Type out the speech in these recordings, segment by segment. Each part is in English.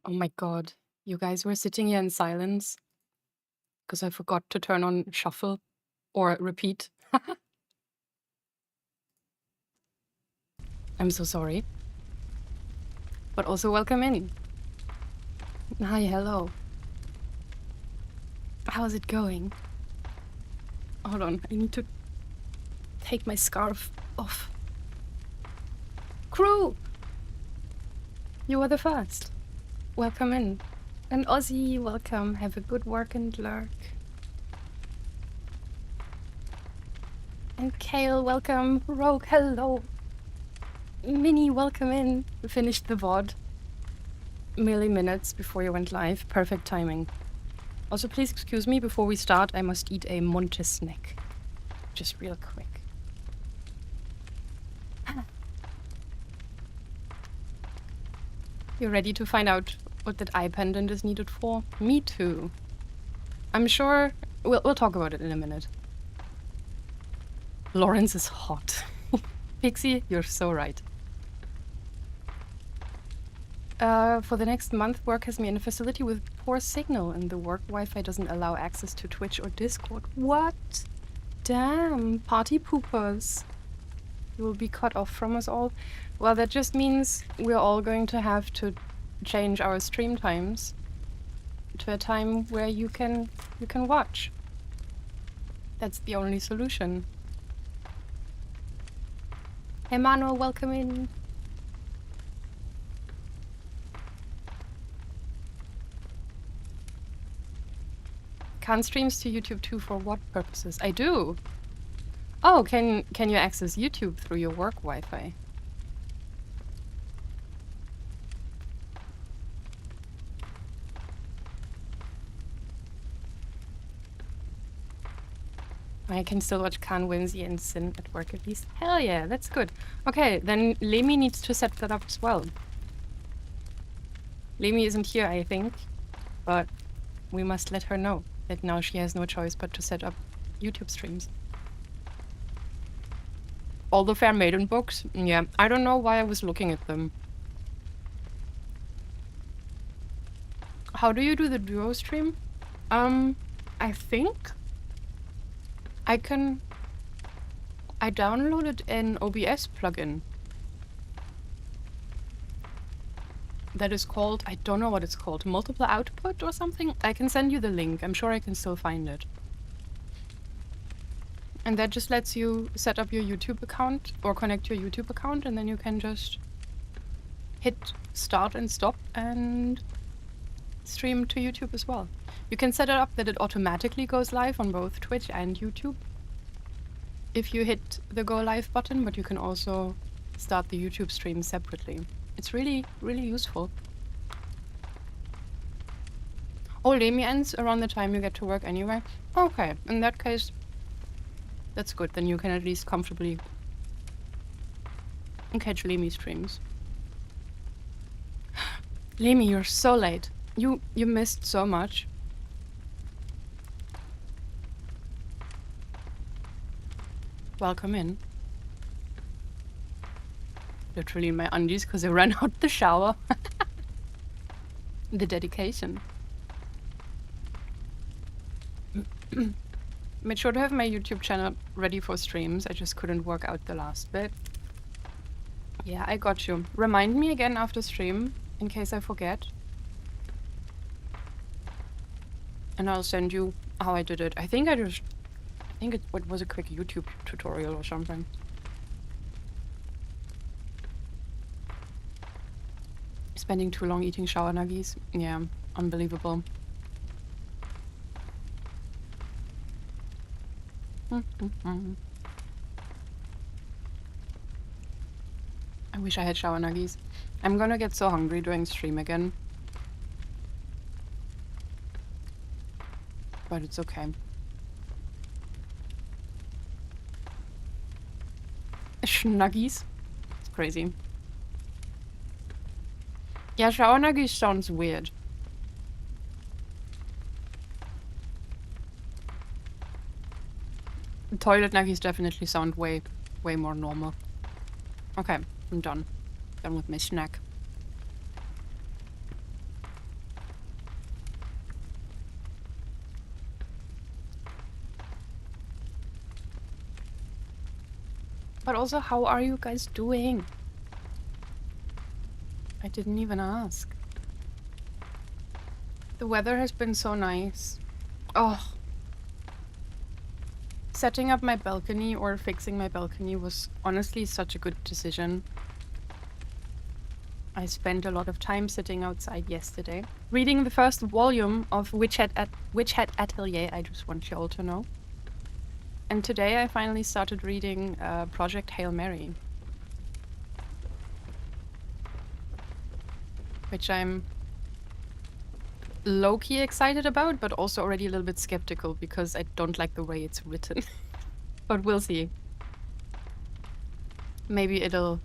Oh my god. You guys were sitting here in silence because I forgot to turn on shuffle or repeat. I'm so sorry. But also welcome in. Hi, hello. How's it going? Hold on, I need to take my scarf off. Crew! You were the first. Welcome in. And Ozzy, welcome. Have a good work and lurk. And Kale, welcome. Rogue, hello. Minnie, welcome in. We finished the VOD. Minutes before you went live. Perfect timing. Also, please excuse me, before we start, I must eat a Monte snack. Just real quick. You ready to find out what that eye pendant is needed for? Me too. I'm sure we'll talk about it in a minute. Lawrence is hot. Pixie, you're so right. For the next month, work has me in a facility with poor signal, and the work Wi-Fi doesn't allow access to Twitch or Discord. What? Damn, party poopers. You will be cut off from us all. Well, that just means we're all going to have to change our stream times to a time where you can watch. That's the only solution. Hey Manuel, welcome in. Can't streams to YouTube too, for what purposes? I do. Oh, can you access YouTube through your work Wi-Fi? I can still watch Khan, Whimsy, and Sin at work at least. Hell yeah, that's good. Okay, then Lemi needs to set that up as well. Lemi isn't here, I think, but we must let her know that now she has no choice but to set up YouTube streams. All the Fair Maiden books? Yeah, I don't know why I was looking at them. How do you do the duo stream? I think I downloaded an OBS plugin that is called, I don't know what it's called, multiple output or something? I can send you the link. I'm sure I can still find it. And that just lets you set up your YouTube account or connect your YouTube account, and then you can just hit start and stop and stream to YouTube as well. You can set it up that it automatically goes live on both Twitch and YouTube if you hit the go live button, but you can also start the YouTube stream separately. It's really, really useful. Oh, Lemi ends around the time you get to work anyway? Okay, in that case, that's good. Then you can at least comfortably catch Lemi streams. Lemi, you're so late. You missed so much. Welcome in. Literally in my undies because I ran out the shower. The dedication. Made sure to have my YouTube channel ready for streams. I just couldn't work out the last bit. Yeah, I got you. Remind me again after stream in case I forget. And I'll send you how I did it. I think it was a quick YouTube tutorial or something. Spending too long eating shower nuggies? Yeah, unbelievable. I wish I had shower nuggies. I'm gonna get so hungry during stream again. But it's okay. Schnuggies? It's crazy. Yeah, shower nuggies sounds weird. Toilet nuggies definitely sound way more normal. Okay, I'm done. Done with my snack. But also, how are you guys doing? I didn't even ask. The weather has been so nice. Oh, setting up my balcony or fixing my balcony was honestly such a good decision. I spent a lot of time sitting outside yesterday, reading the first volume of Witch Hat Atelier, I just want you all to know. And today I finally started reading Project Hail Mary, which I'm low-key excited about, but also already a little bit skeptical because I don't like the way it's written. But we'll see. Maybe it'll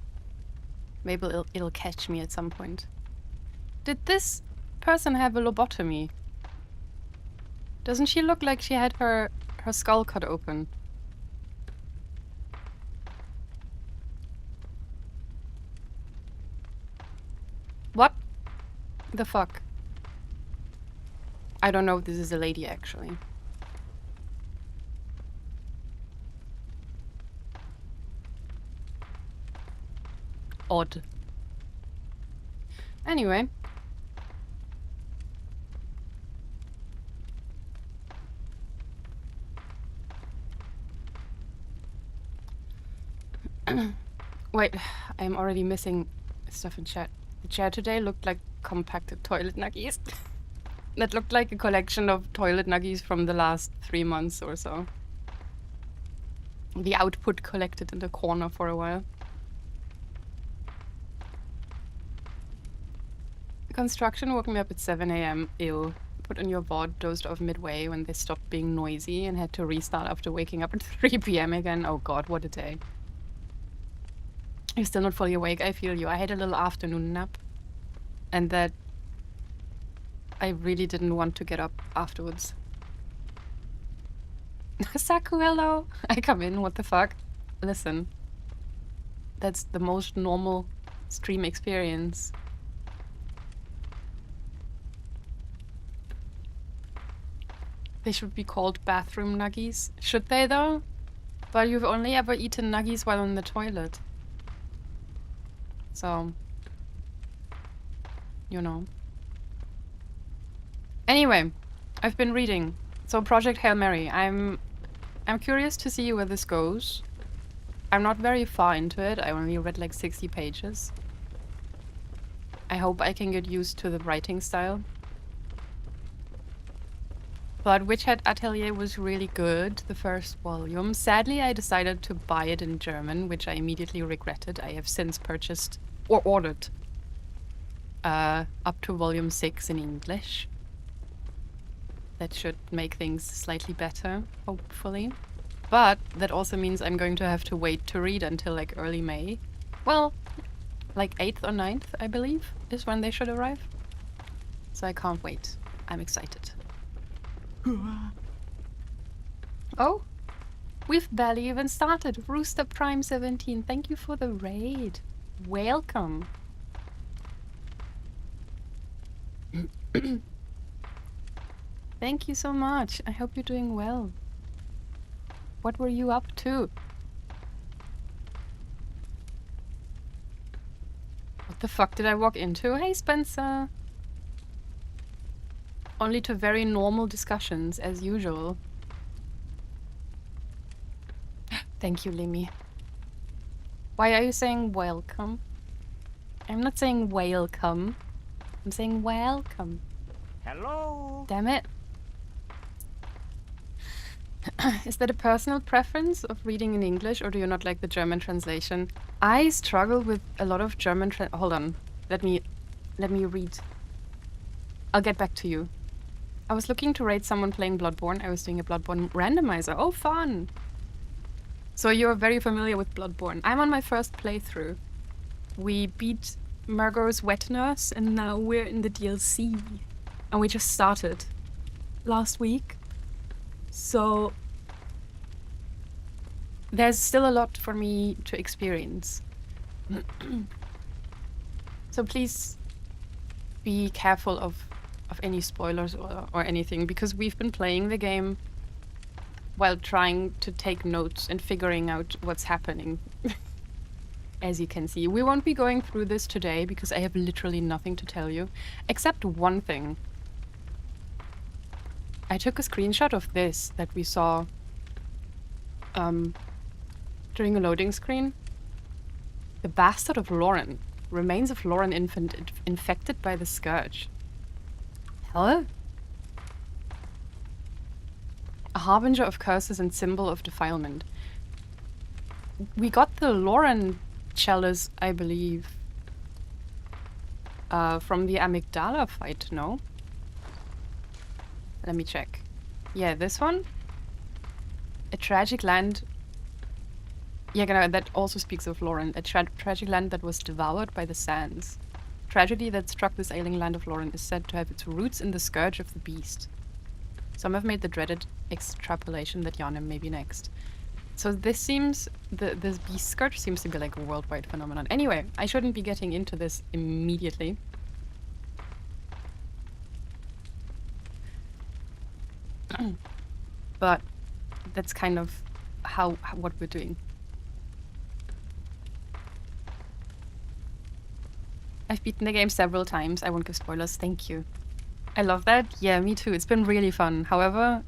catch me at some point. Did this person have a lobotomy? Doesn't she look like she had her skull cut open? What the fuck? I don't know if this is a lady, actually. Odd. Anyway. Wait, I'm already missing stuff in chat. The chair today looked like compacted toilet nuggies. That looked like a collection of toilet nuggies from the last 3 months or so. The output collected in the corner for a while. Construction woke me up at 7 AM. Ew. Put on your VOD, dozed off midway when they stopped being noisy and had to restart after waking up at 3 PM again. Oh god, what a day. You're still not fully awake, I feel you. I had a little afternoon nap. And that I really didn't want to get up afterwards. Saku, hello! I come in, what the fuck? Listen. That's the most normal stream experience. They should be called bathroom nuggies. Should they though? But you've only ever eaten nuggies while in the toilet. So, you know. Anyway, I've been reading. So Project Hail Mary. I'm curious to see where this goes. I'm not very far into it. I only read like 60 pages. I hope I can get used to the writing style. But Witch Hat Atelier was really good, the first volume. Sadly, I decided to buy it in German, which I immediately regretted. I have since purchased or ordered up to volume 6 in English. That should make things slightly better, hopefully. But that also means I'm going to have to wait to read until like early May. Well, like 8th or 9th, I believe, is when they should arrive. So I can't wait. I'm excited. Oh, we've barely even started. Rooster Prime 17, thank you for the raid. Welcome. Thank you so much. I hope you're doing well. What were you up to? What the fuck did I walk into? Hey, Spencer. Only to very normal discussions, as usual. Thank you, Limmy. Why are you saying welcome? I'm not saying welcome. I'm saying welcome. Hello. Damn it. Is that a personal preference of reading in English, or do you not like the German translation? I struggle with a lot of German hold on. Let me read. I'll get back to you. I was looking to rate someone playing Bloodborne. I was doing a Bloodborne randomizer. Oh, fun! So you're very familiar with Bloodborne. I'm on my first playthrough. We beat Murgo's Wet Nurse, and now we're in the DLC. And we just started last week. So there's still a lot for me to experience. So please be careful of any spoilers or anything, because we've been playing the game while trying to take notes and figuring out what's happening. As you can see, we won't be going through this today because I have literally nothing to tell you, except one thing. I took a screenshot of this that we saw during a loading screen. The bastard of Lauren. Remains of Lauren infant infected by the scourge. Hell? A harbinger of curses and symbol of defilement. We got the Lauren chalice, I believe, from the amygdala fight, no? Let me check. Yeah, this one? A tragic land... Yeah, that also speaks of Lauren. A tragic land that was devoured by the sands. Tragedy that struck this ailing land of Lauren is said to have its roots in the scourge of the beast. Some have made the dreaded extrapolation that Yharnam may be next. So this seems... this beast scourge seems to be like a worldwide phenomenon. Anyway, I shouldn't be getting into this immediately. But that's kind of what we're doing. I've beaten the game several times. I won't give spoilers. Thank you. I love that. Yeah, me too. It's been really fun. However,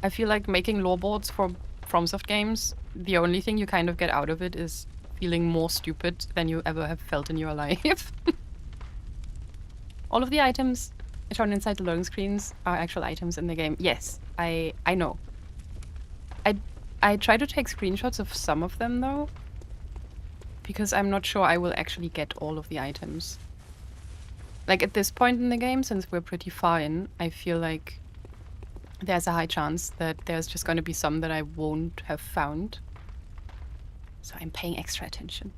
I feel like making lore boards for FromSoft games, the only thing you kind of get out of it is feeling more stupid than you ever have felt in your life. All of the items shown inside the loading screens are actual items in the game. Yes, I know. I try to take screenshots of some of them though, because I'm not sure I will actually get all of the items. Like at this point in the game, since we're pretty far in, I feel like there's a high chance that there's just going to be some that I won't have found. So I'm paying extra attention.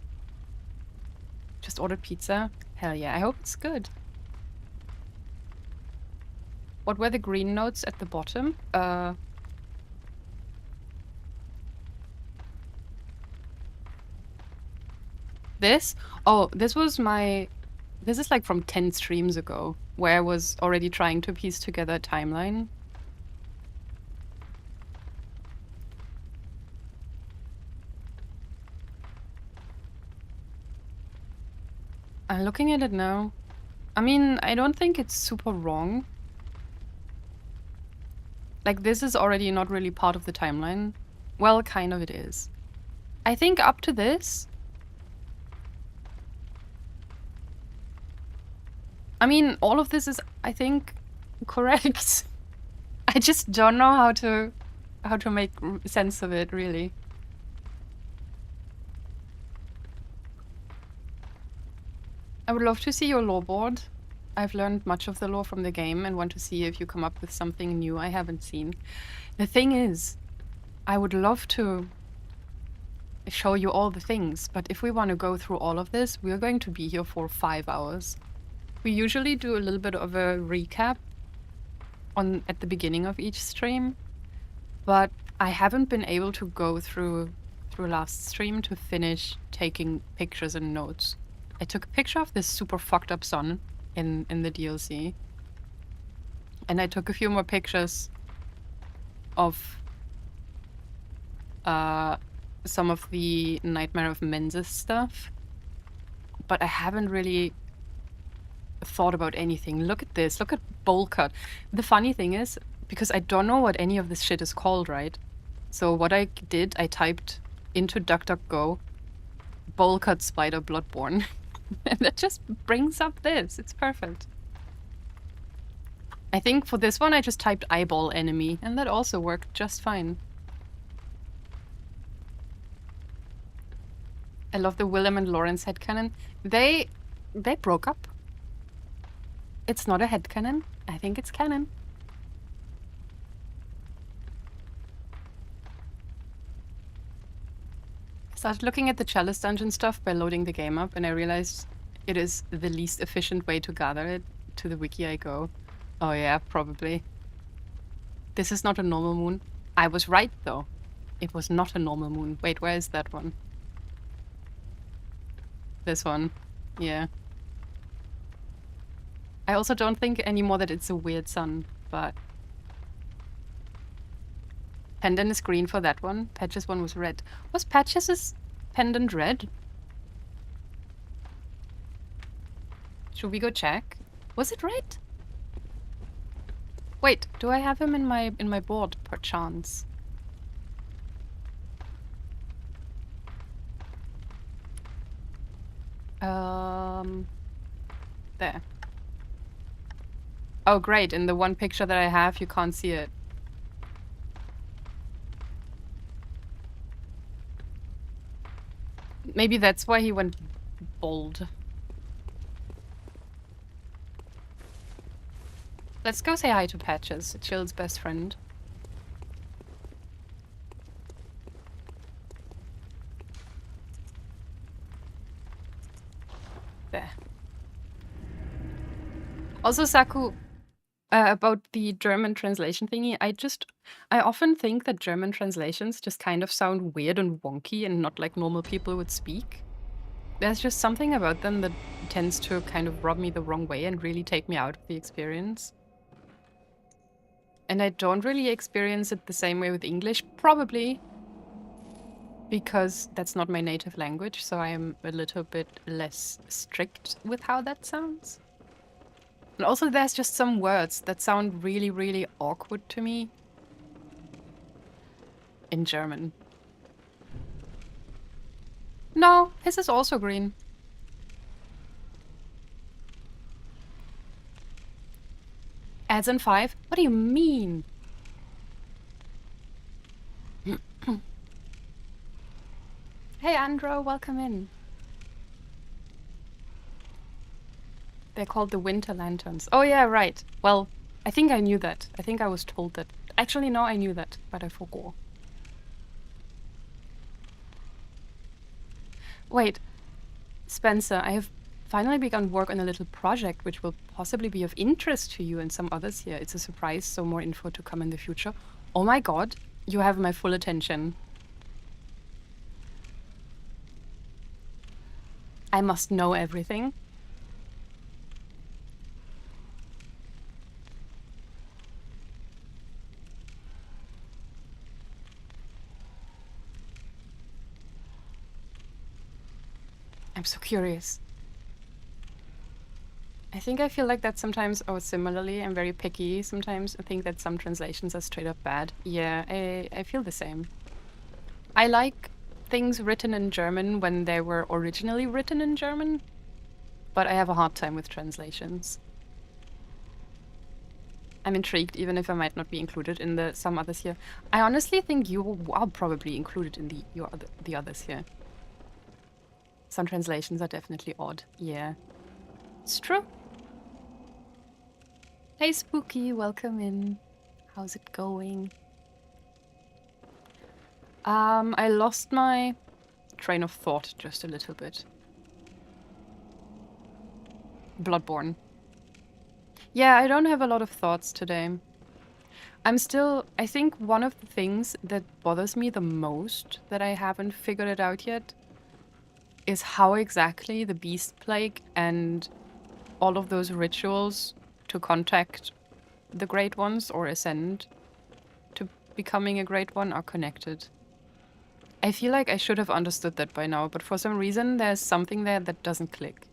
Just ordered pizza? Hell yeah, I hope it's good. What were the green notes at the bottom? This? Oh, this was my... This is like from 10 streams ago, where I was already trying to piece together a timeline. I'm looking at it now. I mean, I don't think it's super wrong. Like, this is already not really part of the timeline. Well, kind of it is. I think up to this... I mean, all of this is, I think, correct. I just don't know how to make sense of it, really. I would love to see your lore board. I've learned much of the lore from the game and want to see if you come up with something new I haven't seen. The thing is, I would love to show you all the things, but if we want to go through all of this, we're going to be here for 5 hours. We usually do a little bit of a recap at the beginning of each stream, but I haven't been able to go through last stream to finish taking pictures and notes. I took a picture of this super fucked up sun in the DLC, and I took a few more pictures of some of the Nightmare of Menzies stuff, but I haven't really thought about anything. Look at this. Look at bowl cut. The funny thing is, because I don't know what any of this shit is called, right? So what I did, I typed into DuckDuckGo bowl cut spider bloodborne. And that just brings up this. It's perfect. I think for this one I just typed eyeball enemy, and that also worked just fine. I love the Willem and Lawrence headcanon. They broke up. It's not a headcanon. I think it's canon. I started looking at the Chalice Dungeon stuff by loading the game up, and I realized it is the least efficient way to gather it. To the wiki I go. Oh yeah, probably. This is not a normal moon. I was right, though. It was not a normal moon. Wait, where is that one? This one. Yeah. I also don't think anymore that it's a weird sun, but... Pendant is green for that one. Patches one was red. Was Patches' pendant red? Should we go check? Was it red? Wait, do I have him in my board perchance? There. Oh great, in the one picture that I have you can't see it. Maybe that's why he went bold. Let's go say hi to Patches, Chill's best friend. There. Also, Saku, about the German translation thingy, I often think that German translations just kind of sound weird and wonky and not like normal people would speak. There's just something about them that tends to kind of rub me the wrong way and really take me out of the experience. And I don't really experience it the same way with English, probably because that's not my native language, so I am a little bit less strict with how that sounds. And also there's just some words that sound really, really awkward to me in German. No, his is also green. Adds in 5? What do you mean? Hey Andro, welcome in. They're called the Winter Lanterns. Oh yeah, right. Well, I think I knew that. I think I was told that. Actually, no, I knew that, but I forgot. Wait, Spencer, I have finally begun work on a little project which will possibly be of interest to you and some others here. It's a surprise, so more info to come in the future. Oh my god, you have my full attention. I must know everything. I'm so curious. I think I feel like that sometimes, or similarly, I'm very picky. Sometimes I think that some translations are straight up bad. Yeah, I feel the same. I like things written in German when they were originally written in German, but I have a hard time with translations. I'm intrigued, even if I might not be included in the some others here. I honestly think you are probably included in the others here. Some translations are definitely odd. Yeah, it's true. Hey Spooky, welcome in. How's it going? I lost my train of thought just a little bit. Bloodborne. Yeah, I don't have a lot of thoughts today. I think one of the things that bothers me the most that I haven't figured it out yet is how exactly the Beast Plague and all of those rituals to contact the Great Ones or ascend to becoming a Great One are connected. I feel like I should have understood that by now, but for some reason there's something there that doesn't click.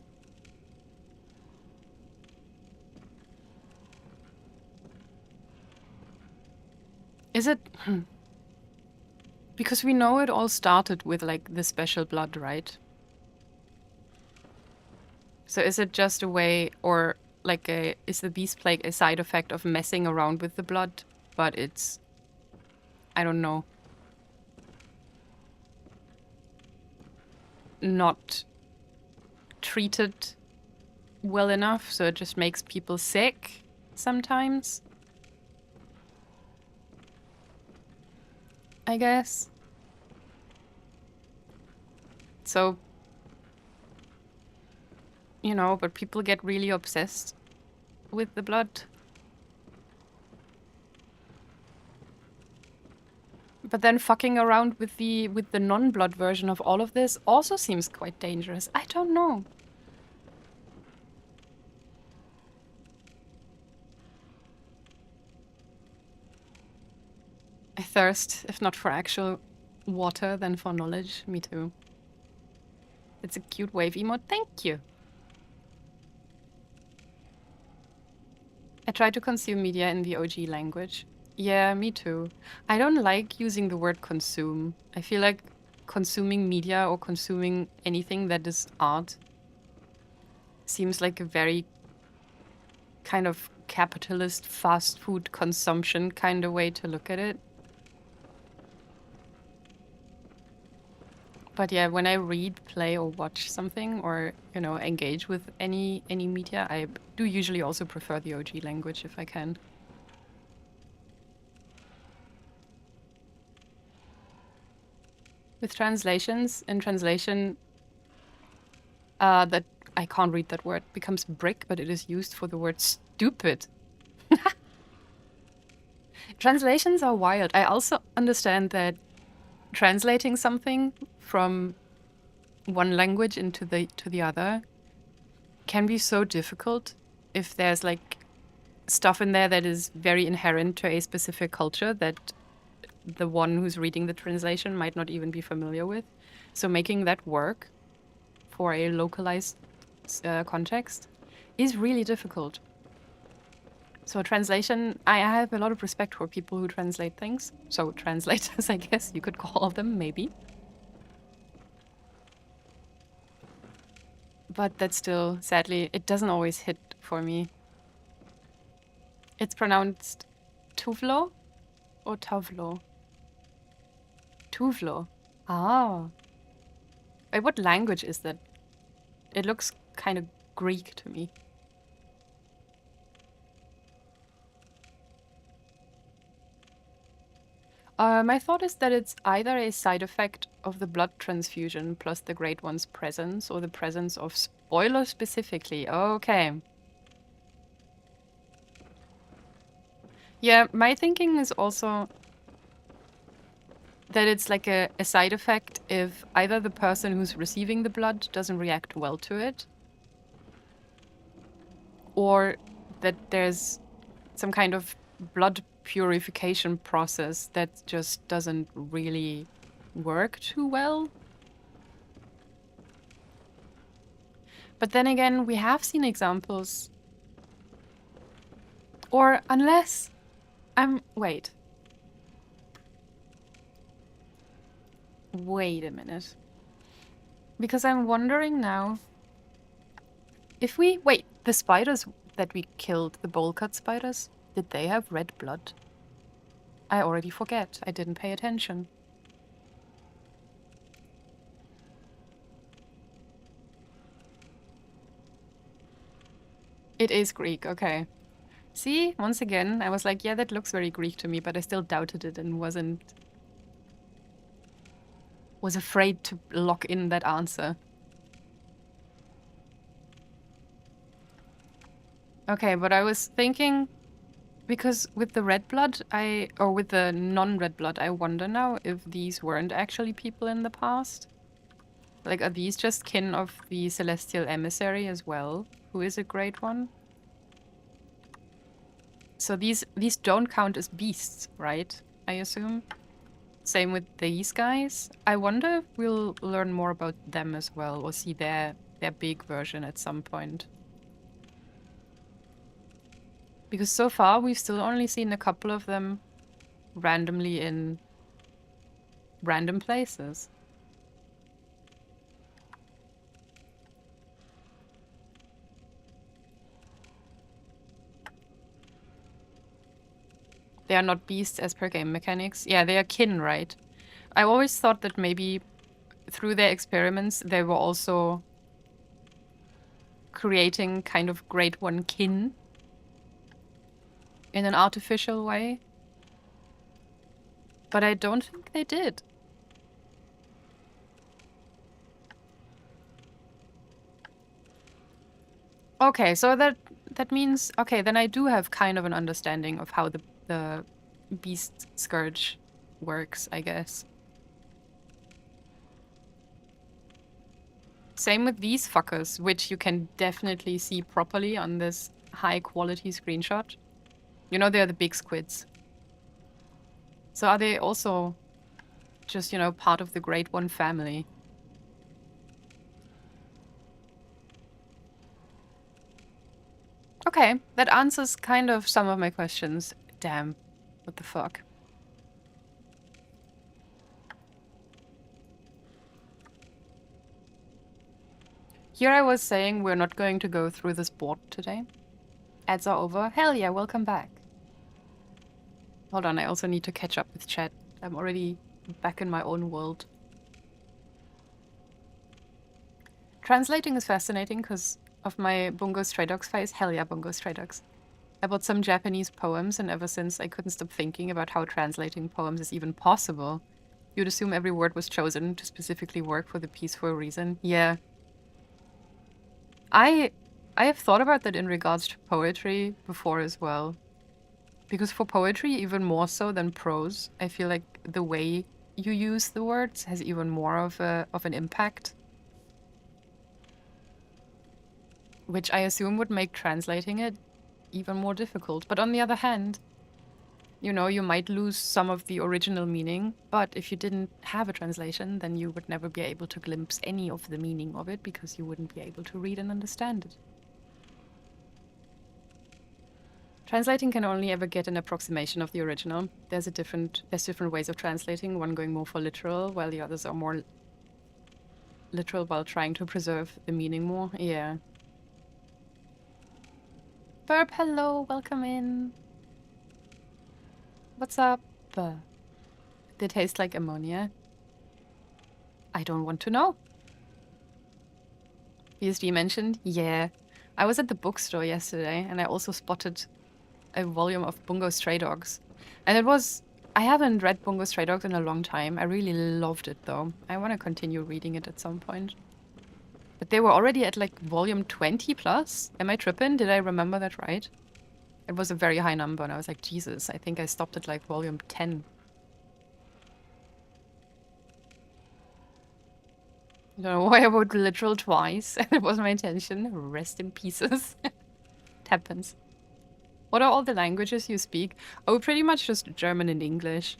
Is it... Because we know it all started with, like, the special blood, right? So is it just a way, or, like, is the Beast Plague a side effect of messing around with the blood? But it's... I don't know. Not treated well enough, so it just makes people sick sometimes. I guess. So, you know, but people get really obsessed with the blood. But then fucking around with the non-blood version of all of this also seems quite dangerous. I don't know. thirst, if not for actual water, then for knowledge. Me too. It's a cute wave emote. Thank you. I try to consume media in the OG language. Yeah, me too. I don't like using the word consume. I feel like consuming media or consuming anything that is art seems like a very kind of capitalist fast food consumption kind of way to look at it. But yeah, when I read, play, or watch something, or engage with any media, I do usually also prefer the OG language if I can. With translations, in translation, that I can't read that word becomes brick, but it is used for the word stupid. Translations are wild. I also understand that translating something from one language into the other can be so difficult if there's like stuff in there that is very inherent to a specific culture that the one who's reading the translation might not even be familiar with. So making that work for a localized context is really difficult. So translation, I have a lot of respect for people who translate things. So translators, I guess you could call them, maybe. But that's still, sadly, it doesn't always hit for me. It's pronounced Tuvlo or Tavlo? Tuvlo. Ah. Wait, what language is that? It looks kind of Greek to me. My thought is that it's either a side effect of the blood transfusion plus the Great One's presence, or the presence of spoiler specifically. Okay. Yeah, my thinking is also that it's like a side effect if either the person who's receiving the blood doesn't react well to it, or that there's some kind of blood purification process that just doesn't really work too well. But then again, we have seen examples. Or unless wait. Wait a minute. Because I'm wondering now if the spiders that we killed, the bowl cut spiders, did they have red blood? I already forget. I didn't pay attention. It is Greek, okay. See, once again, I was like, yeah, that looks very Greek to me, but I still doubted it and was afraid to lock in that answer. Okay, but I was thinking, because with the red blood, or with the non-red blood, I wonder now if these weren't actually people in the past. Like, are these just kin of the celestial emissary as well, who is a great one? So these don't count as beasts, right? I assume. Same with these guys. I wonder if we'll learn more about them as well, or see their big version at some point. Because so far we've still only seen a couple of them randomly in random places. They are not beasts as per game mechanics. Yeah, they are kin, right? I always thought that maybe through their experiments they were also creating kind of Great One kin in an artificial way. But I don't think they did. Okay, so that means, okay, then I do have kind of an understanding of how the beast scourge works, I guess. Same with these fuckers, which you can definitely see properly on this high quality screenshot. You know, they're the big squids. So are they also just, you know, part of the Great One family? Okay, that answers kind of some of my questions. Damn, what the fuck? Here I was saying we're not going to go through this board today. Ads are over. Hell yeah, welcome back. Hold on, I also need to catch up with chat. I'm already back in my own world. Translating is fascinating because of my Bungo Stray Dogs phase. Hell yeah, Bungo Stray Dogs. I bought some Japanese poems, and ever since I couldn't stop thinking about how translating poems is even possible. You'd assume every word was chosen to specifically work for the piece for a reason. Yeah. I have thought about that in regards to poetry before as well. Because for poetry, even more so than prose, I feel like the way you use the words has even more of an impact. Which I assume would make translating it even more difficult. But on the other hand, you know, you might lose some of the original meaning, but if you didn't have a translation, then you would never be able to glimpse any of the meaning of it because you wouldn't be able to read and understand it. Translating can only ever get an approximation of the original. There's different ways of translating, one going more for literal, while the others are more literal while trying to preserve the meaning more. Yeah. Burp, hello, welcome in. What's up? They taste like ammonia. I don't want to know. BSD mentioned? Yeah. I was at the bookstore yesterday and I also spotted a volume of Bungo Stray Dogs. And it was... I haven't read Bungo Stray Dogs in a long time. I really loved it though. I want to continue reading it at some point. But they were already at like volume 20 plus? Am I tripping? Did I remember that right? It was a very high number and I was like, Jesus, I think I stopped at like volume 10. I don't know why I wrote literal twice. It wasn't my intention. Rest in pieces. It happens. What are all the languages you speak? Oh, pretty much just German and English.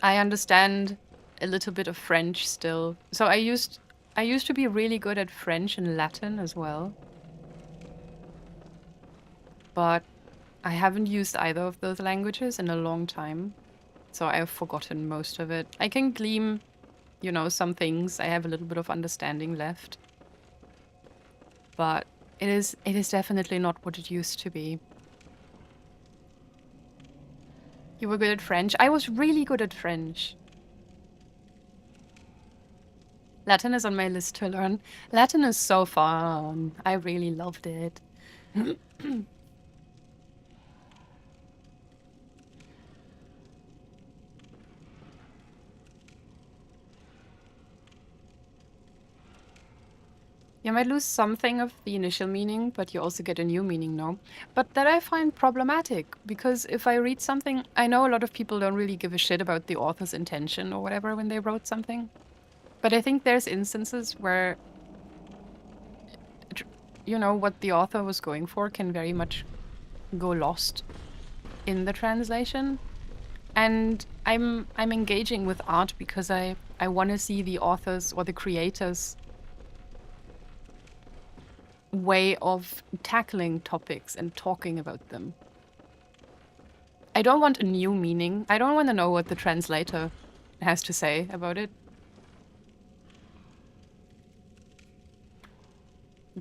I understand a little bit of French still. So I used to be really good at French and Latin as well. But I haven't used either of those languages in a long time. So I've forgotten most of it. I can glean, you know, some things. I have a little bit of understanding left. But it is definitely not what it used to be. You were good at French? I was really good at French. Latin is on my list to learn. Latin is so fun. I really loved it. You might lose something of the initial meaning, but you also get a new meaning, no? But that I find problematic, because if I read something, I know a lot of people don't really give a shit about the author's intention or whatever when they wrote something. But I think there's instances where, you know, what the author was going for can very much go lost in the translation. And I'm engaging with art because I want to see the author's or the creator's way of tackling topics and talking about them. I don't want a new meaning. I don't want to know what the translator has to say about it.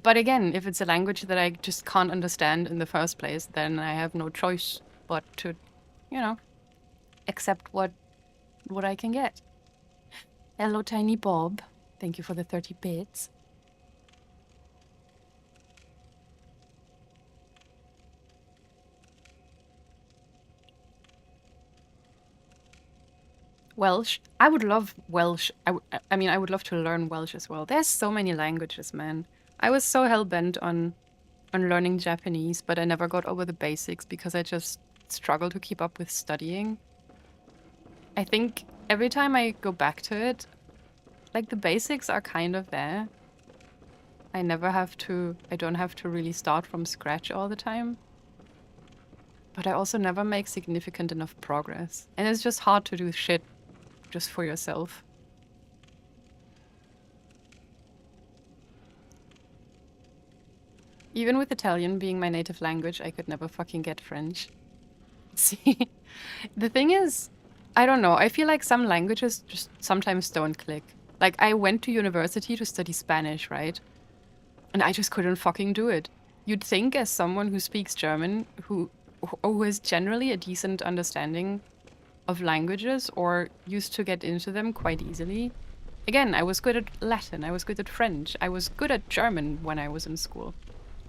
But again, if it's a language that I just can't understand in the first place, then I have no choice but to, you know, accept what I can get. Hello, Tiny Bob. Thank you for the 30 bits. Welsh. I would love Welsh. I mean, I would love to learn Welsh as well. There's so many languages, man. I was so hell-bent on learning Japanese, but I never got over the basics because I just struggle to keep up with studying. I think every time I go back to it, like the basics are kind of there. I don't have to really start from scratch all the time. But I also never make significant enough progress. And it's just hard to do shit just for yourself. Even with Italian being my native language, I could never fucking get French. See, the thing is, I don't know. I feel like some languages just sometimes don't click. Like, I went to university to study Spanish, right? And I just couldn't fucking do it. You'd think as someone who speaks German, who has generally a decent understanding of languages or used to get into them quite easily. Again, I was good at Latin, I was good at French, I was good at German when I was in school.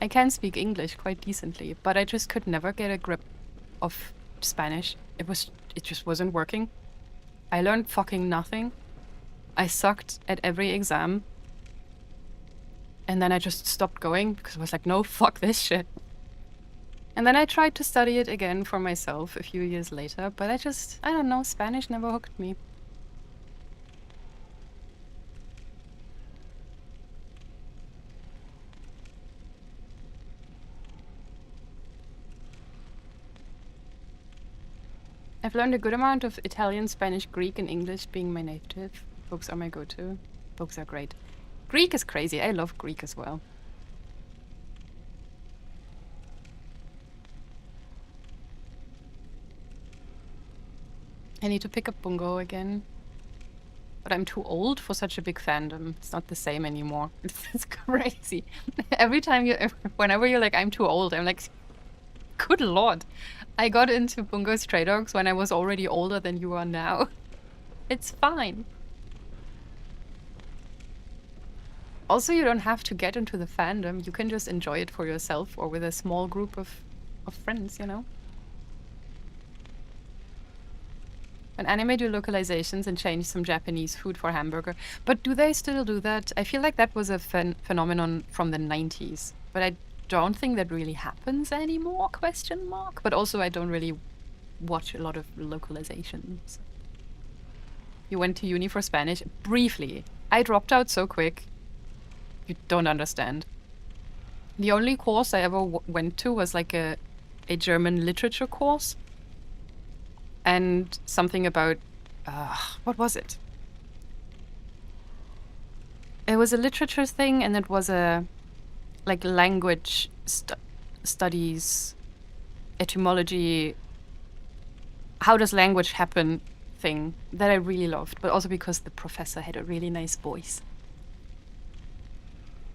I can speak English quite decently, but I just could never get a grip of Spanish. It just wasn't working. I learned fucking nothing. I sucked at every exam. And then I just stopped going because I was like, no, fuck this shit. And then I tried to study it again for myself a few years later, but I don't know, Spanish never hooked me. I've learned a good amount of Italian, Spanish, Greek, and English being my native. Books are my go-to. Books are great. Greek is crazy. I love Greek as well. I need to pick up Bungo again. But I'm too old for such a big fandom. It's not the same anymore. It's crazy. Every time whenever you're like, I'm too old, I'm like, good lord. I got into Bungo Stray Dogs when I was already older than you are now. It's fine. Also, you don't have to get into the fandom. You can just enjoy it for yourself or with a small group of friends, you know? An anime do localizations and change some Japanese food for hamburger. But do they still do that? I feel like that was a phenomenon from the 90s. But I don't think that really happens anymore, question mark. But also I don't really watch a lot of localizations. You went to uni for Spanish? Briefly. I dropped out so quick. You don't understand. The only course I ever went to was like a German literature course. And something about, what was it? It was a literature thing, and it was a, like, language studies, etymology, how does language happen thing that I really loved, but also because the professor had a really nice voice.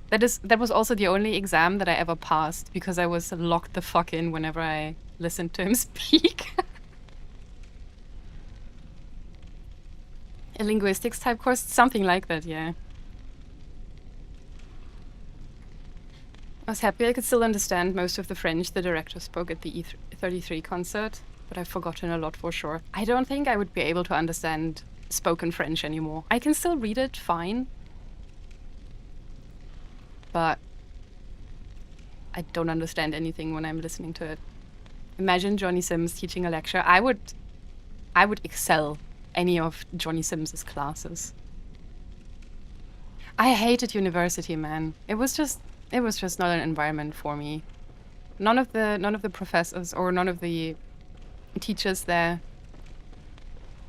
That was also the only exam that I ever passed, because I was locked the fuck in whenever I listened to him speak. A linguistics type course? Something like that, yeah. I was happy I could still understand most of the French the director spoke at the E33 concert, but I've forgotten a lot for sure. I don't think I would be able to understand spoken French anymore. I can still read it fine, but I don't understand anything when I'm listening to it. Imagine Johnny Sims teaching a lecture. I would excel any of Johnny Sims's classes. I hated university, man. It was just not an environment for me. None of the professors or none of the teachers there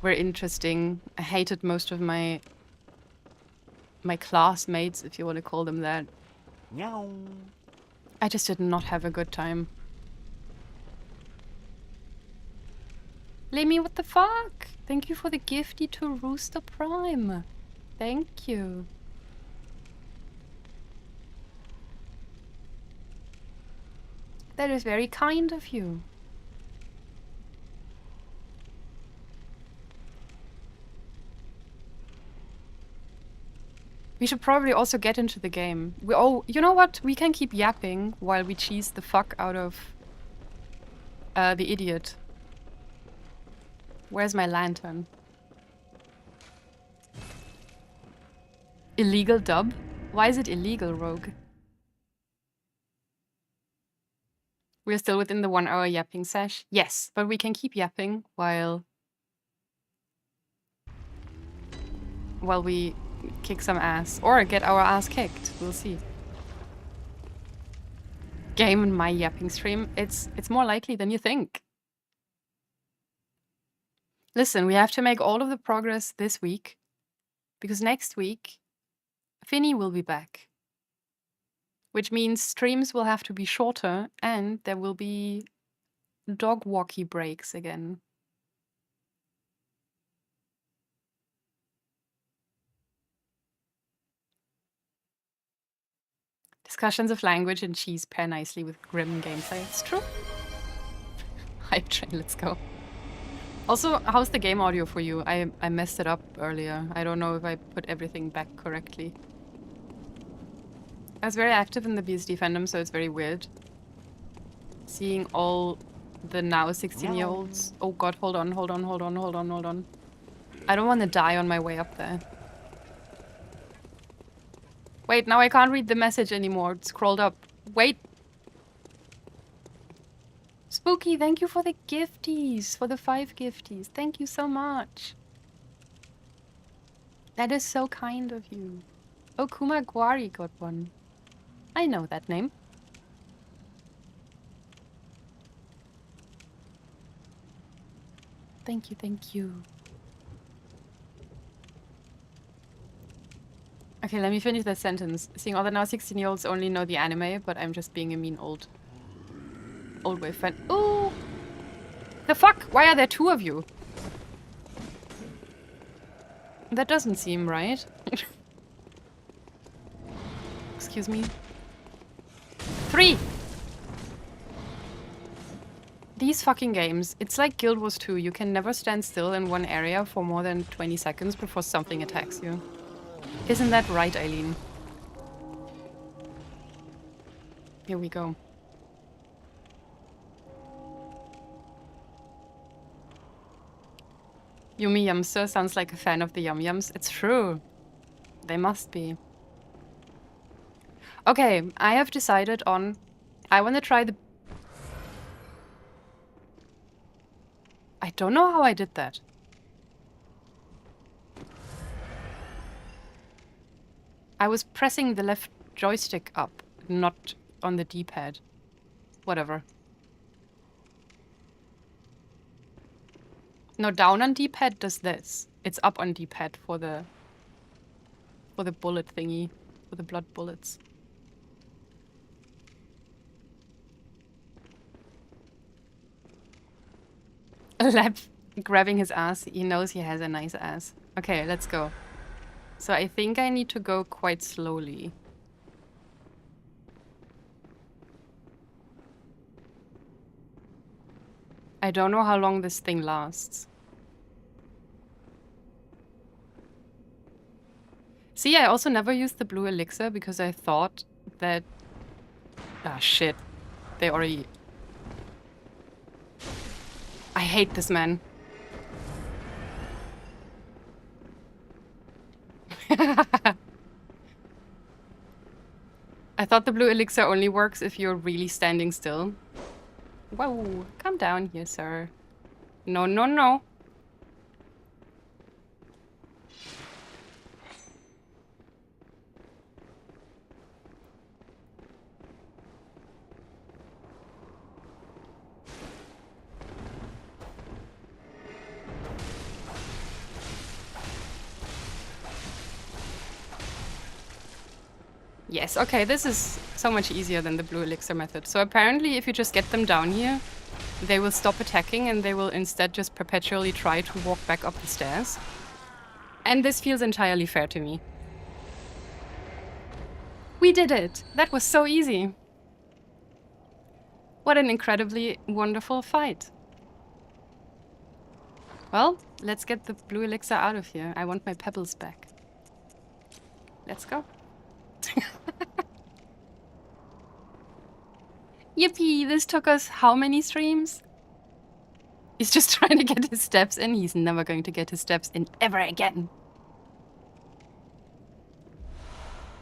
were interesting. I hated most of my classmates, if you want to call them that. Meow. I just did not have a good time. Lemmy, what the fuck? Thank you for the gifty to Rooster Prime. Thank you. That is very kind of you. We should probably also get into the game. You know what? We can keep yapping while we cheese the fuck out of the idiot. Where's my lantern? Illegal dub? Why is it illegal, Rogue? We're still within the 1 hour yapping sesh? Yes, but we can keep yapping while we kick some ass. Or get our ass kicked. We'll see. Game in my yapping stream. It's more likely than you think. Listen, we have to make all of the progress this week, because next week, Finny will be back. Which means streams will have to be shorter, and there will be dog walkie breaks again. Discussions of language and cheese pair nicely with grim gameplay. It's true. Hype train, let's go. Also, how's the game audio for you? I messed it up earlier. I don't know if I put everything back correctly. I was very active in the BSD fandom, so it's very weird. Seeing all the now 16-year-olds. Oh god, hold on. I don't want to die on my way up there. Wait, now I can't read the message anymore. It's scrolled up. Wait. Spooky, thank you for the gifties. For the 5 gifties. Thank you so much. That is so kind of you. Oh, Kumagwari got one. I know that name. Thank you, thank you. Okay, let me finish that sentence. Seeing all the now 16-year-olds only know the anime, but I'm just being a mean old wave fan. Ooh! The fuck? Why are there 2 of you? That doesn't seem right. Excuse me. 3! These fucking games. It's like Guild Wars 2. You can never stand still in one area for more than 20 seconds before something attacks you. Isn't that right, Eileen? Here we go. Yumi Yumster sounds like a fan of the Yum Yums. It's true. They must be. Okay, I have decided on... I want to try the... I don't know how I did that. I was pressing the left joystick up, not on the D-pad. Whatever. No, down on D-pad does this. It's up on D-pad for the bullet thingy, for the blood bullets. Lab grabbing his ass. He knows he has a nice ass. Okay, let's go. So I think I need to go quite slowly. I don't know how long this thing lasts. See, I also never used the blue elixir because I thought that... Ah, shit. They already... I hate this man. I thought the blue elixir only works if you're really standing still. Whoa, calm down here, sir. No, no, no. Yes, okay, this is so much easier than the blue elixir method. So apparently if you just get them down here, they will stop attacking and they will instead just perpetually try to walk back up the stairs. And this feels entirely fair to me. We did it! That was so easy! What an incredibly wonderful fight. Well, let's get the blue elixir out of here. I want my pebbles back. Let's go. Yippee! This took us how many streams? He's just trying to get his steps in. He's never going to get his steps in ever again.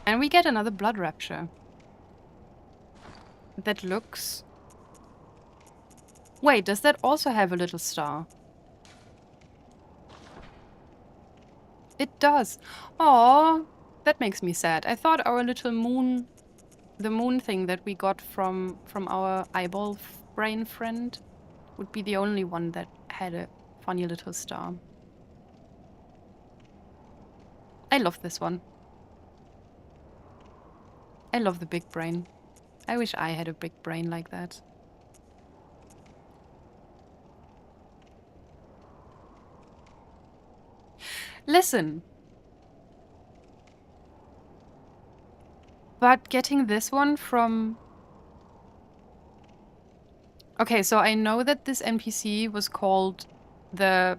And we get another blood rapture. That looks... Wait, does that also have a little star? It does. Aww, that makes me sad. I thought our little moon... The moon thing that we got from our eyeball brain friend would be the only one that had a funny little star. I love this one. I love the big brain. I wish I had a big brain like that. Listen. But getting this one from... Okay, so I know that this NPC was called the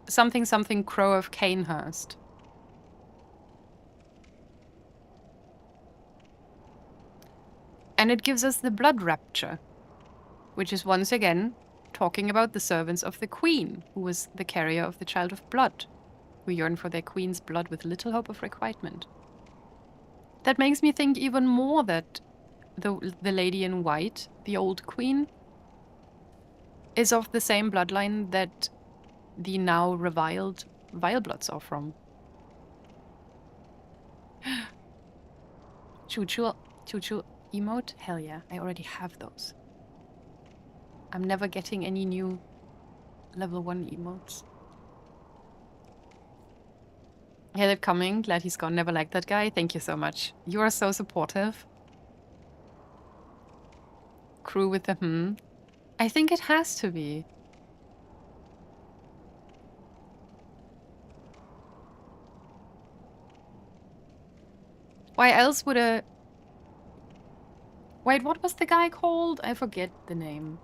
something something Crow of Canehurst. And it gives us the blood rapture, which is once again talking about the servants of the queen, who was the carrier of the child of blood, who yearn for their queen's blood with little hope of requitement. That makes me think even more that the lady in white, the old queen, is of the same bloodline that the now reviled Vilebloods are from. Choo-choo emote? Hell yeah, I already have those. I'm never getting any new level 1 emotes. Had it coming, glad he's gone, never liked that guy. Thank you so much. You are so supportive. Crew with the I think it has to be. Why else would a... Wait, what was the guy called? I forget the name.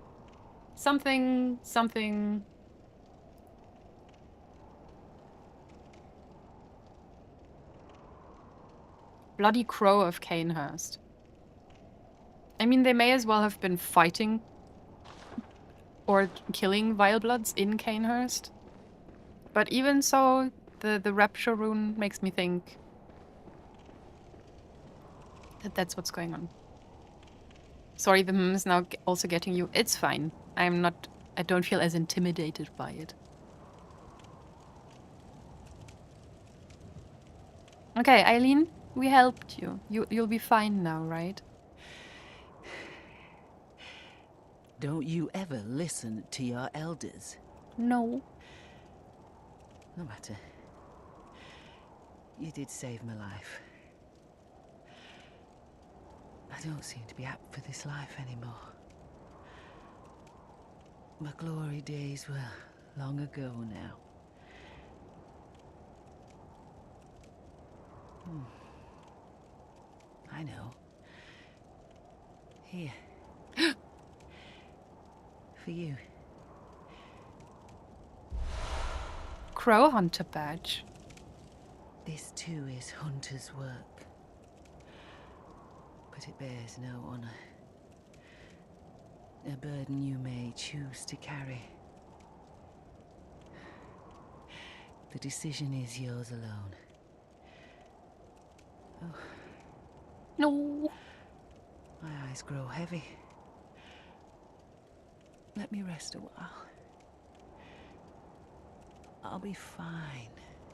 Something... Bloody Crow of Canehurst. I mean, they may as well have been fighting or killing Vilebloods in Canehurst. But even so, the Rapture rune makes me think that that's what's going on. Sorry, the is now also getting you. It's fine. I don't feel as intimidated by it. Okay, Eileen, we helped you. You'll be fine now, right? Don't you ever listen to your elders? No. No matter. You did save my life. I don't seem to be apt for this life anymore. My glory days were long ago now. I know. Here. For you. Crow Hunter badge. This too is hunter's work. But it bears no honor. A burden you may choose to carry. The decision is yours alone. Oh. No. My eyes grow heavy. Let me rest a while. I'll be fine.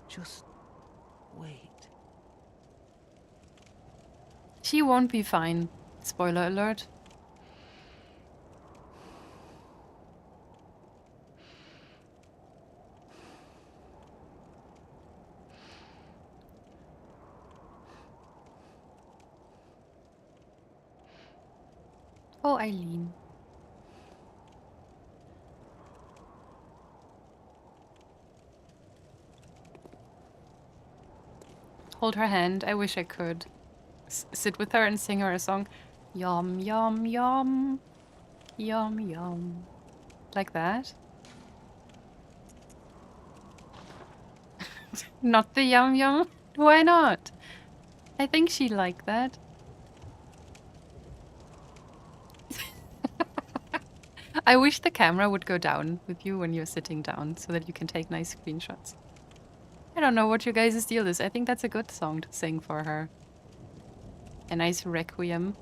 Just wait. She won't be fine. Spoiler alert. Oh, Eileen. Hold her hand. I wish I could. Sit with her and sing her a song. Yum, yum, yum. Yum, yum. Like that. Not the yum, yum. Why not? I think she'd like that. I wish the camera would go down with you when you're sitting down so that you can take nice screenshots. I don't know what your guys' deal is. I think that's a good song to sing for her. A nice requiem.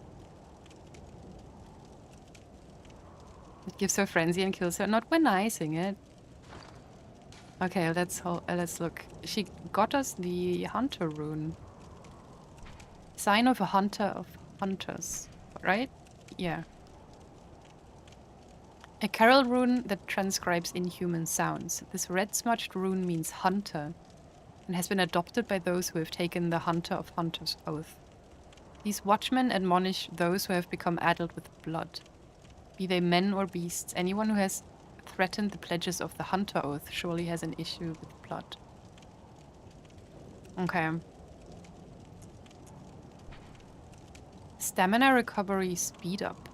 It gives her frenzy and kills her. Not when I sing it. Okay, let's look. She got us the hunter rune. Sign of a hunter of hunters, right? Yeah. A carol rune that transcribes inhuman sounds. This red smudged rune means hunter, and has been adopted by those who have taken the Hunter of Hunters oath. These watchmen admonish those who have become addled with blood. Be they men or beasts, anyone who has threatened the pledges of the Hunter oath surely has an issue with blood. Okay. Stamina recovery speed up.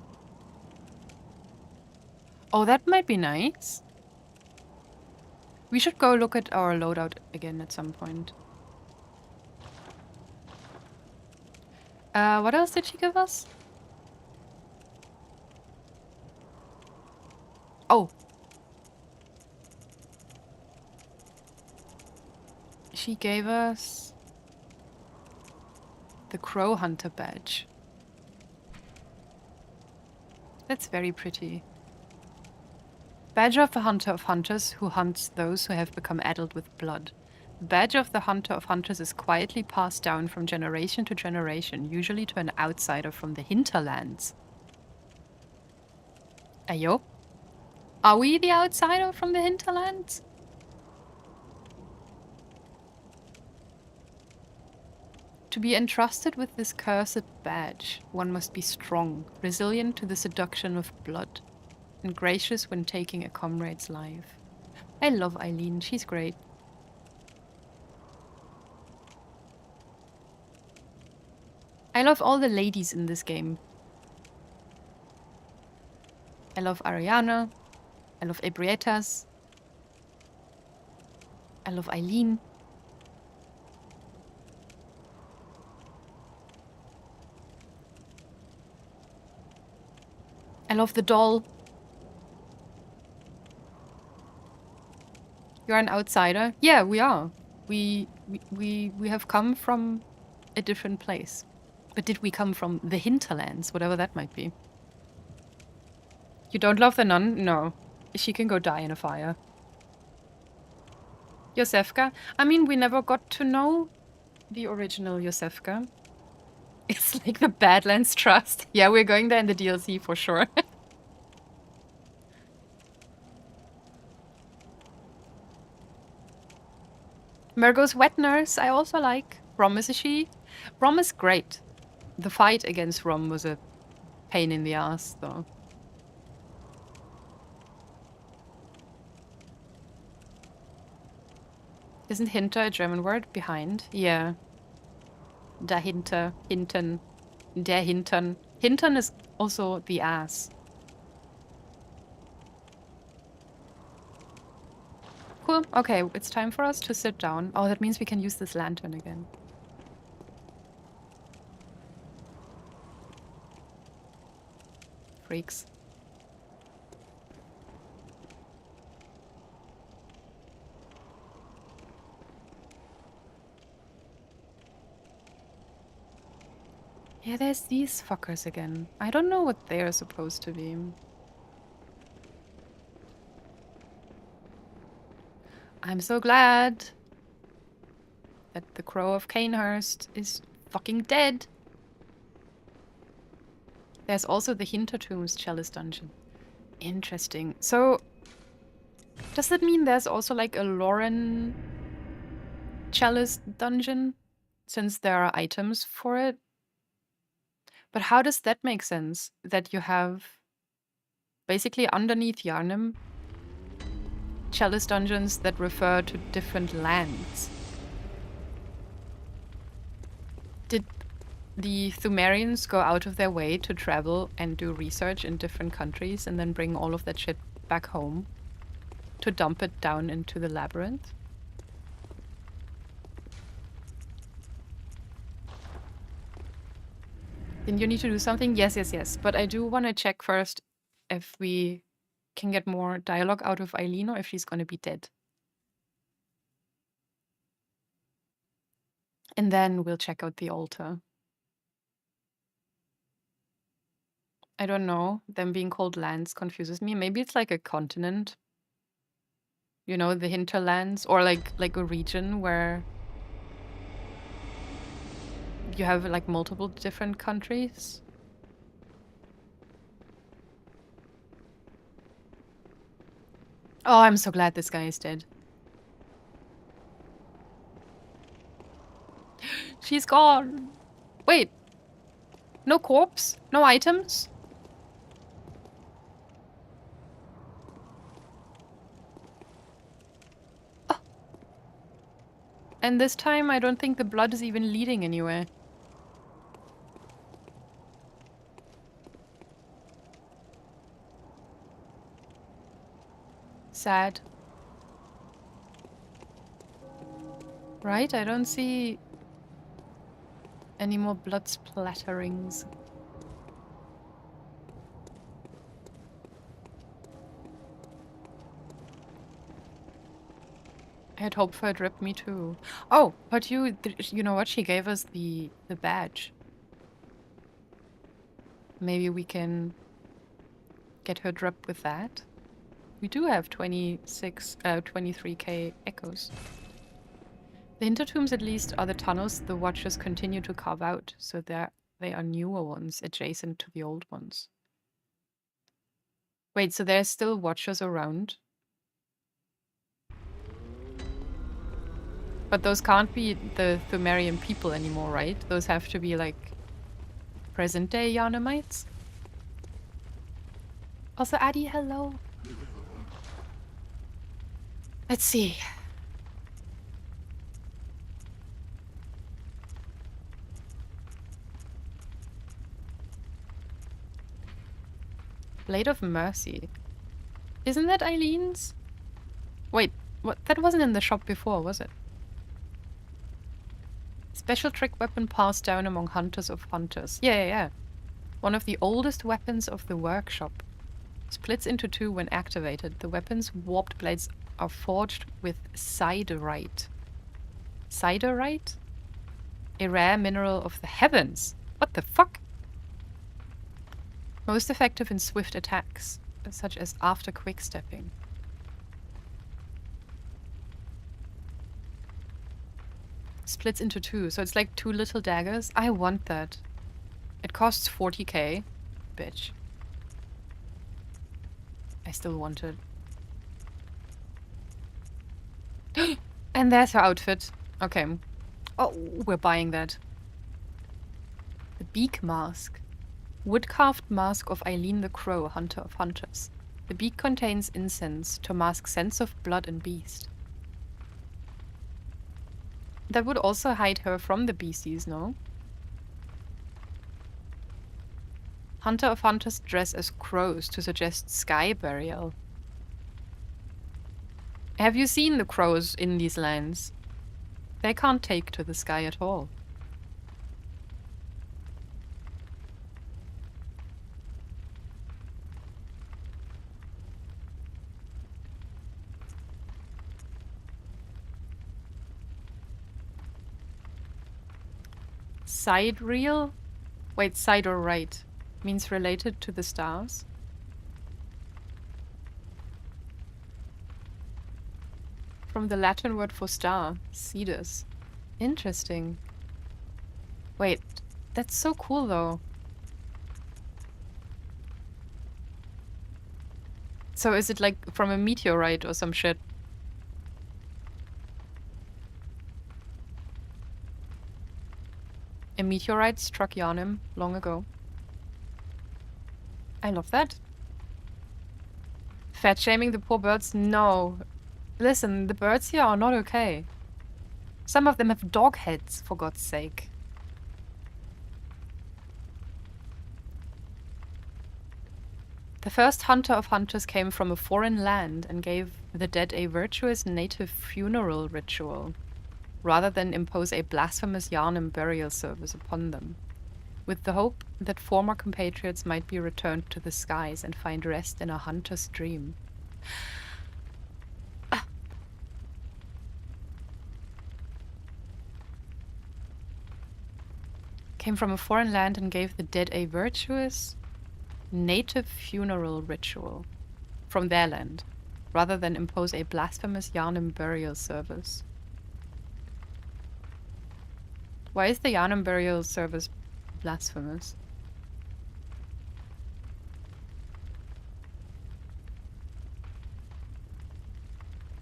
Oh, that might be nice. We should go look at our loadout again at some point. What else did she give us? Oh. She gave us the Crow Hunter badge. That's very pretty. Badge of the Hunter of Hunters who hunts those who have become addled with blood. The badge of the Hunter of Hunters is quietly passed down from generation to generation, usually to an outsider from the hinterlands. Ayo? Are we the outsider from the hinterlands? To be entrusted with this cursed badge, one must be strong, resilient to the seduction of blood, and gracious when taking a comrade's life. I love Eileen, she's great. I love all the ladies in this game. I love Ariana. I love Ebrietas. I love Eileen. I love the doll. You're an outsider? Yeah, we are. We have come from a different place. But did we come from the hinterlands, whatever that might be? You don't love the nun? No. She can go die in a fire. Yosefka? I mean, we never got to know the original Yosefka. It's like the Badlands Trust. Yeah, we're going there in the DLC for sure. Murgo's wet nurse, I also like. Rom is a she. Rom is great. The fight against Rom was a pain in the ass, though. Isn't hinter a German word? Behind? Yeah. Dahinter, hinten, der Hintern. Hintern is also the ass. Cool. Okay, it's time for us to sit down. Oh, that means we can use this lantern again. Freaks. Yeah, there's these fuckers again. I don't know what they're supposed to be. I'm so glad that the Crow of Canehurst is fucking dead. There's also the Hintertombs Chalice Dungeon. Interesting. So, does that mean there's also like a Lauren Chalice Dungeon? Since there are items for it? But how does that make sense? That you have basically underneath Yarnum Chalice Dungeons that refer to different lands. Did the Thumerians go out of their way to travel and do research in different countries and then bring all of that shit back home to dump it down into the labyrinth? Then you need to do something? Yes, yes, yes. But I do want to check first if we can get more dialogue out of Eileen or if she's going to be dead. And then we'll check out the altar. I don't know. Them being called lands confuses me. Maybe it's like a continent. You know, the hinterlands, or like a region where you have like multiple different countries. Oh, I'm so glad this guy is dead. She's gone. Wait. No corpse? No items? Oh. And this time I don't think the blood is even leading anywhere. Sad. Right? I don't see any more blood splatterings. I had hoped for a drip, me too. Oh, but you know what? She gave us the badge. Maybe we can get her drip with that. We do have 23k echoes. The hintertombs, at least, are the tunnels the Watchers continue to carve out, so they are newer ones, adjacent to the old ones. Wait, so there's still Watchers around? But those can't be the Thumerian people anymore, right? Those have to be, like, present-day Yharnamites? Also, Adi, hello. Let's see. Blade of Mercy. Isn't that Eileen's? Wait, what? That wasn't in the shop before, was it? Special trick weapon passed down among hunters of hunters. Yeah. One of the oldest weapons of the workshop. Splits into two when activated. The weapon's warped blades are forged with siderite. Siderite? A rare mineral of the heavens. What the fuck? Most effective in swift attacks, such as after quick-stepping. Splits into two, so it's like two little daggers. I want that. It costs 40k. Bitch. I still want it. And there's her outfit. Okay. Oh, we're buying that. The beak mask. Wood-carved mask of Eileen the Crow, hunter of hunters. The beak contains incense to mask scents of blood and beast. That would also hide her from the beasties, no? Hunter of hunters dress as crows to suggest sky burial. Have you seen the crows in these lands? They can't take to the sky at all. Sidereal? Wait, side or right? Means related to the stars? From the Latin word for star, Sidus. Interesting. Wait, that's so cool though. So is it like from a meteorite or some shit? A meteorite struck Yharnam long ago. I love that. Fat shaming the poor birds? No. Listen, the birds here are not okay. Some of them have dog heads, for God's sake. The first hunter of hunters came from a foreign land and gave the dead a virtuous native funeral ritual, rather than impose a blasphemous Yharnam burial service upon them, with the hope that former compatriots might be returned to the skies and find rest in a hunter's dream. Came from a foreign land and gave the dead a virtuous native funeral ritual from their land, rather than impose a blasphemous Yharnam burial service. Why is the Yharnam burial service blasphemous?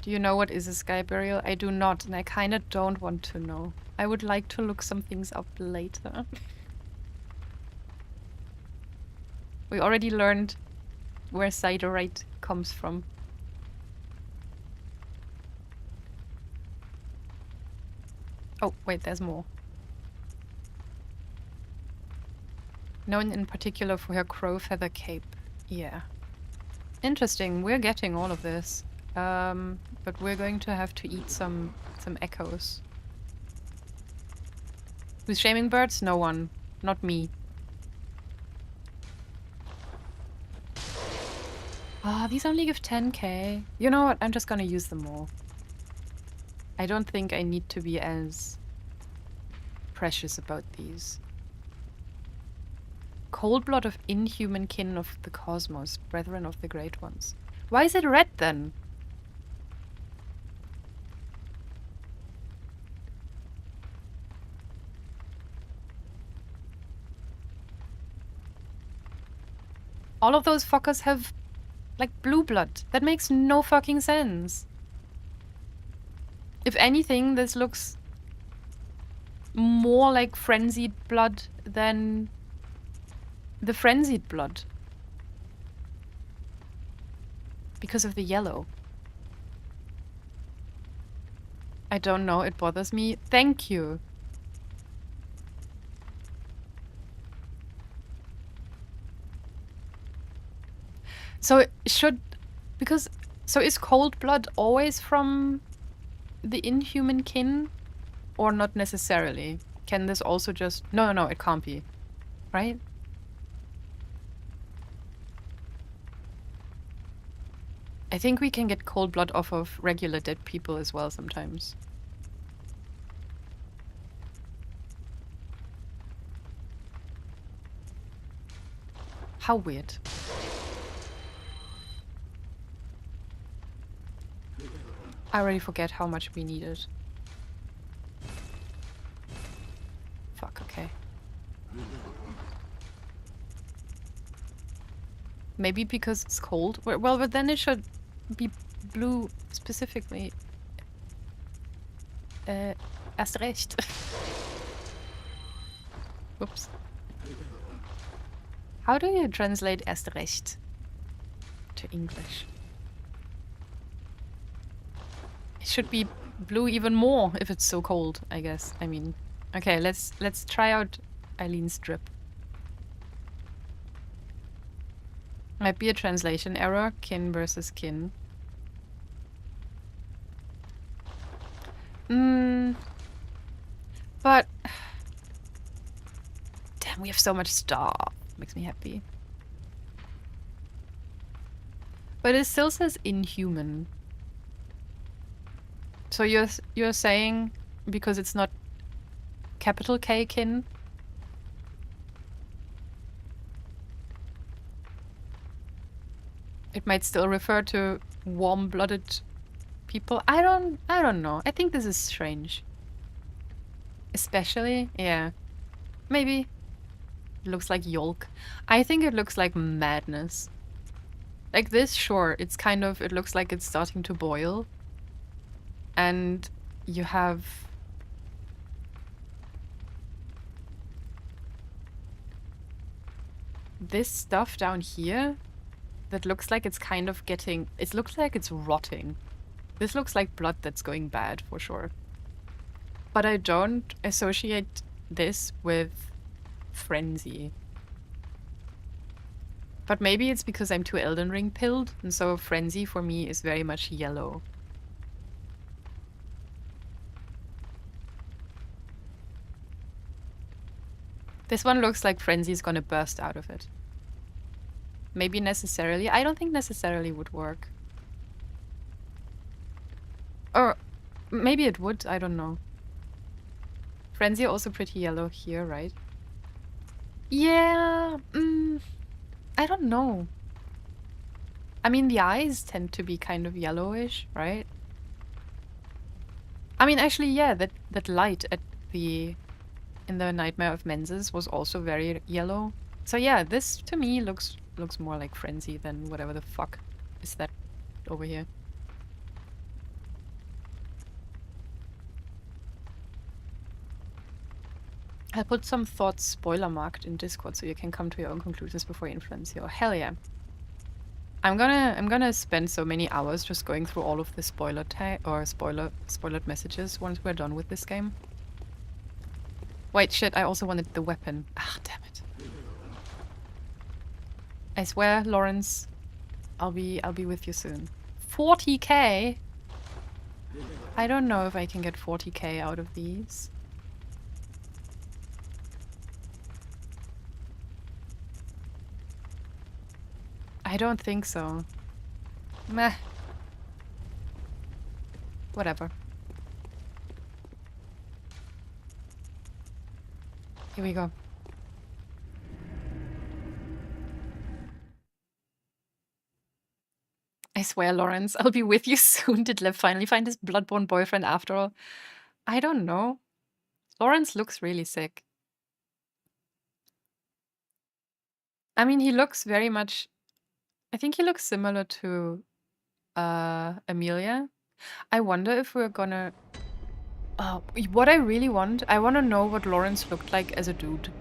Do you know what is a sky burial? I do not, and I kind of don't want to know. I would like to look some things up later. We already learned where siderite comes from. Oh, wait, there's more. Known in particular for her crow feather cape. Yeah. Interesting, we're getting all of this. But we're going to have to eat some echoes. Who's shaming birds? No one. Not me. Ah, these only give 10k. You know what? I'm just gonna use them all. I don't think I need to be as precious about these. Cold blood of inhuman kin of the cosmos, brethren of the great ones. Why is it red then? All of those fuckers have, like, blue blood. That makes no fucking sense. If anything, this looks more like frenzied blood than the frenzied blood. Because of the yellow. I don't know, it bothers me. Thank you. So should... Because... So is cold blood always from the inhuman kin? Or not necessarily? Can this also just... No, no, it can't be. Right? I think we can get cold blood off of regular dead people as well sometimes. How weird. I already forget how much we needed. Fuck, okay. Maybe because it's cold? Well, but then it should be blue specifically. Erst recht. Whoops. How do you translate erst recht to English? It should be blue even more if it's so cold, I guess. I mean, okay, let's try out Eileen's drip. Might be a translation error, kin versus kin. But damn, we have so much stuff. Makes me happy. But it still says inhuman. So you're saying because it's not capital K kin? It might still refer to warm-blooded people. I don't know. I think this is strange. Especially, yeah. Maybe. It looks like yolk. I think it looks like madness. Like this, sure, it's kind of, it looks like it's starting to boil. And you have... this stuff down here that looks like it's kind of getting... it looks like it's rotting. This looks like blood that's going bad, for sure. But I don't associate this with frenzy. But maybe it's because I'm too Elden Ring pilled, and so frenzy for me is very much yellow. This one looks like frenzy's gonna burst out of it. Maybe necessarily. I don't think necessarily would work. Or maybe it would, I don't know. Frenzy also pretty yellow here, right? Yeah, I don't know. I mean, the eyes tend to be kind of yellowish, right? I mean, actually, yeah, that light at the... in the Nightmare of Menses was also very yellow. So yeah, this to me looks more like frenzy than whatever the fuck is that over here. I'll put some thoughts spoiler marked in Discord so you can come to your own conclusions before you influence you. Hell yeah. I'm gonna spend so many hours just going through all of the spoilered messages once we're done with this game. Wait, shit, I also wanted the weapon. Ah, damn it. I swear, Lawrence, I'll be with you soon. 40k? I don't know if I can get 40k out of these. I don't think so. Meh. Whatever. Here we go. I swear, Lawrence, I'll be with you soon. Did Lev finally find his bloodborne boyfriend after all? I don't know. Lawrence looks really sick. I mean, he looks very much... I think he looks similar to Amelia. I wonder if we're gonna... what I really want... I want to know what Lawrence looked like as a dude.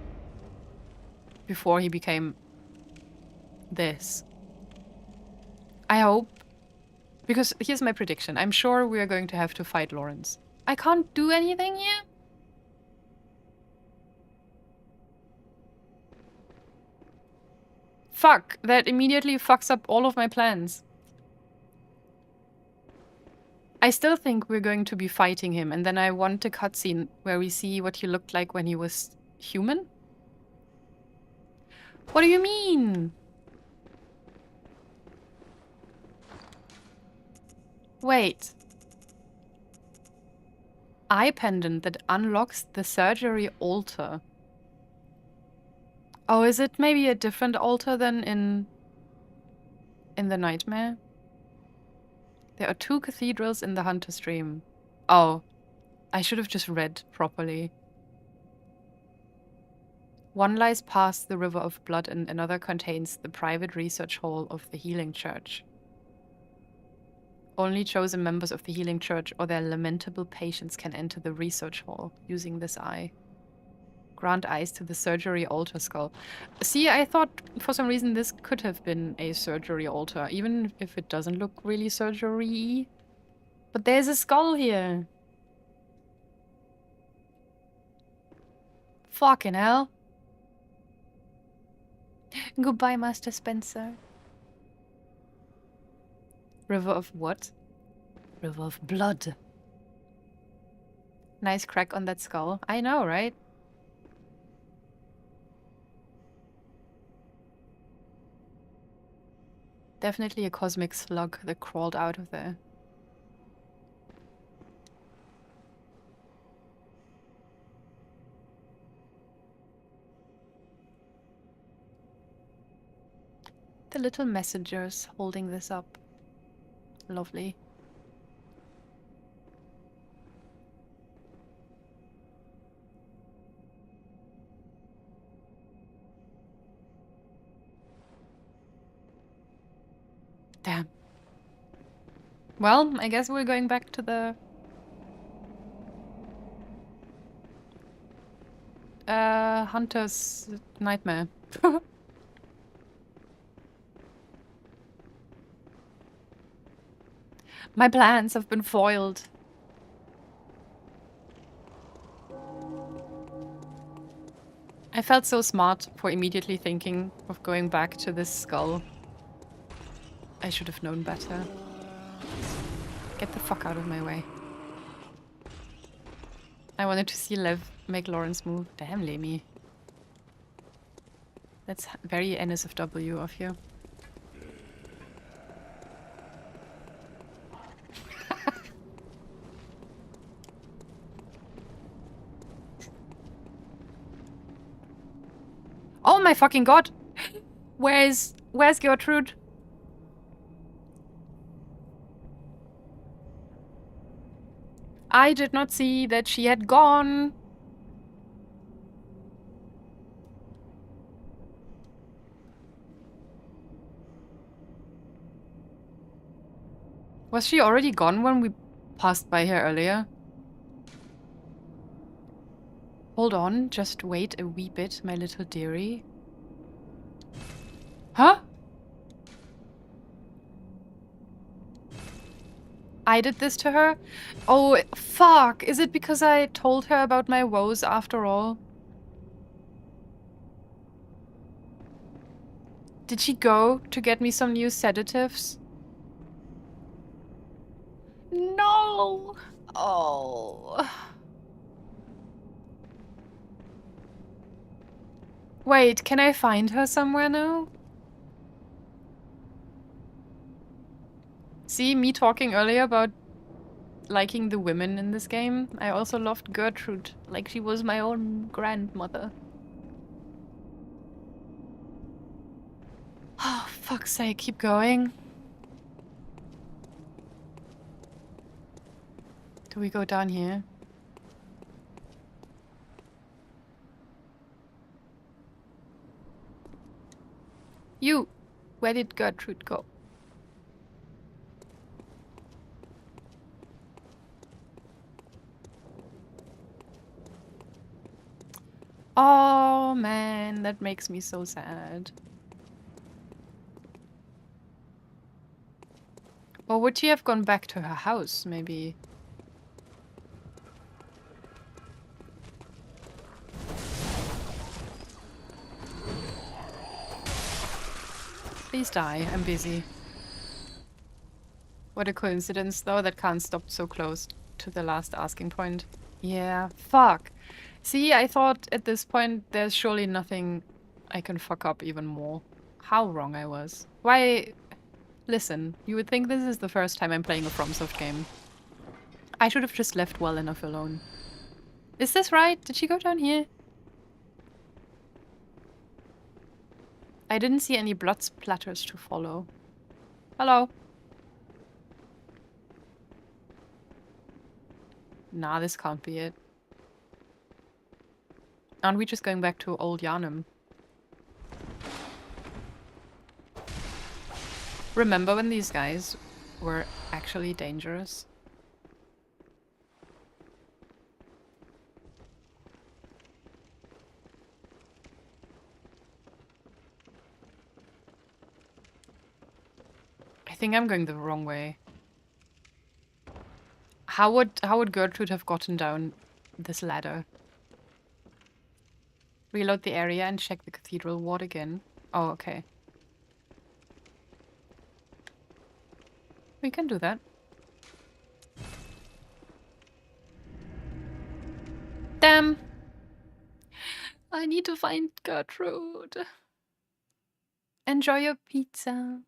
Before he became... this. I hope... Because here's my prediction. I'm sure we are going to have to fight Lawrence. I can't do anything here? Fuck, that immediately fucks up all of my plans. I still think we're going to be fighting him, and then I want a cutscene where we see what he looked like when he was human? What do you mean? Wait. Eye pendant that unlocks the surgery altar. Oh, is it maybe a different altar than in the nightmare? There are 2 cathedrals in the Hunter's Dream. Oh, I should have just read properly. One lies past the River of Blood and another contains the private research hall of the Healing Church. Only chosen members of the Healing Church or their lamentable patients can enter the research hall using this eye. Grant eyes to the surgery altar skull. See, I thought for some reason this could have been a surgery altar, even if it doesn't look really surgery-y. But there's a skull here. Fucking hell. Goodbye, Master Spencer. River of what? River of Blood. Nice crack on that skull. I know, right? Definitely a cosmic slug that crawled out of there. The little messengers holding this up. Lovely. Damn. Well, I guess we're going back to the... Hunter's nightmare. My plans have been foiled. I felt so smart for immediately thinking of going back to this skull. I should have known better. Get the fuck out of my way. I wanted to see Lev make Lawrence move. Damn, Lemmy. That's very NSFW of you. Oh my fucking god! Where's Gertrude? I did not see that she had gone. Was she already gone when we passed by here earlier? Hold on, just wait a wee bit, my little dearie. Huh? I did this to her? Oh, fuck. Is it because I told her about my woes after all? Did she go to get me some new sedatives? No! Oh. Wait, can I find her somewhere now? See, me talking earlier about liking the women in this game. I also loved Gertrude, like she was my own grandmother. Oh, fuck's sake, keep going. Do we go down here? You! Where did Gertrude go? Oh man, that makes me so sad. Or would she have gone back to her house, maybe? Please die, I'm busy. What a coincidence, though, that Khan stopped so close to the last asking point. Yeah, fuck. See, I thought at this point there's surely nothing I can fuck up even more. How wrong I was. Why... Listen, you would think this is the first time I'm playing a FromSoft game. I should have just left well enough alone. Is this right? Did she go down here? I didn't see any blood splatters to follow. Hello? Nah, this can't be it. Aren't we just going back to old Yarnum? Remember when these guys were actually dangerous? I think I'm going the wrong way. How would Gertrude have gotten down this ladder? Reload the area and check the cathedral ward again. Oh, okay. We can do that. Damn! I need to find Gertrude. Enjoy your pizza.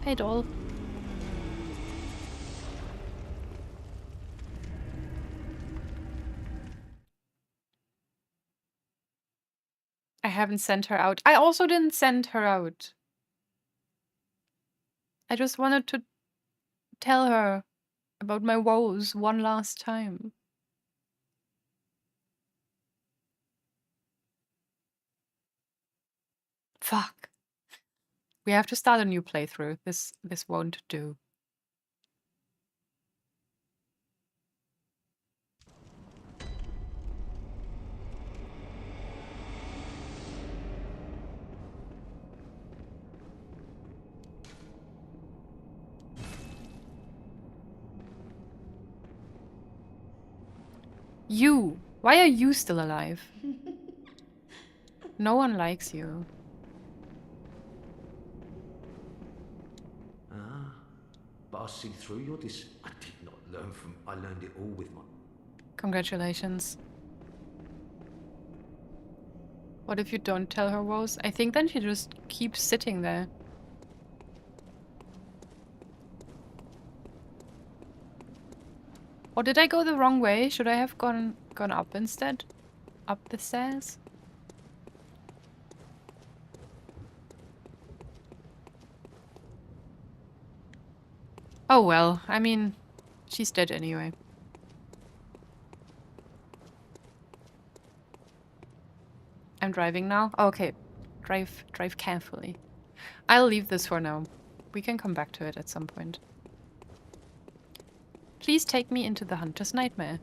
Hey, doll. I haven't sent her out. I also didn't send her out. I just wanted to tell her about my woes one last time. Fuck. We have to start a new playthrough. This won't do. You! Why are you still alive? No one likes you. Ah, but I see through your I did not learn from... I learned it all with my... Congratulations. What if you don't tell her woes? I think then she just keeps sitting there. Or did I go the wrong way? Should I have gone up instead? Up the stairs? Oh well, I mean, she's dead anyway. I'm driving now? Okay, drive carefully. I'll leave this for now. We can come back to it at some point. Please take me into the hunter's nightmare.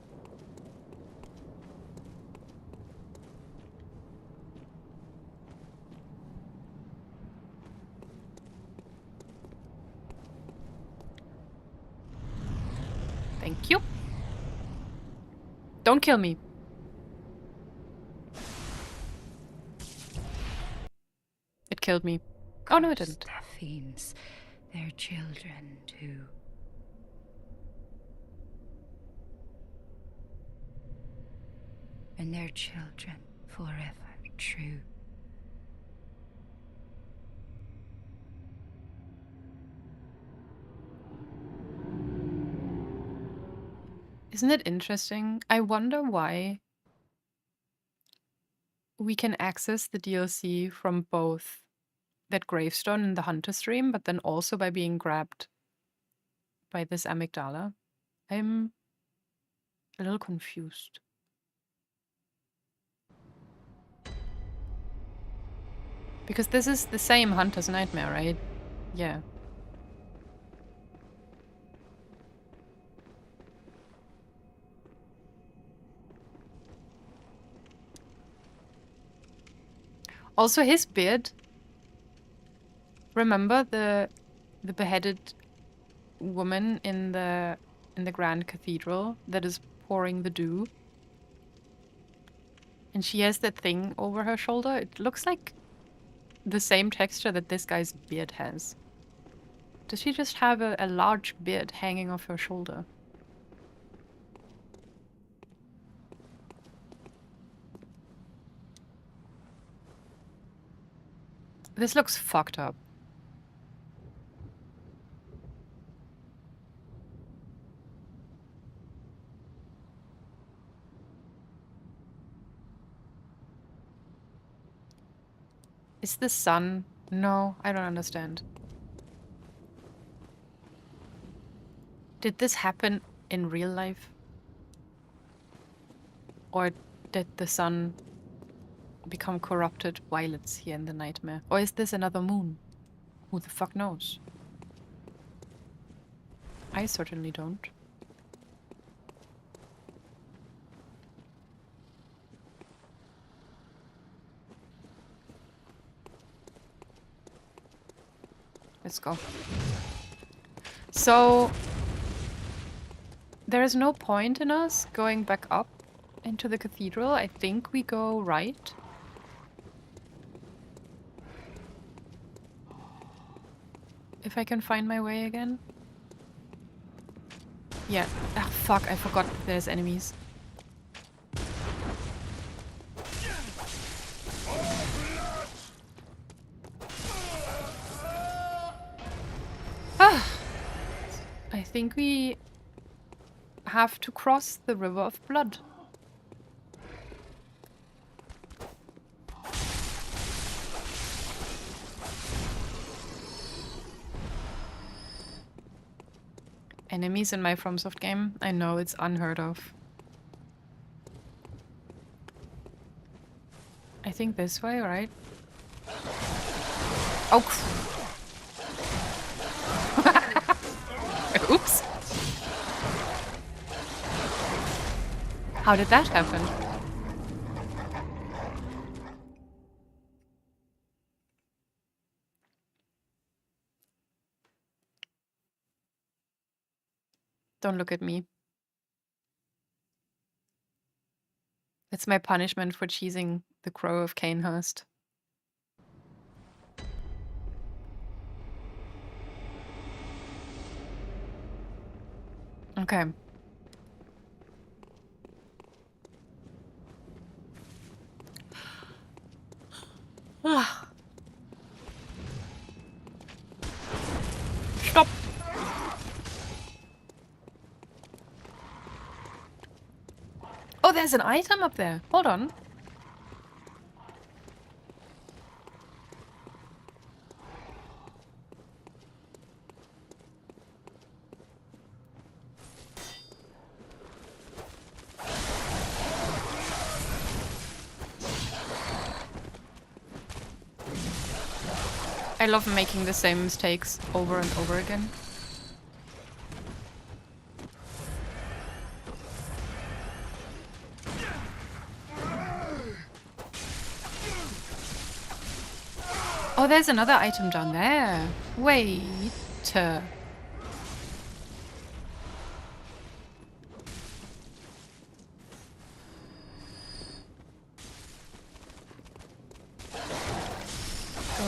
Thank you. Don't kill me. It killed me. Oh no, it didn't. Their fiends, their children too. And their children forever true. Isn't it interesting? I wonder why we can access the DLC from both that gravestone and the hunter stream, but then also by being grabbed by this amygdala. I'm a little confused. Because this is the same hunter's nightmare, right? Yeah. Also his beard. Remember the beheaded woman in the Grand Cathedral that is pouring the dew? And she has that thing over her shoulder. It looks like the same texture that this guy's beard has. Does she just have a large beard hanging off her shoulder? This looks fucked up. Is the sun? No, I don't understand. Did this happen in real life? Or did the sun become corrupted while it's here in the nightmare? Or is this another moon? Who the fuck knows? I certainly don't. Let's go. So there is no point in us going back up into the cathedral. I think we go right. If I can find my way again. Yeah. Ah, fuck, I forgot there's enemies. Ah. I think we have to cross the river of blood. Enemies in my FromSoft game? I know, it's unheard of. I think this way, right? Oh, oops. How did that happen? Don't look at me. It's my punishment for cheesing the Crow of Canehurst. Okay. Stop! Oh, there's an item up there. Hold on. I love making the same mistakes over and over again. Oh, there's another item down there. Wait. Go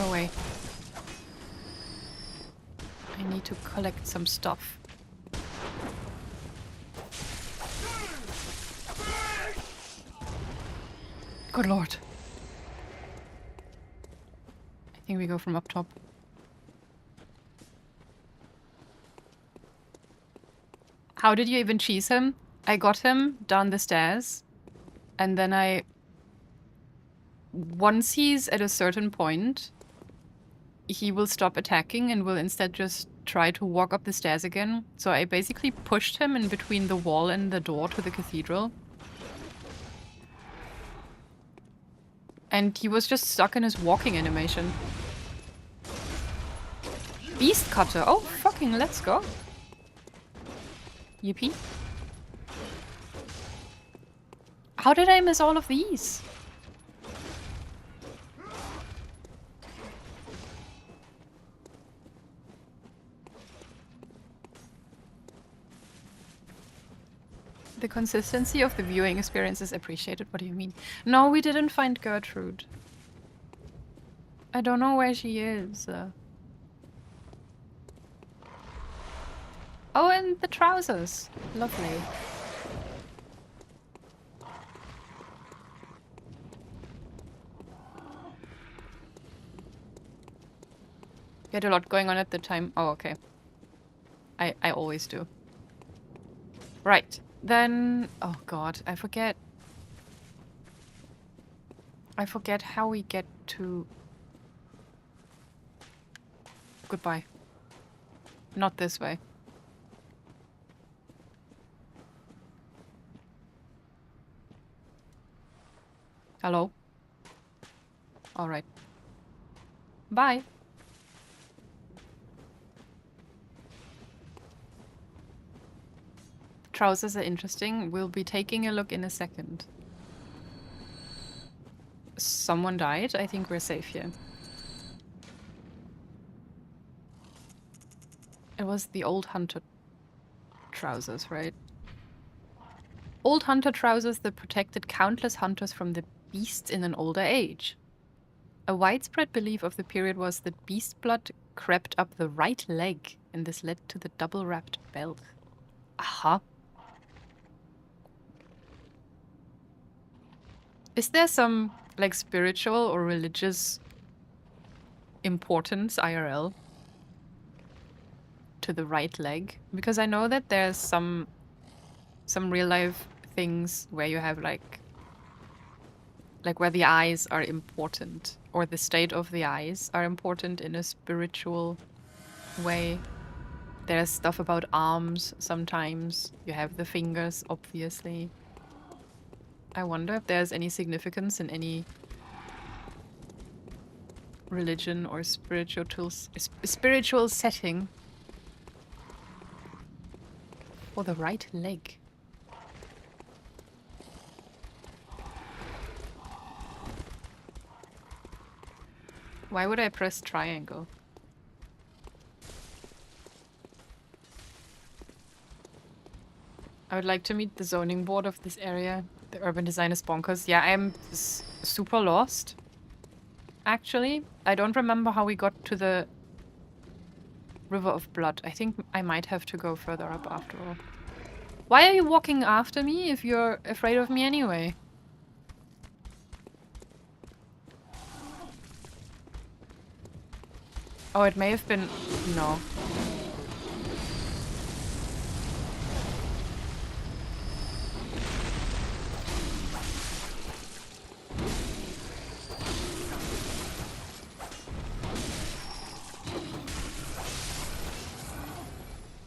away. I need to collect some stuff. Good lord. I think we go from up top. How did you even cheese him? I got him down the stairs. And then once he's at a certain point, he will stop attacking and will instead just try to walk up the stairs again. So I basically pushed him in between the wall and the door to the cathedral. And he was just stuck in his walking animation. Beast cutter. Oh, fucking let's go. Yippee. How did I miss all of these? The consistency of the viewing experience is appreciated. What do you mean? No, we didn't find Gertrude. I don't know where she is. Oh, and the trousers. Lovely. You had a lot going on at the time. Oh, okay. I always do. Right. Then... Oh god, I forget. I forget how we get to... Goodbye. Not this way. Hello? Alright. Bye. Trousers are interesting. We'll be taking a look in a second. Someone died. I think we're safe here. It was the old hunter trousers, right? Old hunter trousers that protected countless hunters from the beasts in an older age. A widespread belief of the period was that beast blood crept up the right leg, and this led to the double-wrapped belt. Aha. Is there some, like, spiritual or religious importance, IRL, to the right leg? Because I know that there's some real-life things where you have, like where the eyes are important, or the state of the eyes are important in a spiritual way. There's stuff about arms sometimes. You have the fingers, obviously. I wonder if there's any significance in any religion or spiritual setting for the right leg. Why would I press triangle? I would like to meet the zoning board of this area. The urban design is bonkers. Yeah, I'm super lost. Actually, I don't remember how we got to the River of Blood. I think I might have to go further up after all. Why are you walking after me if you're afraid of me anyway? Oh, it may have been... No.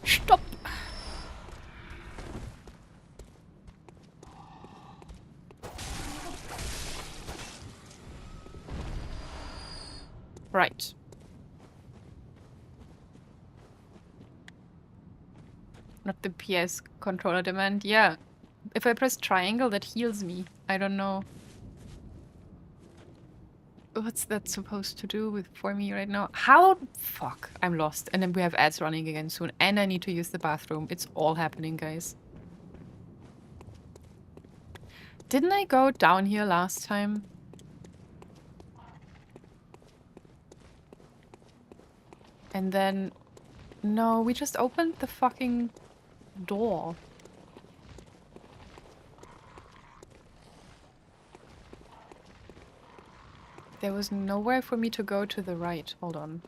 Stop! Right. Not the PS controller demand. Yeah. If I press triangle, that heals me. I don't know. What's that supposed to do with for me right now? How? Fuck, I'm lost. And then we have ads running again soon. And I need to use the bathroom. It's all happening, guys. Didn't I go down here last time? And then... No, we just opened the fucking door. There was nowhere for me to go to the right. Hold on.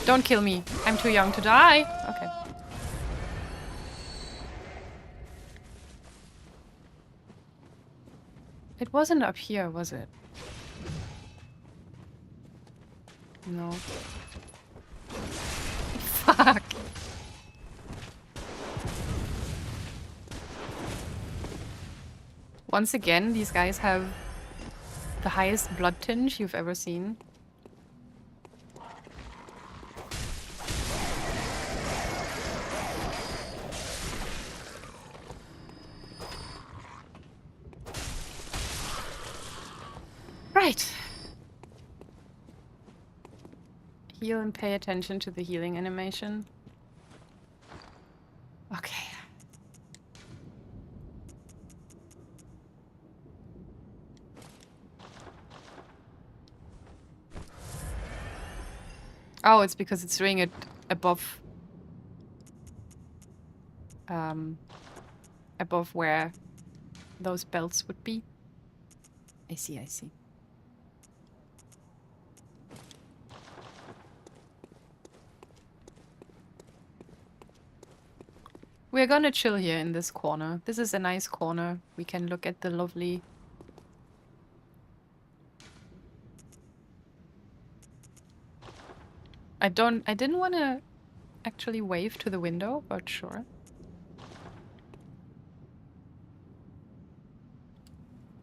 Don't kill me. I'm too young to die. Okay. It wasn't up here, was it? No. Fuck. Once again, these guys have the highest blood tinge you've ever seen. Right. Heal and pay attention to the healing animation. Okay. Oh, it's because it's doing it above... above where those belts would be. I see, I see. We're gonna chill here in this corner. This is a nice corner. We can look at the lovely... I didn't want to actually wave to the window, but sure.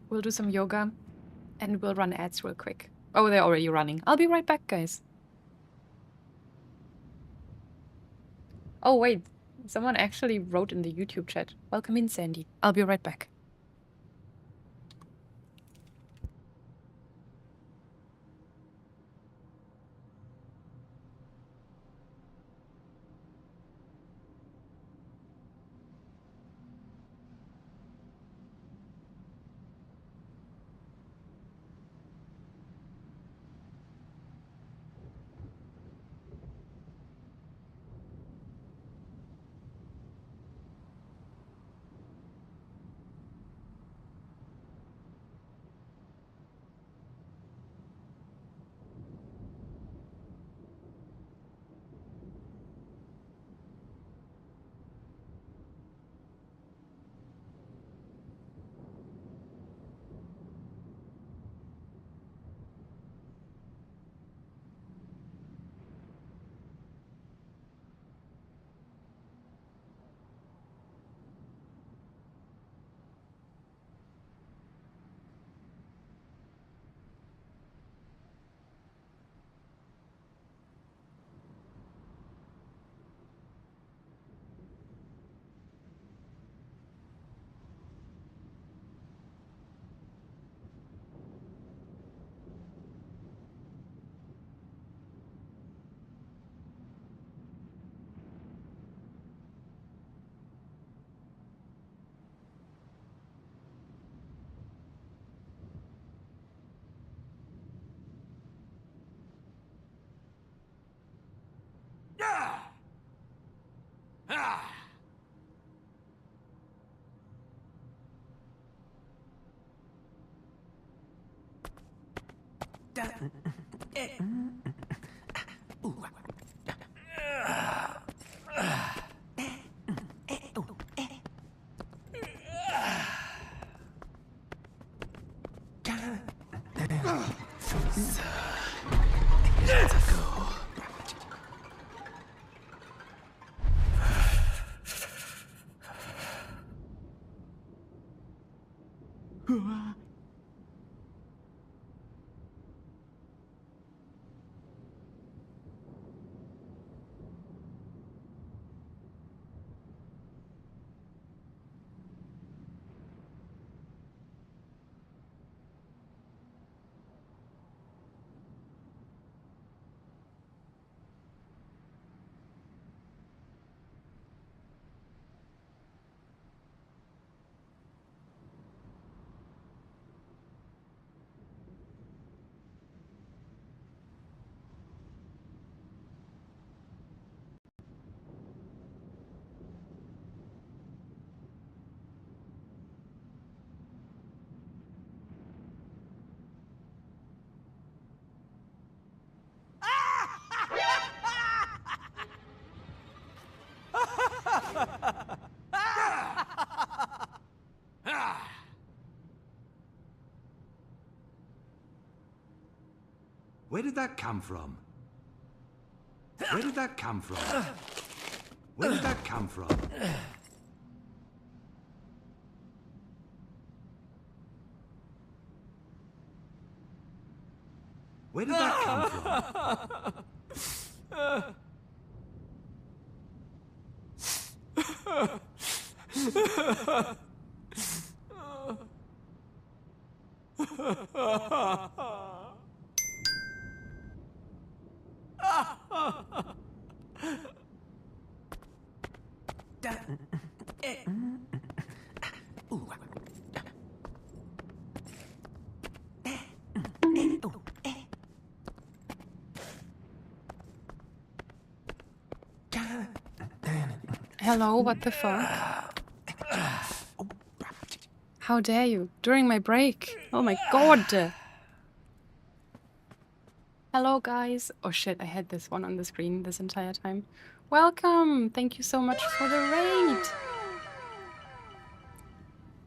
We'll do some yoga and we'll run ads real quick. Oh, they're already running. I'll be right back, guys. Oh, wait. Someone actually wrote in the YouTube chat. Welcome in, Sandy. I'll be right back. Where did that come from? Where did that come from? Where did that come from? Where did that come from? Hello, what the fuck? How dare you? During my break. Oh my god. Hello, guys. Oh shit, I had this one on the screen this entire time. Welcome. Thank you so much for the raid.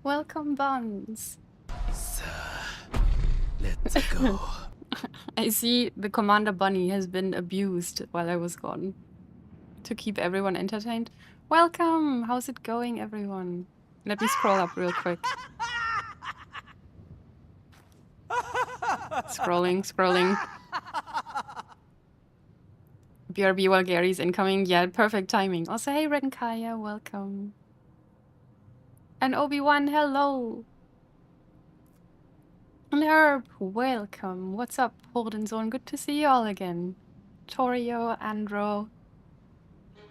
Welcome, Buns. Let's go. I see the Commander Bunny has been abused while I was gone to keep everyone entertained. Welcome! How's it going, everyone? Let me scroll up real quick. Scrolling. BRB while Gary's incoming. Yeah, perfect timing. Also, hey, Red and Kaya, welcome. And Obi-Wan, hello. And Herb, welcome. What's up, Zone? Good to see you all again. Torio, Andro,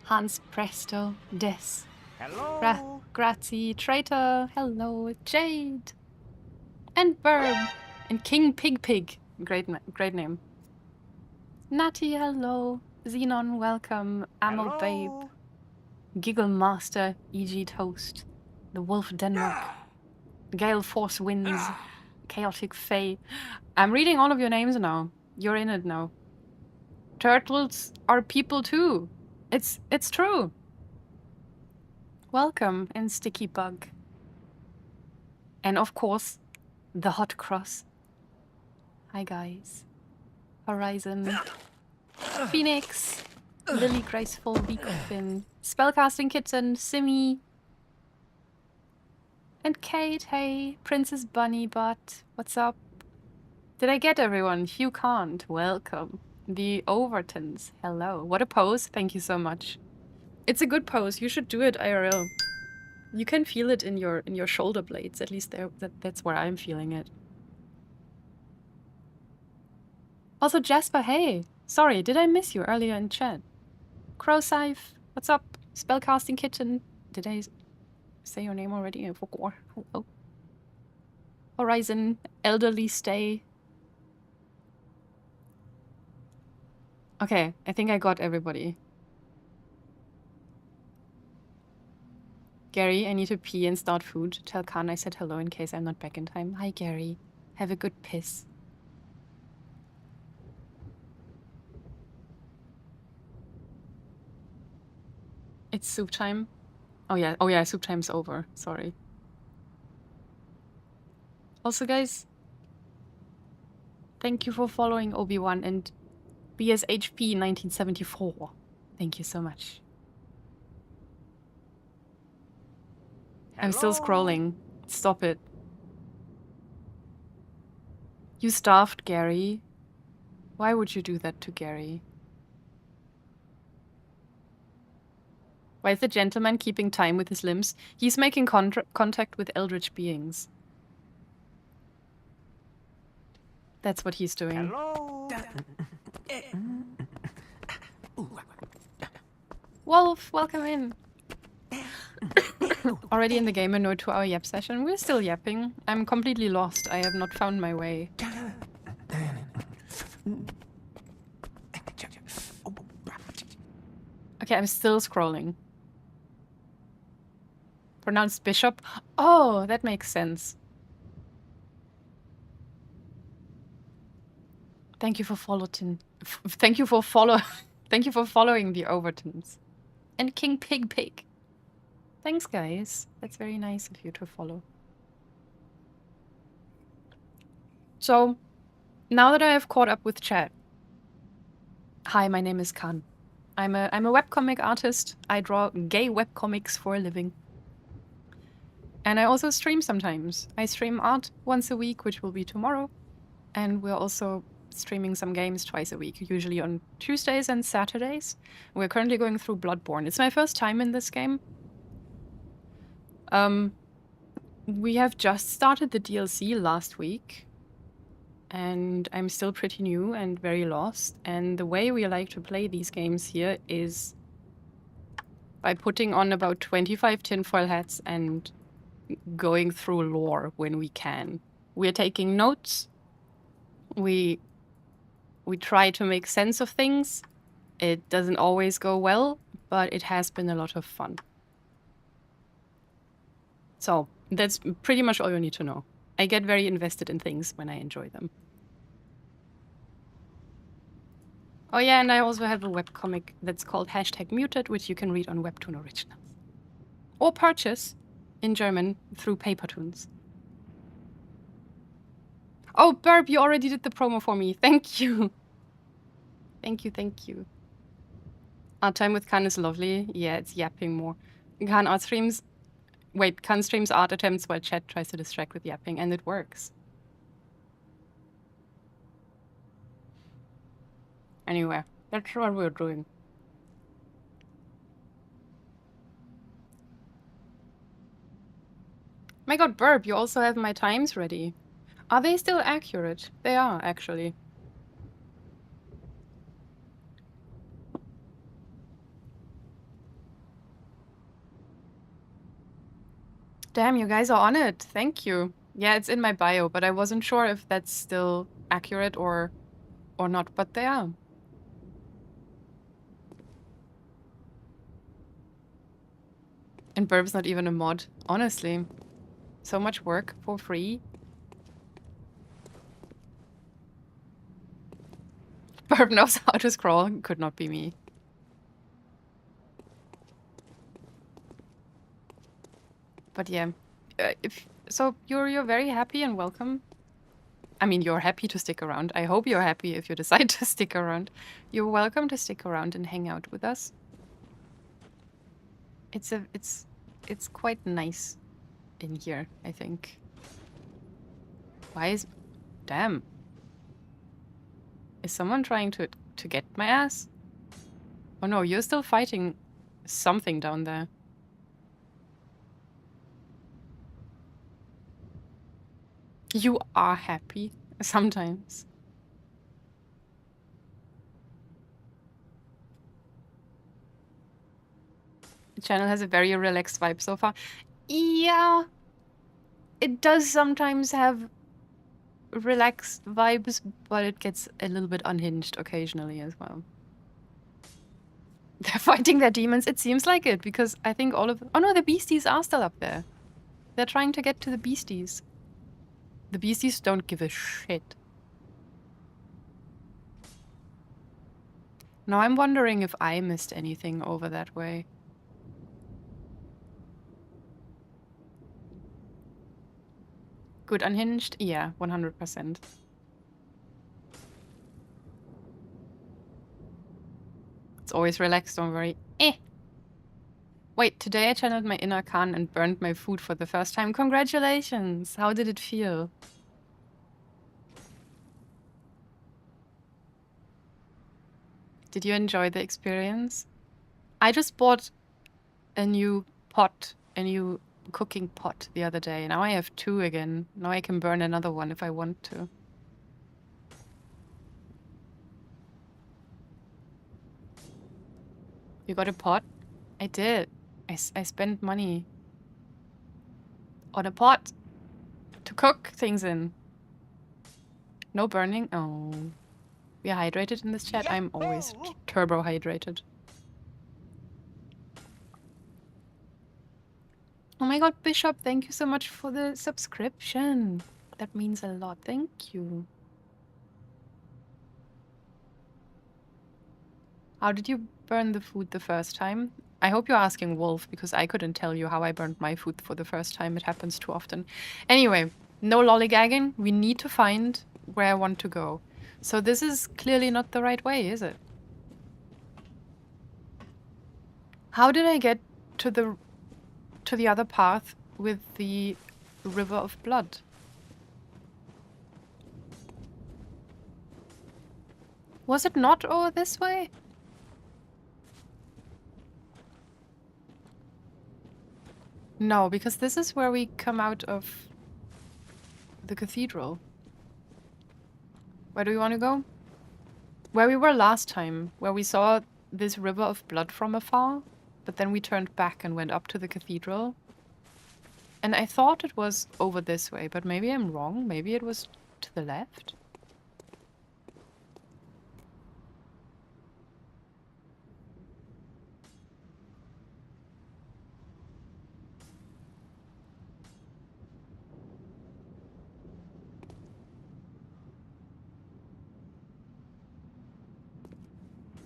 Hans Presto, Des. Hello. Grazie, Traitor, hello, Jade. And Burb. And King Pig. Great name. Natty, hello. Xenon, welcome. Amel Babe. Giggle Master, E.G. Toast. The Wolf Denmark. Gale Force Winds. Chaotic Fae. I'm reading all of your names now. You're in it now. Turtles are people too. It's true. Welcome and Sticky Bug. And of course, the Hot Cross. Hi guys. Horizon. Phoenix. Lily Graceful Beacon. Spellcasting Kitten. Simi. And Kate, hey. Princess Bunny Butt. What's up? Did I get everyone? Hugh Can't. Welcome. The Overtons. Hello. What a pose. Thank you so much. It's a good pose. You should do it IRL. You can feel it in your shoulder blades. At least that's where I'm feeling it. Also, Jasper, hey. Sorry, did I miss you earlier in chat? Crowscythe, what's up? Spellcasting Kitten. Did I say your name already? I forgot. Hello. Horizon, Elderly Stay. Okay, I think I got everybody. Gary, I need to pee and start food. Tell Khan I said hello in case I'm not back in time. Hi, Gary. Have a good piss. It's soup time. Oh yeah, soup time's over. Sorry. Also, guys, thank you for following Obi-Wan and BSHP 1974. Thank you so much. I'm still scrolling. Stop it. You starved Gary. Why would you do that to Gary? Why is the gentleman keeping time with his limbs? He's making contact with eldritch beings. That's what he's doing. Hello. Wolf, welcome in. Already in the game, a no 2-hour yap session. We're still yapping. I'm completely lost. I have not found my way. Okay, I'm still scrolling. Pronounced bishop? Oh, that makes sense. Thank you for following. Thank you for following the Overtons. And King Pig. Thanks, guys. That's very nice of you to follow. So, now that I have caught up with chat, hi, my name is Khan. I'm a webcomic artist. I draw gay webcomics for a living. And I also stream sometimes. I stream art once a week, which will be tomorrow. And we're also streaming some games twice a week, usually on Tuesdays and Saturdays. We're currently going through Bloodborne. It's my first time in this game. We have just started the DLC last week. And I'm still pretty new and very lost. And the way we like to play these games here is by putting on about 25 tinfoil hats and going through lore when we can. We're taking notes. We try to make sense of things. It doesn't always go well, but it has been a lot of fun. So that's pretty much all you need to know. I get very invested in things when I enjoy them. Oh yeah, and I also have a webcomic that's called #muted, which you can read on Webtoon Originals. Or purchase in German through Papertoons. Oh, Burp, you already did the promo for me. Thank you. Thank you, thank you. Art time with Khan is lovely. Yeah, it's yapping more. Khan streams art attempts while chat tries to distract with yapping, and it works. Anyway, that's what we're doing. My god, Burp, you also have my times ready. Are they still accurate? They are, actually. Damn, you guys are on it. Thank you. Yeah, it's in my bio, but I wasn't sure if that's still accurate or not, but they are. And Burp's not even a mod. Honestly. So much work for free. Burp knows how to scroll. Could not be me. But yeah. So you're very happy and welcome. I mean, you're happy to stick around. I hope you're happy if you decide to stick around. You're welcome to stick around and hang out with us. It's quite nice in here, I think. Damn. Is someone trying to get my ass? Oh no, you're still fighting something down there. You are happy sometimes. The channel has a very relaxed vibe so far. Yeah, it does sometimes have relaxed vibes, but it gets a little bit unhinged occasionally as well. They're fighting their demons. It seems like it, because I think all of... Oh no, the beasties are still up there. They're trying to get to the beasties. The beasties don't give a shit. Now I'm wondering if I missed anything over that way. Good unhinged? Yeah, 100%. It's always relaxed, don't worry. Wait, today I channeled my inner Khan and burned my food for the first time. Congratulations! How did it feel? Did you enjoy the experience? I just bought a new pot, a new cooking pot the other day. Now I have 2 again. Now I can burn another one if I want to. You got a pot? I did. I spent money on a pot to cook things in. No burning? Oh. We are hydrated in this chat? I'm always turbo hydrated. Oh my god, Bishop, thank you so much for the subscription. That means a lot. Thank you. How did you burn the food the first time? I hope you're asking Wolf, because I couldn't tell you how I burned my food for the first time. It happens too often. Anyway, no lollygagging. We need to find where I want to go. So this is clearly not the right way, is it? How did I get to the other path with the river of blood? Was it not over this way? No, because this is where we come out of the cathedral. Where do we want to go? Where we were last time, where we saw this river of blood from afar, but then we turned back and went up to the cathedral. And I thought it was over this way, but maybe I'm wrong. Maybe it was to the left.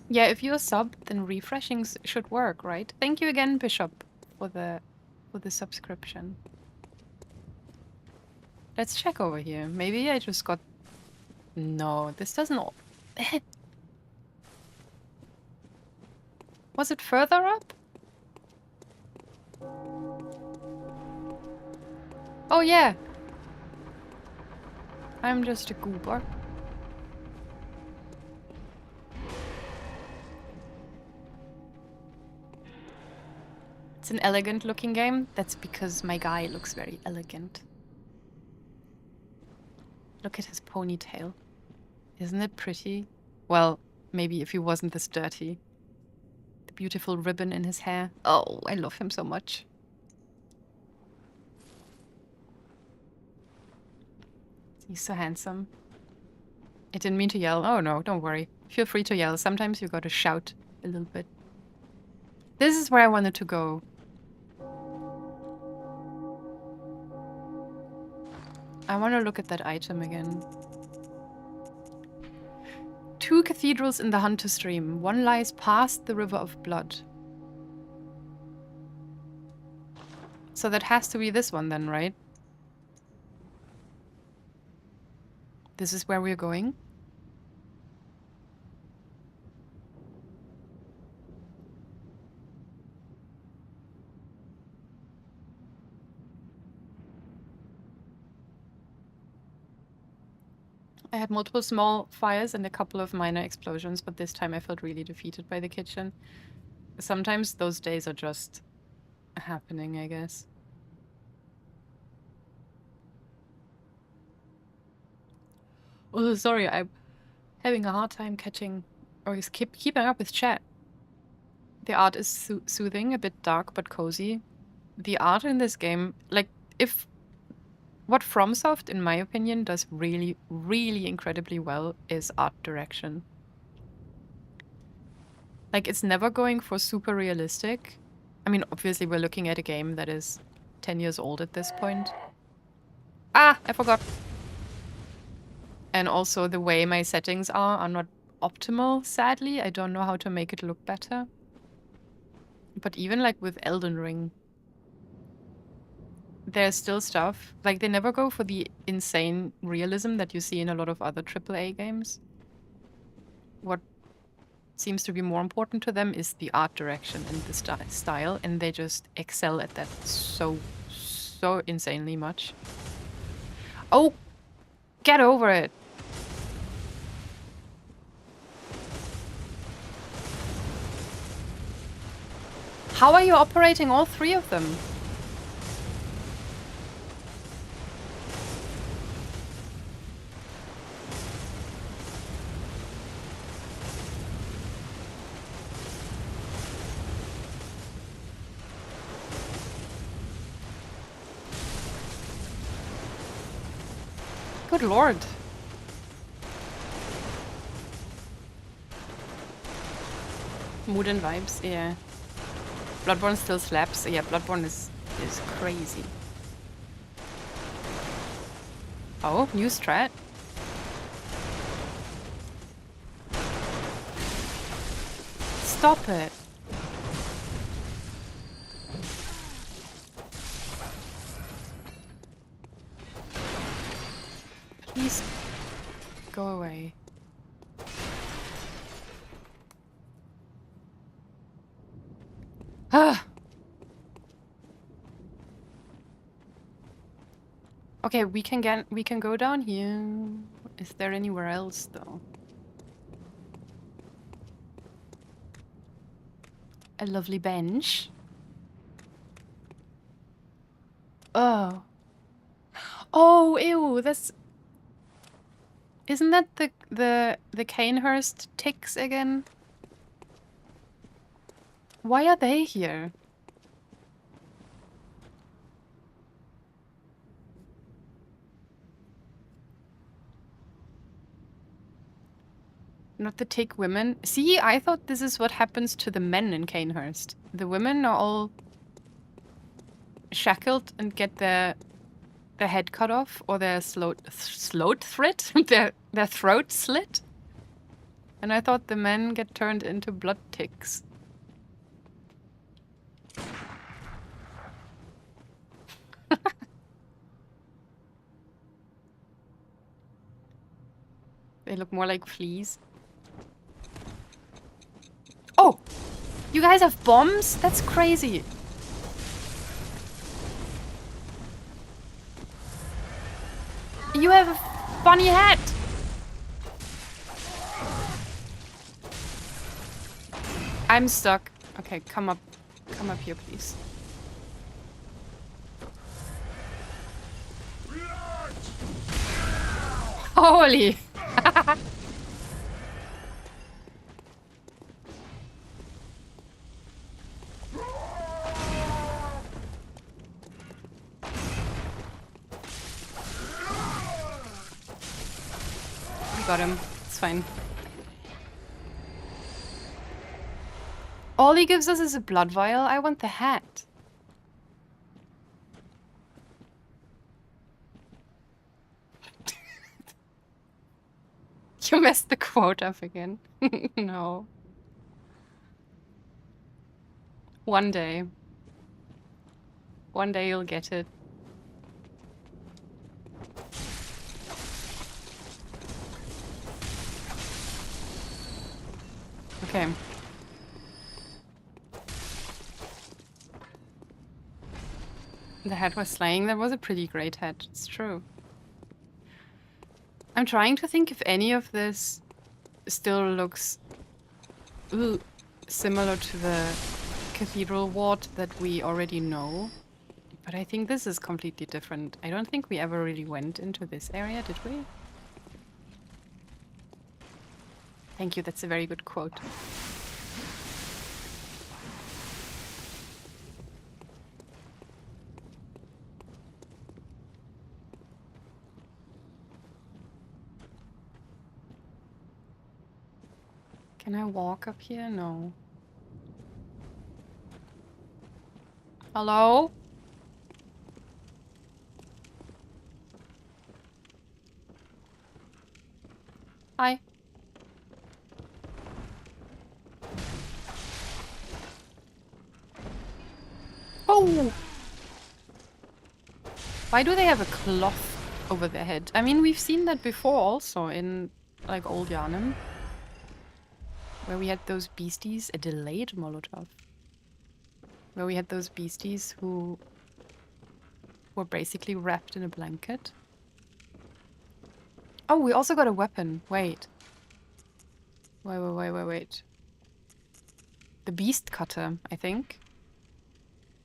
Yeah, if you're a sub, then refreshing should work, right? Thank you again, Bishop, for the subscription. Let's check over here. Maybe I just got... No, this doesn't... Was it further up? Oh yeah. I'm just a goober. It's an elegant looking game. That's because my guy looks very elegant. Look at his ponytail. Isn't it pretty? Well, maybe if he wasn't this dirty. The beautiful ribbon in his hair. Oh, I love him so much. He's so handsome. I didn't mean to yell. Oh no, don't worry. Feel free to yell. Sometimes you gotta shout a little bit. This is where I wanted to go. I want to look at that item again. 2 cathedrals in the Hunter Stream. One lies past the River of Blood. So that has to be this one then, right? This is where we're going. I had multiple small fires and a couple of minor explosions, but this time I felt really defeated by the kitchen. Sometimes those days are just happening, I guess. Oh, sorry, I'm having a hard time catching or keeping up with chat. The art is soothing, a bit dark but cozy. The art in this game, like, what FromSoft, in my opinion, does really, really incredibly well is art direction. Like, it's never going for super realistic. I mean, obviously we're looking at a game that is 10 years old at this point. Ah, I forgot. And also the way my settings are not optimal, sadly. I don't know how to make it look better. But even like with Elden Ring, there's still stuff. Like, they never go for the insane realism that you see in a lot of other AAA games. What seems to be more important to them is the art direction and the style, and they just excel at that so insanely much. Oh, get over it. How are you operating all 3 of them? Good lord. Mood and vibes, yeah. Bloodborne still slaps. Yeah, Bloodborne is crazy. Oh, new strat. Stop it. Please go away. Ah! Okay, we can go down here. Is there anywhere else though? A lovely bench. Oh. Oh, ew, that's... Isn't that the Canehurst ticks again? Why are they here? Not the tick women. See, I thought this is what happens to the men in Canehurst. The women are all shackled and get their head cut off or their throat their throat slit. And I thought the men get turned into blood ticks. They look more like fleas. Oh! You guys have bombs? That's crazy. You have a funny hat. I'm stuck. Okay, come up. Come up here, please. Holy! We got him. It's fine. All he gives us is a blood vial. I want the hat. You messed the quote up again. No. One day. One day you'll get it. Okay. The hat was slaying. That was a pretty great hat. It's true. I'm trying to think if any of this still looks similar to the cathedral ward that we already know. But I think this is completely different. I don't think we ever really went into this area, did we? Thank you, that's a very good quote. Can I walk up here? No. Hello? Hi. Oh! Why do they have a cloth over their head? I mean, we've seen that before also in, like, Old Yarnum. Where we had those beasties, a delayed Molotov. Where we had those beasties who were basically wrapped in a blanket. Oh, we also got a weapon. Wait. Wait. The beast cutter, I think.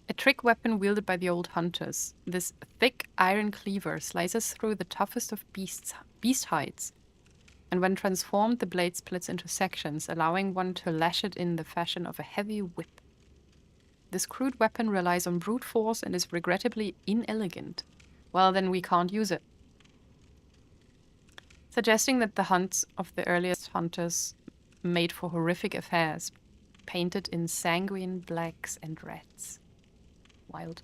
A trick weapon wielded by the old hunters. This thick iron cleaver slices through the toughest of beast hides. And when transformed, the blade splits into sections, allowing one to lash it in the fashion of a heavy whip. This crude weapon relies on brute force and is regrettably inelegant. Well, then we can't use it. Suggesting that the hunts of the earliest hunters made for horrific affairs, painted in sanguine blacks and reds. Wild.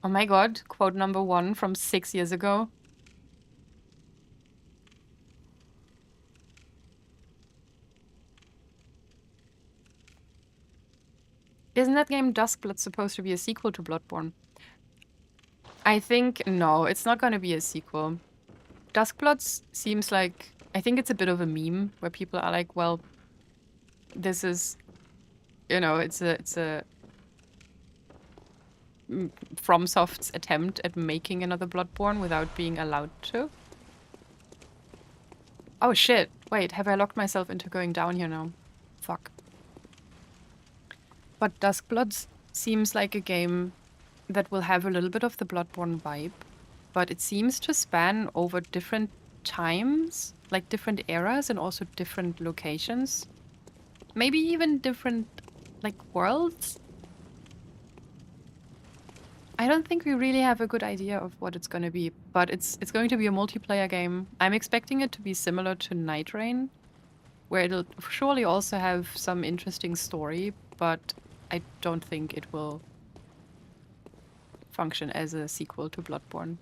Oh my god, quote number 1 from 6 years ago. Isn't that game Duskblood supposed to be a sequel to Bloodborne? I think, no, it's not going to be a sequel. Duskbloods seems like, I think it's a bit of a meme where people are like, well, this is, you know, it's a FromSoft's attempt at making another Bloodborne without being allowed to. Oh shit, wait, have I locked myself into going down here now? Fuck. But Duskbloods seems like a game that will have a little bit of the Bloodborne vibe, but it seems to span over different times, like different eras and also different locations. Maybe even different, like, worlds? I don't think we really have a good idea of what it's going to be, but it's going to be a multiplayer game. I'm expecting it to be similar to Night Rain, where it'll surely also have some interesting story, but I don't think it will function as a sequel to Bloodborne.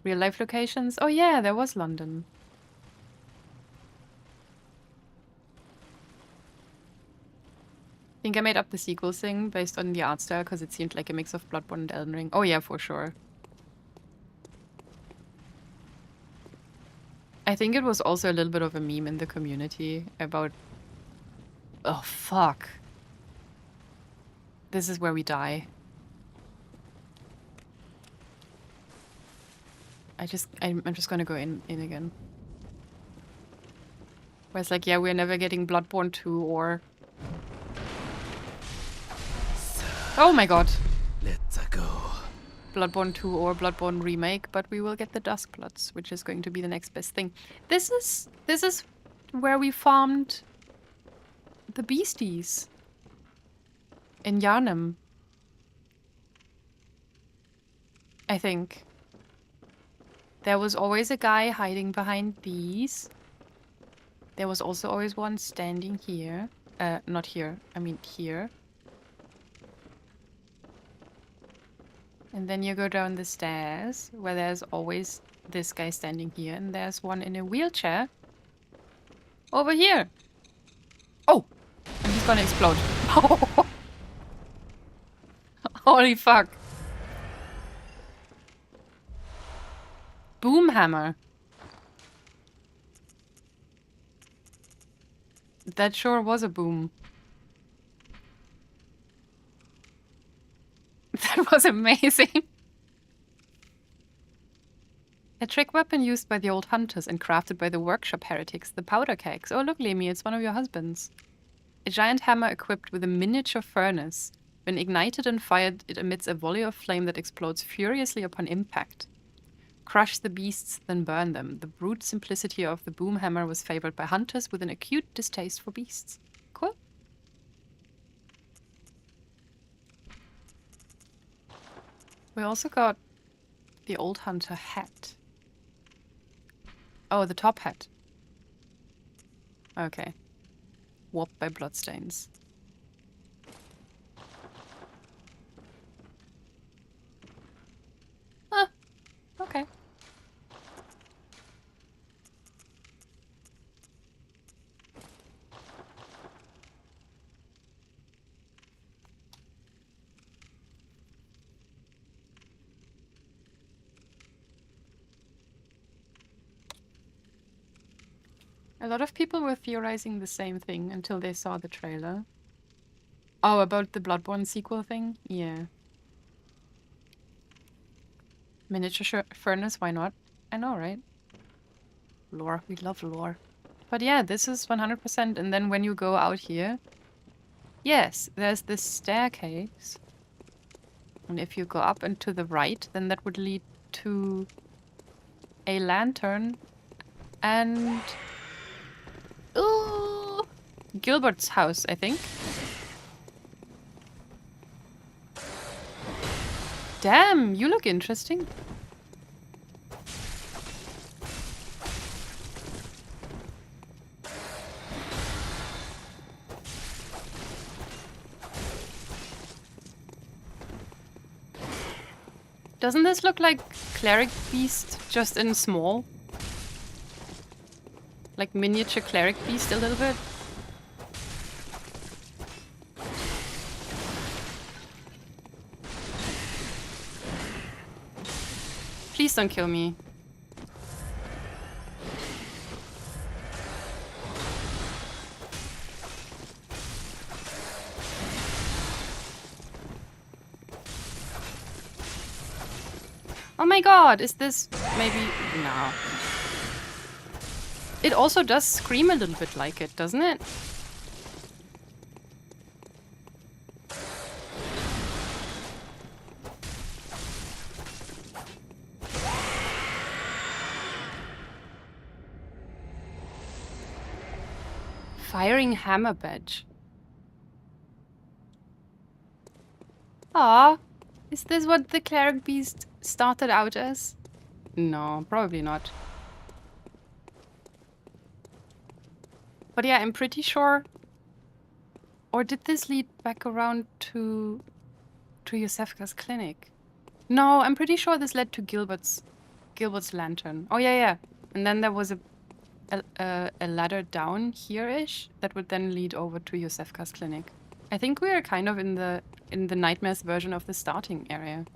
Real life locations? Oh yeah, there was London. I think I made up the sequel thing based on the art style because it seemed like a mix of Bloodborne and Elden Ring. Oh yeah, for sure. I think it was also a little bit of a meme in the community about... Oh, fuck. This is where we die. I'm just gonna go in again. Where it's like, yeah, we're never getting Bloodborne 2 or... Oh my god. Let's go. Bloodborne 2 or Bloodborne Remake, but we will get the Duskbloods, which is going to be the next best thing. This is where we farmed the beasties in Yarnum. I think. There was always a guy hiding behind these. There was also always one standing here. Not here, I mean here. And then you go down the stairs, where there's always this guy standing here, and there's one in a wheelchair over here. Oh! And he's gonna explode. Holy fuck. Boom hammer. That sure was a boom. That was amazing. A trick weapon used by the old hunters and crafted by the workshop heretics, the powder kegs. Oh, look, Lemmy, it's one of your husbands. A giant hammer equipped with a miniature furnace. When ignited and fired, it emits a volley of flame that explodes furiously upon impact. Crush the beasts, then burn them. The brute simplicity of the boom hammer was favored by hunters with an acute distaste for beasts. Cool. We also got the old hunter hat. Oh, the top hat. Okay. Warped by bloodstains. Ah, okay. A lot of people were theorizing the same thing until they saw the trailer. Oh, about the Bloodborne sequel thing? Yeah. Miniature furnace, why not? I know, right? Lore, we love lore. But yeah, this is 100%. And then when you go out here, yes, there's this staircase. And if you go up and to the right, then that would lead to a lantern and... Ooh, Gilbert's house, I think. Damn, you look interesting. Doesn't this look like Cleric Beast, just in small? Like miniature Cleric Beast a little bit? Please don't kill me. Oh my god, is this maybe... No. It also does scream a little bit like it, doesn't it? Firing hammer badge. Ah, is this what the cleric beast started out as? No, probably not. But yeah, I'm pretty sure. Or did this lead back around to Yosefka's clinic? No, I'm pretty sure this led to Gilbert's lantern. Oh yeah, yeah. And then there was a ladder down here-ish that would then lead over to Yosefka's clinic. I think we are kind of in the Nightmares version of the starting area.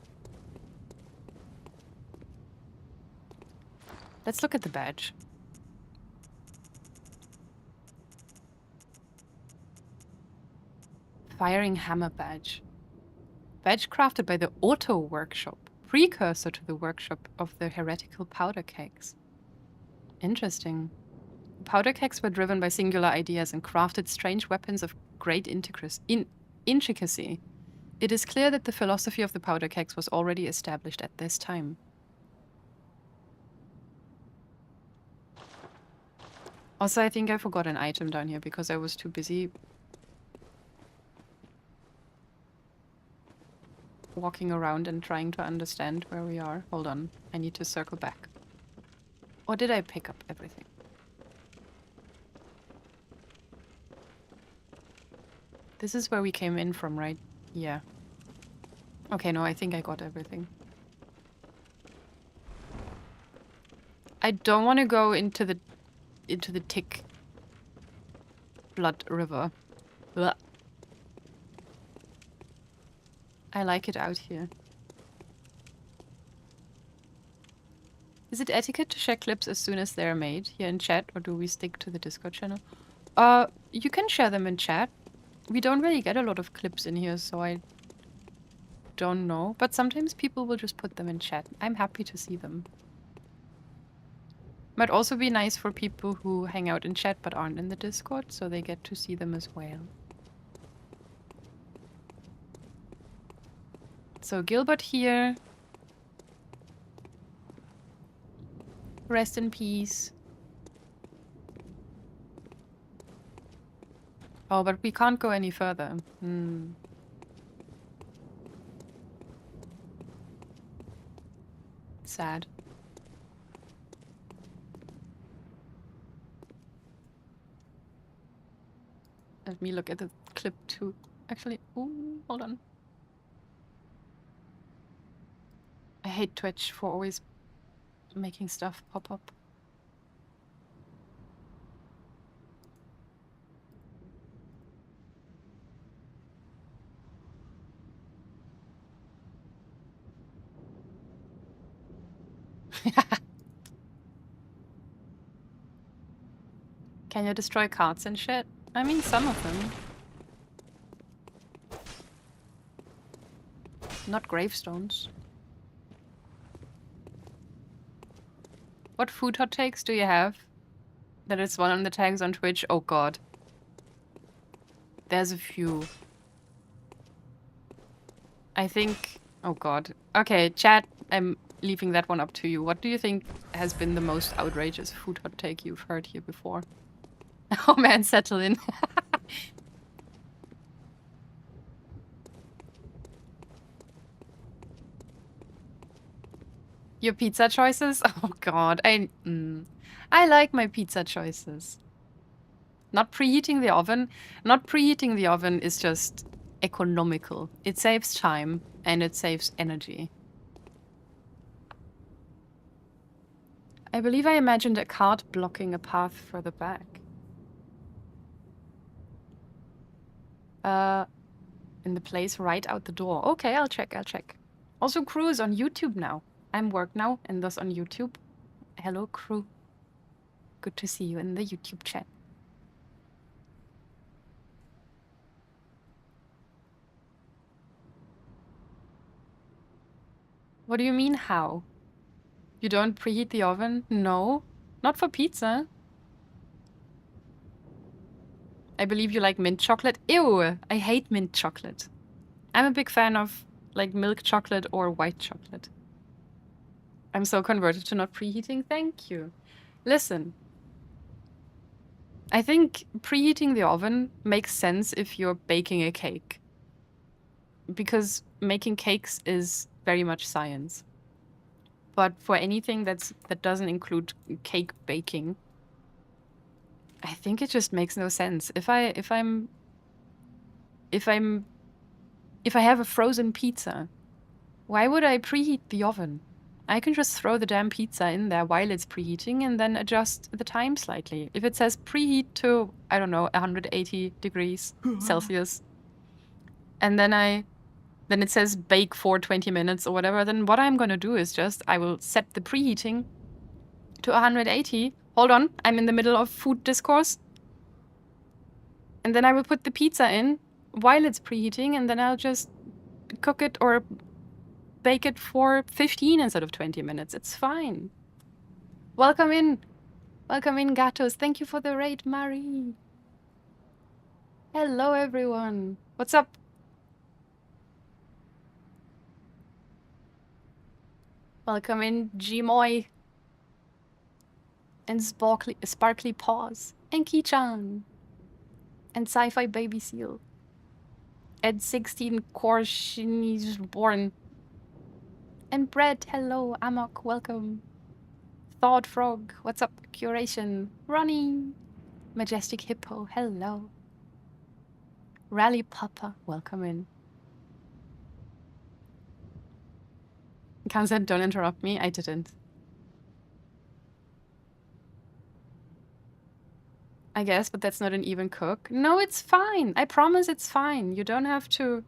Let's look at the badge. Firing hammer badge. Badge crafted by the Auto Workshop, precursor to the workshop of the heretical powder kegs. Interesting. Powder kegs were driven by singular ideas and crafted strange weapons of great intricacy. It is clear that the philosophy of the powder kegs was already established at this time. Also, I think I forgot an item down here because I was too busy walking around and trying to understand where we are. Hold on, I need to circle back. Or did I pick up everything? This is where we came in from, right? Yeah. Okay, no, I think I got everything. I don't want to go into the tick blood river. Blah. I like it out here. Is it etiquette to share clips as soon as they're made here in chat, or do we stick to the Discord channel? You can share them in chat. We don't really get a lot of clips in here, so I don't know. But sometimes people will just put them in chat. I'm happy to see them. Might also be nice for people who hang out in chat but aren't in the Discord, so they get to see them as well. So Gilbert here. Rest in peace. Oh, but we can't go any further. Sad. Let me look at the clip too. Actually, ooh, hold on. I hate Twitch for always making stuff pop up. Can you destroy cards and shit? I mean, some of them. Not gravestones. What food hot takes do you have? That is one of the tags on Twitch? Oh god. There's a few. I think... Oh god. Okay, chat, I'm leaving that one up to you. What do you think has been the most outrageous food hot take you've heard here before? Oh man, settle in. Your pizza choices? Oh god, I like my pizza choices. Not preheating the oven. Not preheating the oven is just economical. It saves time and it saves energy. I believe I imagined a cart blocking a path further back. In the place right out the door. Okay, I'll check. Also, Crew is on YouTube now. I'm work now and thus on YouTube. Hello, crew. Good to see you in the YouTube chat. What do you mean, how? You don't preheat the oven? No, not for pizza. I believe you like mint chocolate. Ew, I hate mint chocolate. I'm a big fan of like milk chocolate or white chocolate. I'm so converted to not preheating. Thank you. Listen, I think preheating the oven makes sense if you're baking a cake. Because making cakes is very much science. But for anything that doesn't include cake baking, I think it just makes no sense. If I have a frozen pizza, why would I preheat the oven? I can just throw the damn pizza in there while it's preheating and then adjust the time slightly. If it says preheat to, I don't know, 180 degrees Celsius, and then it says bake for 20 minutes or whatever, then what I'm gonna do is I will set the preheating to 180. Hold on, I'm in the middle of food discourse. And then I will put the pizza in while it's preheating, and then I'll just cook it or bake it for 15 instead of 20 minutes. It's fine. Welcome in. Welcome in, Gatos. Thank you for the raid, Marie. Hello, everyone. What's up? Welcome in, Gmoy. And Sparkly Paws. And Kichan. And Sci-Fi Baby Seal. And 16 BLOODBORNE. And Brett, hello. Amok, welcome. Thawed Frog, what's up? Curation. Ronnie. Majestic Hippo, hello. Rally Papa, welcome in. Kansan, don't interrupt me. I didn't. I guess, but that's not an even cook. No, it's fine. I promise it's fine. You don't have to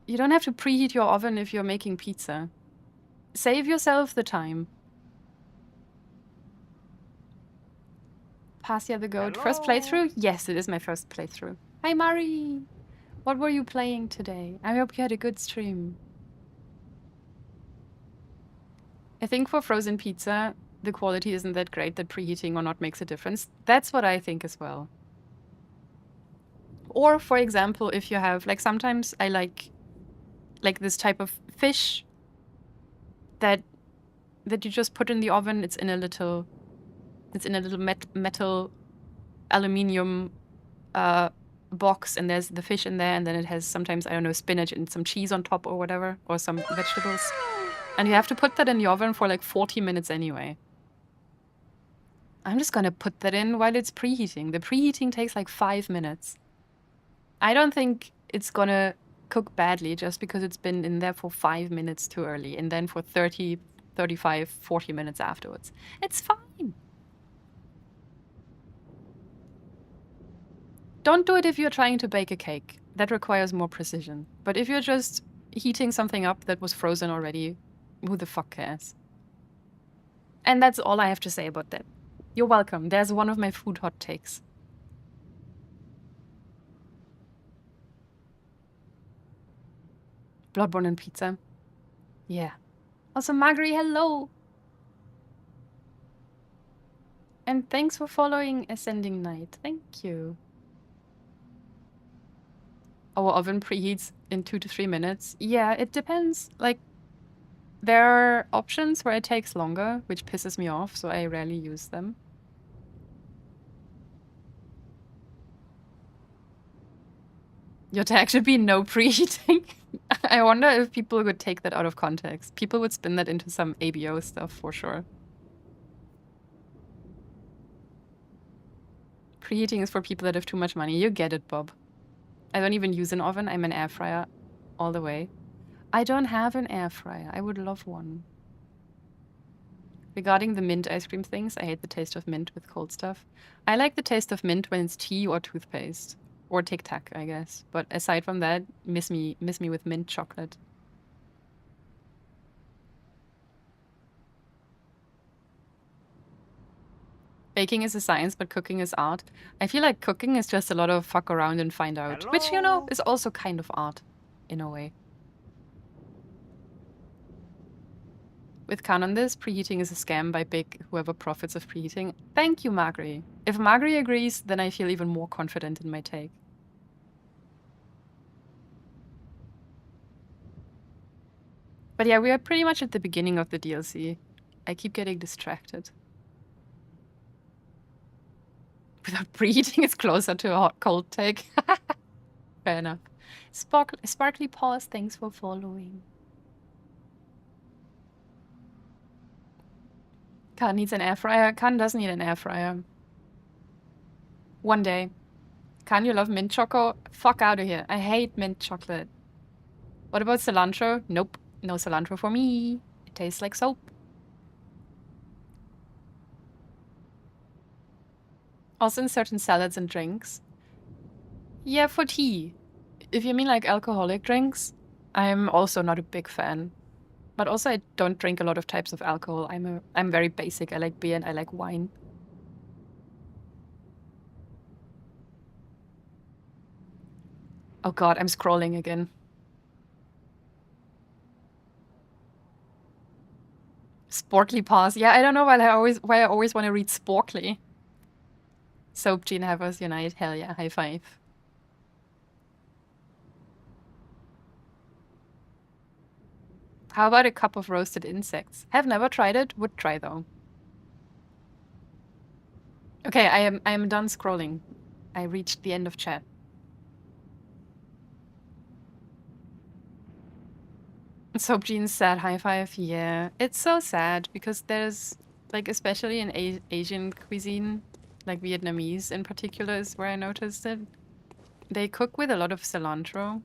preheat your oven if you're making pizza. Save yourself the time. Passia the Goat. Hello. First playthrough? Yes, it is my first playthrough. Hi, Mari. What were you playing today? I hope you had a good stream. I think for frozen pizza, the quality isn't that great that preheating or not makes a difference. That's what I think as well. Or, for example, if you have, like, sometimes I like this type of fish that you just put in the oven. It's in a little metal aluminium box, and there's the fish in there, and then it has sometimes, I don't know, spinach and some cheese on top or whatever, or some vegetables. And you have to put that in the oven for like 40 minutes anyway. I'm just gonna put that in while it's preheating. The preheating takes like 5 minutes. I don't think it's gonna cook badly just because it's been in there for 5 minutes too early, and then for 30, 35, 40 minutes afterwards. It's fine. Don't do it if you're trying to bake a cake. That requires more precision. But if you're just heating something up that was frozen already, who the fuck cares? And that's all I have to say about that. You're welcome. There's one of my food hot takes. Bloodborne and pizza. Yeah. Also, Magri, hello! And thanks for following Ascending Night. Thank you. Our oven preheats in 2 to 3 minutes. Yeah, it depends. Like, there are options where it takes longer, which pisses me off, so I rarely use them. Your tag should be no preheating. I wonder if people would take that out of context. People would spin that into some ABO stuff for sure. Preheating is for people that have too much money. You get it, Bob. I don't even use an oven. I'm an air fryer all the way. I don't have an air fryer. I would love one. Regarding the mint ice cream things, I hate the taste of mint with cold stuff. I like the taste of mint when it's tea or toothpaste. Or Tic Tac, I guess. But aside from that, miss me with mint chocolate. Baking is a science, but cooking is art. I feel like cooking is just a lot of fuck around and find out, which, you know, is also kind of art, in a way. With Khan on this, preheating is a scam by big whoever profits of preheating. Thank you, Margery. If Margery agrees, then I feel even more confident in my take. But yeah, we are pretty much at the beginning of the DLC. I keep getting distracted. Without preheating, it's closer to a hot cold take. Fair enough. Sparkly Paws, thanks for following. Khan needs an air fryer. Khan does need an air fryer. One day. Khan, you love mint choco? Fuck out of here. I hate mint chocolate. What about cilantro? Nope. No cilantro for me. It tastes like soap. Also in certain salads and drinks. Yeah, for tea. If you mean like alcoholic drinks, I'm also not a big fan. But also I don't drink a lot of types of alcohol. I'm very basic. I like beer and I like wine. Oh god, I'm scrolling again. Sporkly Paws. Yeah, I don't know why I always want to read Sporkly. Soap Gene Havers Unite. Hell yeah, high five. How about a cup of roasted insects? Have never tried it. Would try though. Okay, I am done scrolling. I reached the end of chat. Soap Gene's sad high five. Yeah, it's so sad because there's like, especially in Asian cuisine, like Vietnamese in particular is where I noticed it. They cook with a lot of cilantro.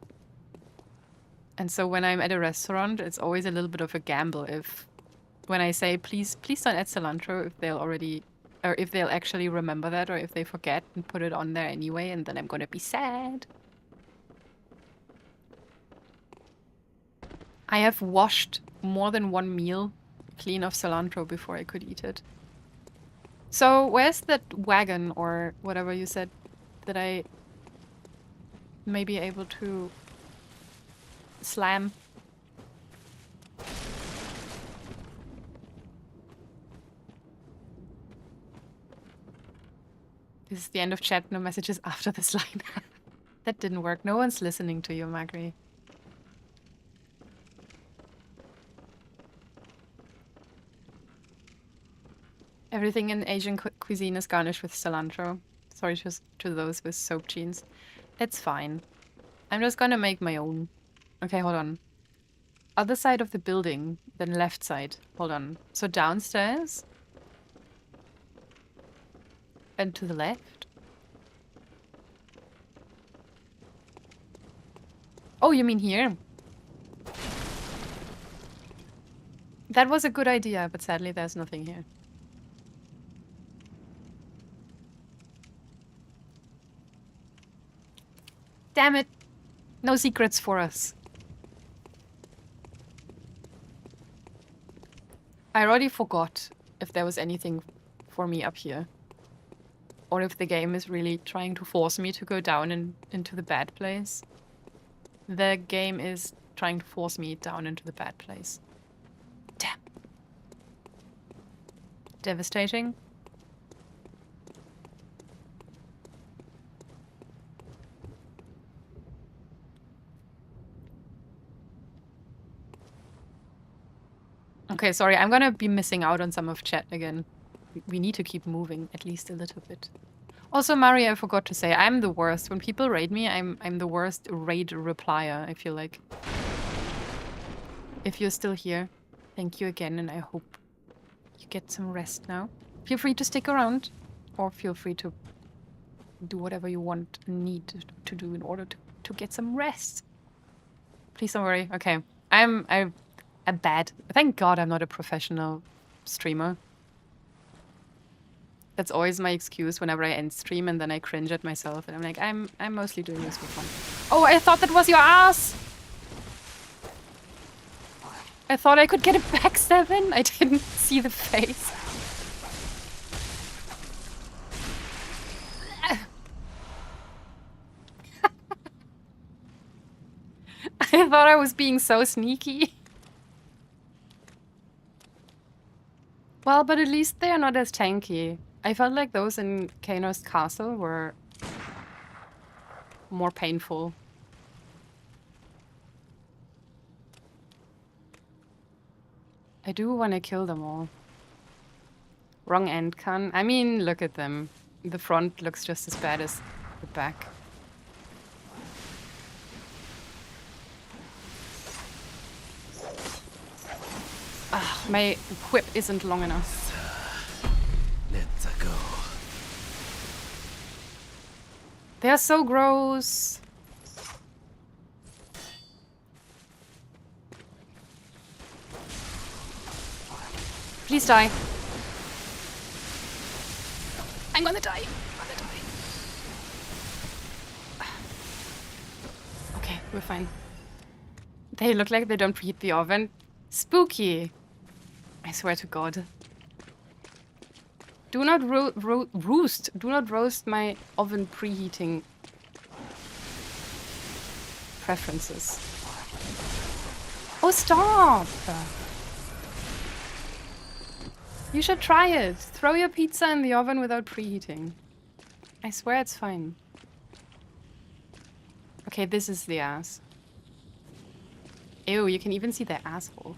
And so when I'm at a restaurant, it's always a little bit of a gamble if, when I say, please don't add cilantro, if they'll already, or if they'll actually remember that, or if they forget and put it on there anyway, and then I'm gonna be sad. I have washed more than one meal clean of cilantro before I could eat it. So where's that wagon, or whatever you said, that I may be able to slam? This is the end of chat, no messages after this line. That didn't work. No one's listening to you, Margery. Everything in Asian cuisine is garnished with cilantro. Sorry to those with soap genes. It's fine. I'm just gonna make my own. Okay, hold on. Other side of the building, then left side. Hold on. So downstairs. And to the left. Oh, you mean here? That was a good idea, but sadly there's nothing here. Damn it! No secrets for us. I already forgot if there was anything for me up here. Or if the game is really trying to force me to go down into the bad place. The game is trying to force me down into the bad place. Damn. Devastating. Okay, sorry, I'm gonna be missing out on some of chat again. We need to keep moving, at least a little bit. Also, Mari, I forgot to say, I'm the worst. When people raid me, I'm the worst raid replier, I feel like. If you're still here, thank you again, and I hope you get some rest now. Feel free to stick around, or feel free to do whatever you want and need to do in order to get some rest. Please don't worry. Okay, I'm bad. Thank God I'm not a professional streamer. That's always my excuse whenever I end stream, and then I cringe at myself, and I'm like, I'm mostly doing this for fun. Oh, I thought that was your ass! I thought I could get it back, Seven. I didn't see the face. I thought I was being so sneaky. Well, but at least they are not as tanky. I felt like those in Kanor's castle were more painful. I do want to kill them all. Wrong end, Khan. I mean, look at them. The front looks just as bad as the back. Ah, my whip isn't long enough. Let's go. They are so gross. Please die. I'm gonna die. Okay, we're fine. They look like they don't preheat the oven. Spooky. I swear to God. Do not roast. Do not roast my oven preheating preferences. Oh, stop! You should try it. Throw your pizza in the oven without preheating. I swear it's fine. Okay, this is the ass. Ew, you can even see their asshole.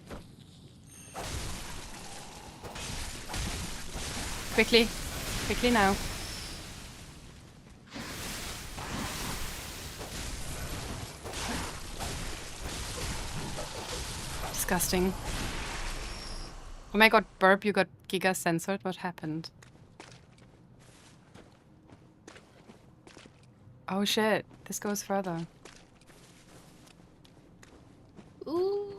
Quickly. Quickly now. Disgusting. Oh my god, Burp, you got Giga censored. What happened? Oh shit, this goes further. Ooh.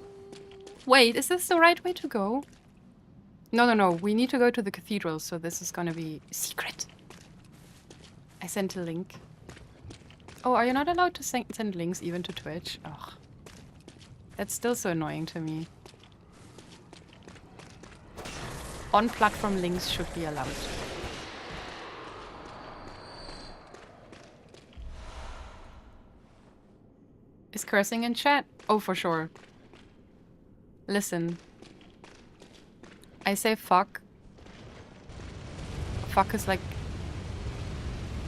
Wait, is this the right way to go? No, no, no. We need to go to the cathedral, so this is gonna be secret. I sent a link. Oh, are you not allowed to send links even to Twitch? Ugh. That's still so annoying to me. On-platform links should be allowed. Is cursing in chat? Oh, for sure. Listen. I say fuck. Fuck is like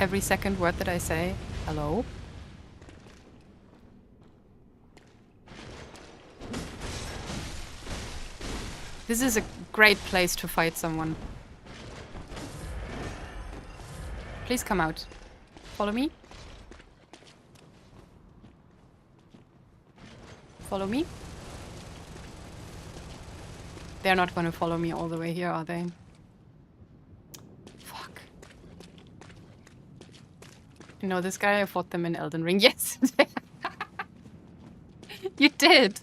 every second word that I say. Hello? This is a great place to fight someone. Please come out. Follow me. Follow me. They're not going to follow me all the way here, are they? Fuck. You know, this guy, I fought them in Elden Ring. Yes! You did!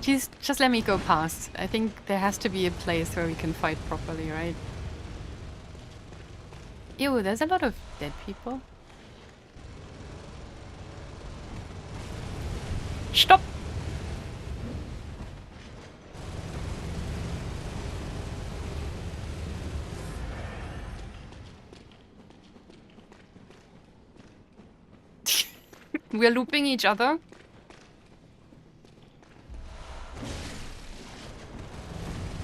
Just let me go past. I think there has to be a place where we can fight properly, right? Ew, there's a lot of dead people. Stop! We're looping each other.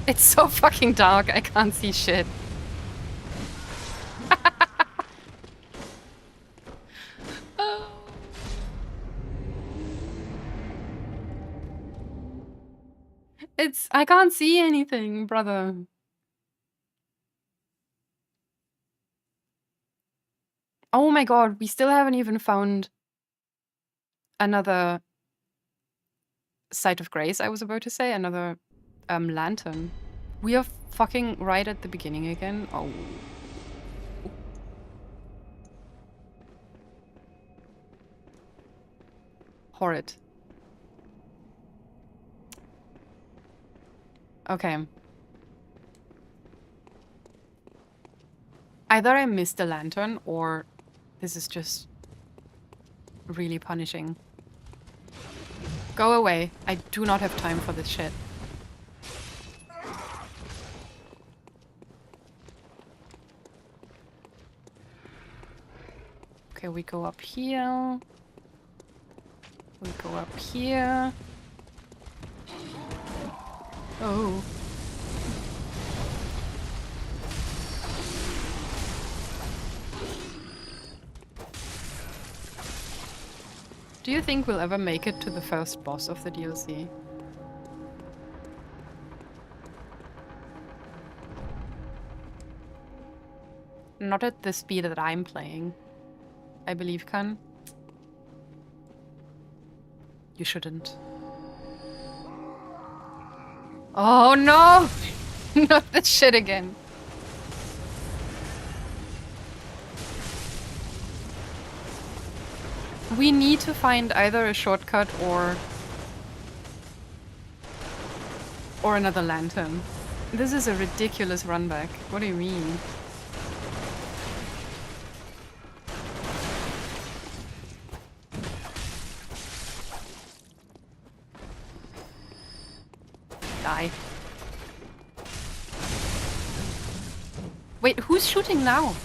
It's so fucking dark, I can't see shit. Oh. I can't see anything, brother. Oh my god, we still haven't even found another site of grace, I was about to say. Another lantern. We are fucking right at the beginning again. Oh. Horrid. Okay. Either I missed the lantern or this is just really punishing. Go away. I do not have time for this shit. Okay, we go up here. We go up here. Oh. Do you think we'll ever make it to the first boss of the DLC? Not at the speed that I'm playing, I believe, Khan. You shouldn't. Oh no! Not this shit again. We need to find either a shortcut or another lantern. This is a ridiculous run back. What do you mean? Die. Wait, who's shooting now?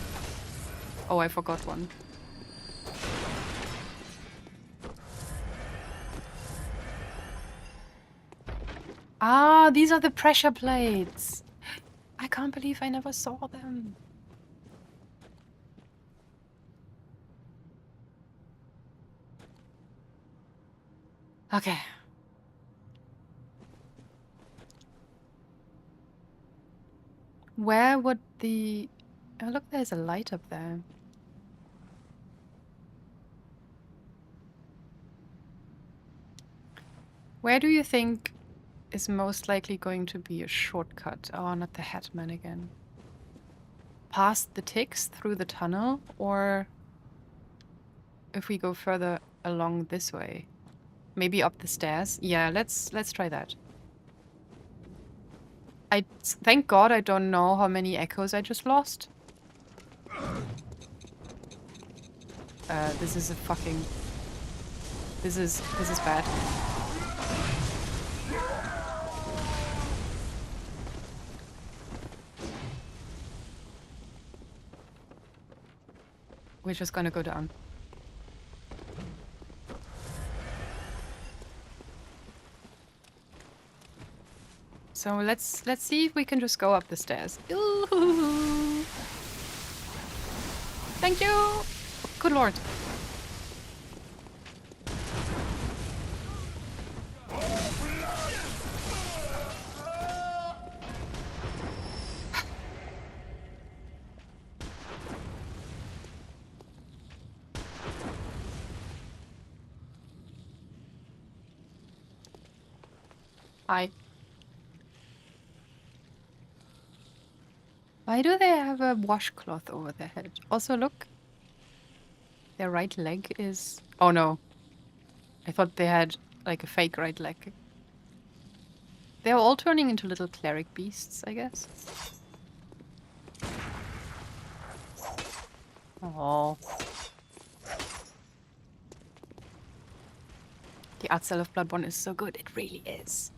Oh, I forgot one. Ah, these are the pressure plates. I can't believe I never saw them. Okay. Where would the... Oh, look, there's a light up there. Where do you think is most likely going to be a shortcut? Oh, not the Headman again. Past the ticks through the tunnel, or if we go further along this way? Maybe up the stairs? Yeah, let's try that. Thank God I don't know how many echoes I just lost. This is a fucking... This is bad. We're just gonna go down. So let's see if we can just go up the stairs. Ooh. Thank you! Good lord. Hi. Why do they have a washcloth over their head? Also, look. Their right leg is... Oh no. I thought they had like a fake right leg. They're all turning into little cleric beasts, I guess. Oh. The art style of Bloodborne is so good. It really is.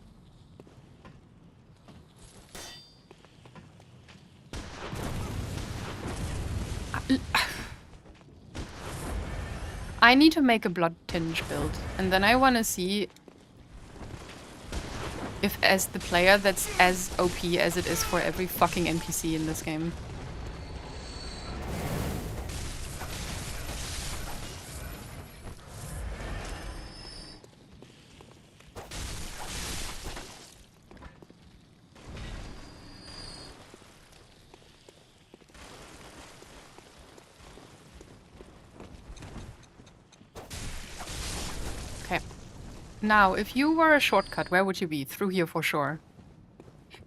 I need to make a blood tinge build, and then I want to see if, as the player, that's as OP as it is for every fucking NPC in this game. Now, if you were a shortcut, where would you be? Through here for sure.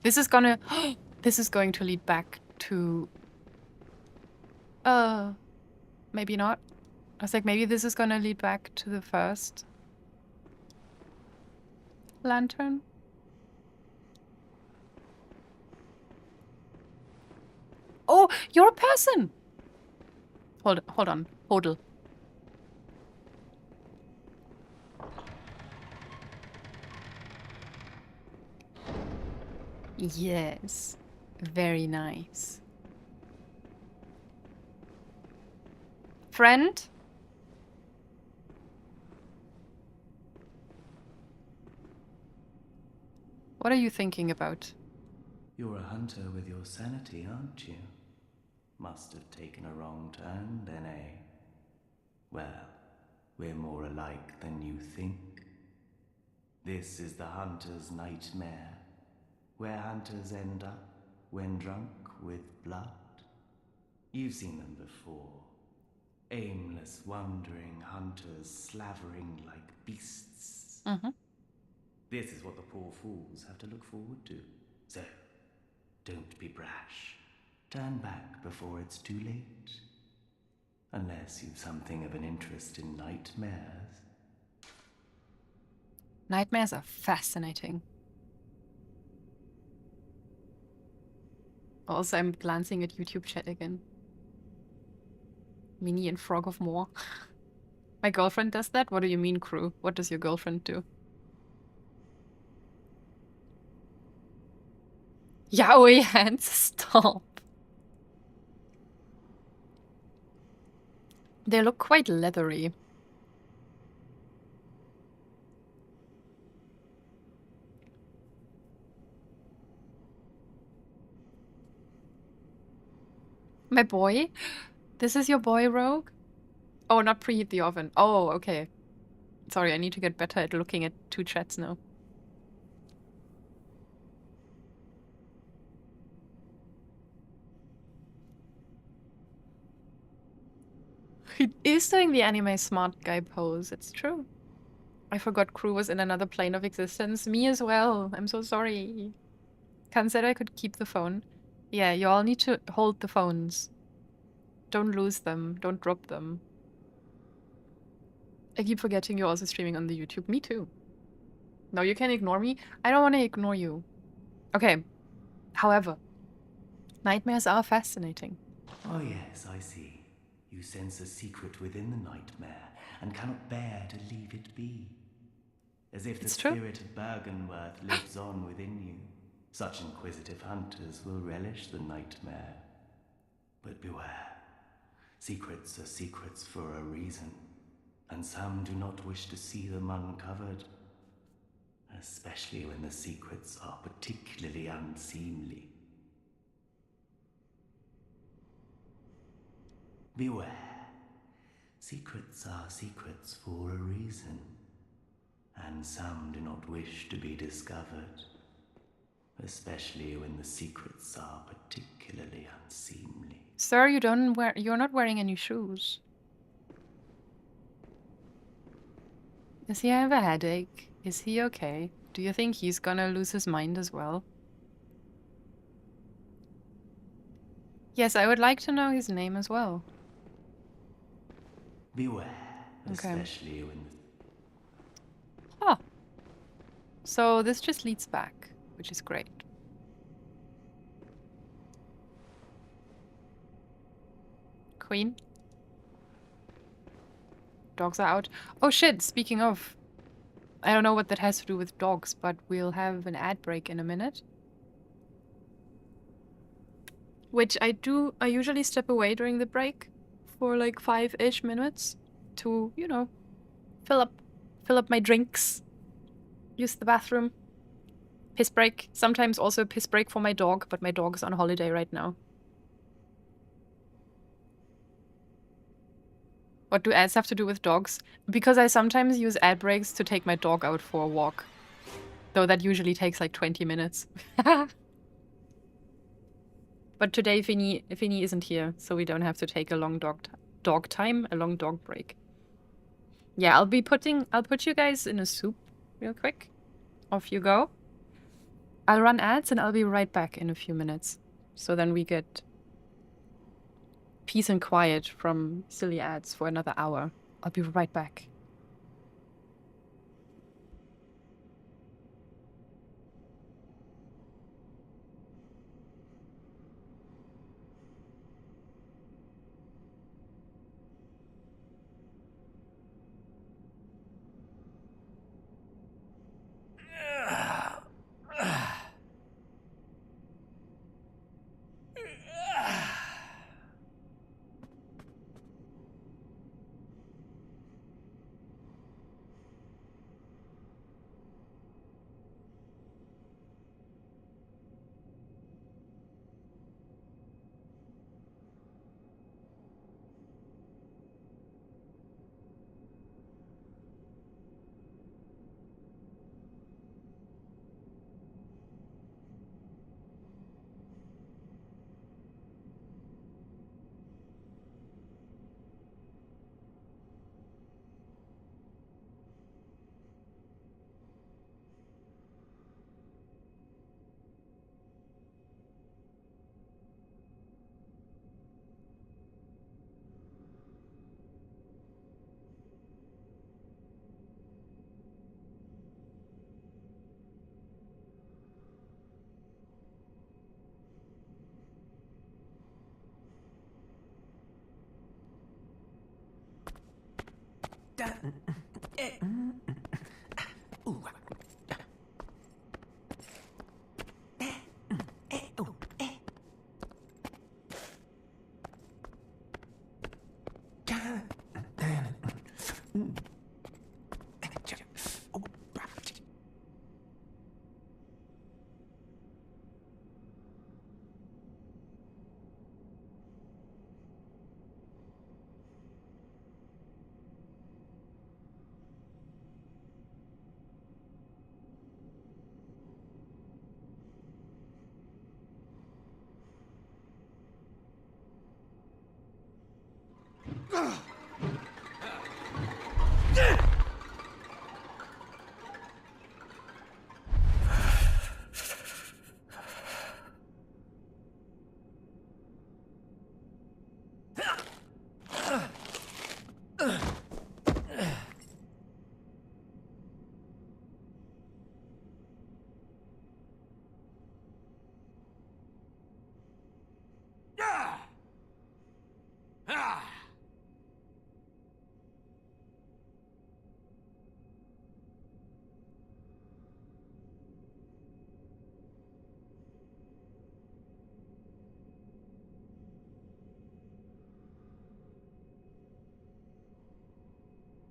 This is gonna... this is going to lead back to... maybe not. I was like, maybe this is gonna lead back to the first... lantern? Oh, you're a person! Hold on. Hodl. Yes, very nice. Friend? What are you thinking about? You're a hunter with your sanity, aren't you? Must have taken a wrong turn then, eh? Well, we're more alike than you think. This is the hunter's nightmare, where hunters end up when drunk with blood. You've seen them before. Aimless, wandering hunters slavering like beasts. Mm-hmm. This is what the poor fools have to look forward to. So, don't be brash. Turn back before it's too late. Unless you've something of an interest in nightmares. Nightmares are fascinating. Also, I'm glancing at YouTube chat again. Minnie and Frog of More. My girlfriend does that? What do you mean, crew? What does your girlfriend do? Yaoi hands, stop. They look quite leathery. My boy? This is your boy, Rogue? Oh, not preheat the oven. Oh, okay. Sorry, I need to get better at looking at two chats now. He is doing the anime smart guy pose. It's true. I forgot Crew was in another plane of existence. Me as well. I'm so sorry. Kan said I could keep the phone. Yeah, you all need to hold the phones. Don't lose them. Don't drop them. I keep forgetting you're also streaming on the YouTube. Me too. No, you can ignore me. I don't want to ignore you. Okay. However, nightmares are fascinating. Oh yes, I see. You sense a secret within the nightmare and cannot bear to leave it be. As if the It's true. spirit of Bergenworth lives on within you. Such inquisitive hunters will relish the nightmare. But beware. Secrets are secrets for a reason, and some do not wish to see them uncovered. Especially when the secrets are particularly unseemly. Beware. Secrets are secrets for a reason, and some do not wish to be discovered, especially when the secrets are particularly unseemly. Sir, you're not wearing any shoes. Does he have a headache? Is he okay? Do you think he's gonna lose his mind as well? Yes, I would like to know his name as well. Beware, Okay. especially when Oh. So this just leads back, which is great. Queen? Dogs are out. Oh shit, speaking of... I don't know what that has to do with dogs, but we'll have an ad break in a minute. Which I usually step away during the break for like 5-ish minutes to, you know, fill up my drinks, use the bathroom, piss break. Sometimes also piss break for my dog, but my dog is on holiday right now. What do ads have to do with dogs? Because I sometimes use ad breaks to take my dog out for a walk. Though that usually takes like 20 minutes. But today Finny isn't here, so we don't have to take a long dog time, a long dog break. Yeah, I'll put you guys in a soup real quick. Off you go. I'll run ads and I'll be right back in a few minutes. So then we get peace and quiet from silly ads for another hour. I'll be right back.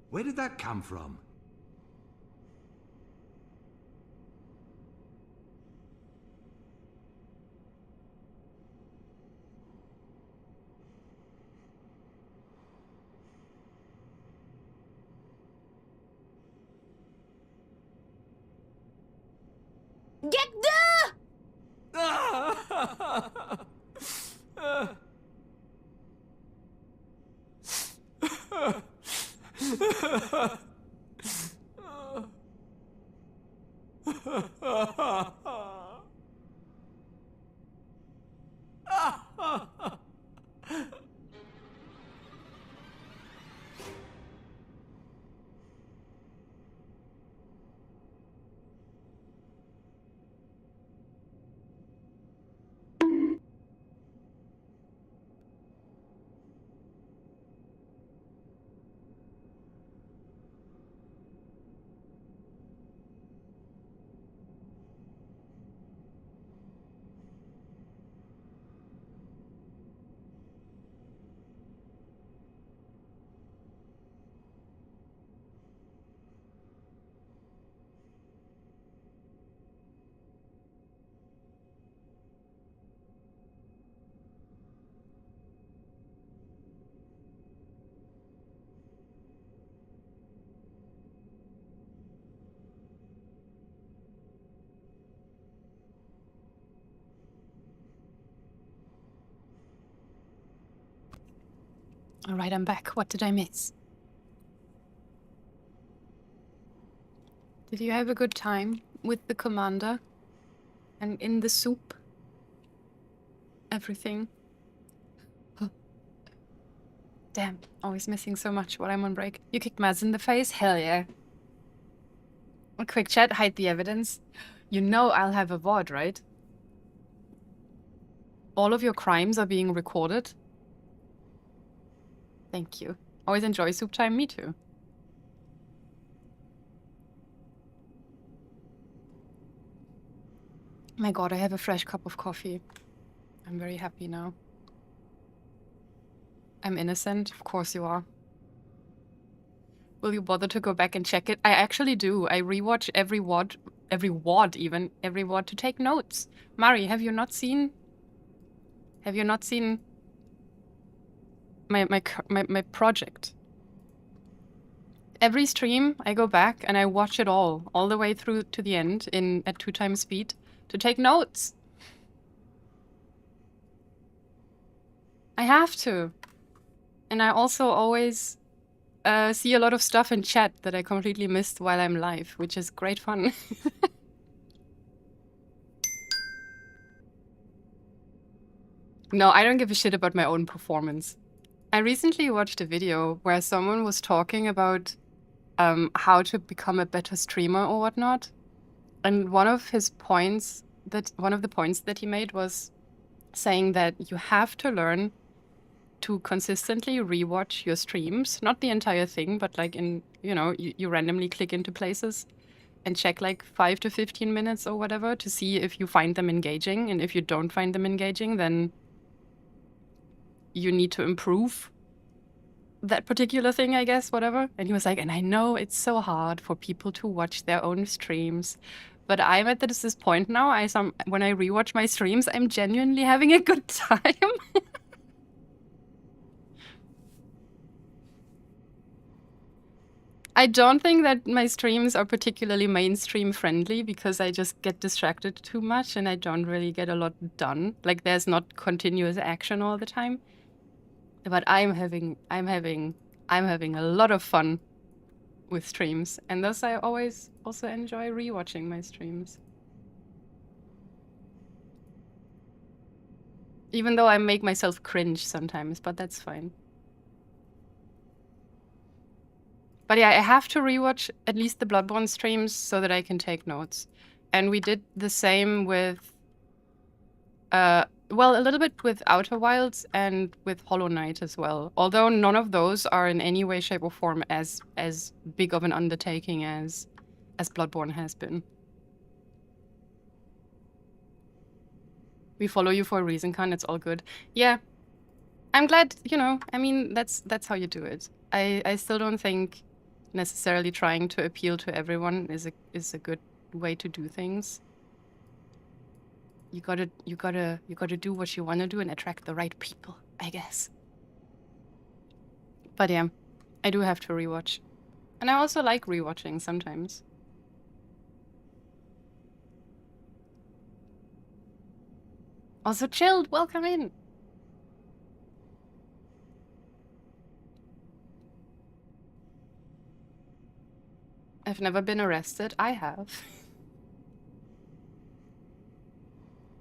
Where did that come from? Get the! All right, I'm back. What did I miss? Did you have a good time with the commander? And in the soup? Everything? Damn, always missing so much while I'm on break. You kicked Mads in the face? Hell yeah. A quick chat, hide the evidence. You know I'll have a VOD, right? All of your crimes are being recorded. Thank you. Always enjoy soup time, me too. My god, I have a fresh cup of coffee. I'm very happy now. I'm innocent, of course you are. Will you bother to go back and check it? I actually do. I rewatch every WOD to take notes. Mari, have you not seen my project? Every stream, I go back and I watch it all the way through to the end at 2x speed to take notes. I have to. And I also always see a lot of stuff in chat that I completely missed while I'm live, which is great fun. No, I don't give a shit about my own performance. I recently watched a video where someone was talking about how to become a better streamer or whatnot. And one of the points that he made was saying that you have to learn to consistently rewatch your streams, not the entire thing, but like you randomly click into places and check like 5 to 15 minutes or whatever to see if you find them engaging. And if you don't find them engaging, then you need to improve that particular thing, I guess, whatever. And he was like, and I know it's so hard for people to watch their own streams, but I'm at this point now, when I rewatch my streams, I'm genuinely having a good time. I don't think that my streams are particularly mainstream friendly because I just get distracted too much and I don't really get a lot done. Like there's not continuous action all the time. But I'm having a lot of fun with streams, and thus I always also enjoy rewatching my streams. Even though I make myself cringe sometimes, but that's fine. But yeah, I have to rewatch at least the Bloodborne streams so that I can take notes. And we did the same with, well, a little bit with Outer Wilds and with Hollow Knight as well. Although none of those are in any way, shape, or form as big of an undertaking as Bloodborne has been. We follow you for a reason, Khan. It's all good. Yeah, I'm glad. I mean, that's how you do it. I still don't think necessarily trying to appeal to everyone is a good way to do things. You gotta do what you want to do and attract the right people, I guess. But yeah, I do have to rewatch, and I also like rewatching sometimes. Also, Chilled, welcome in. I've never been arrested. I have.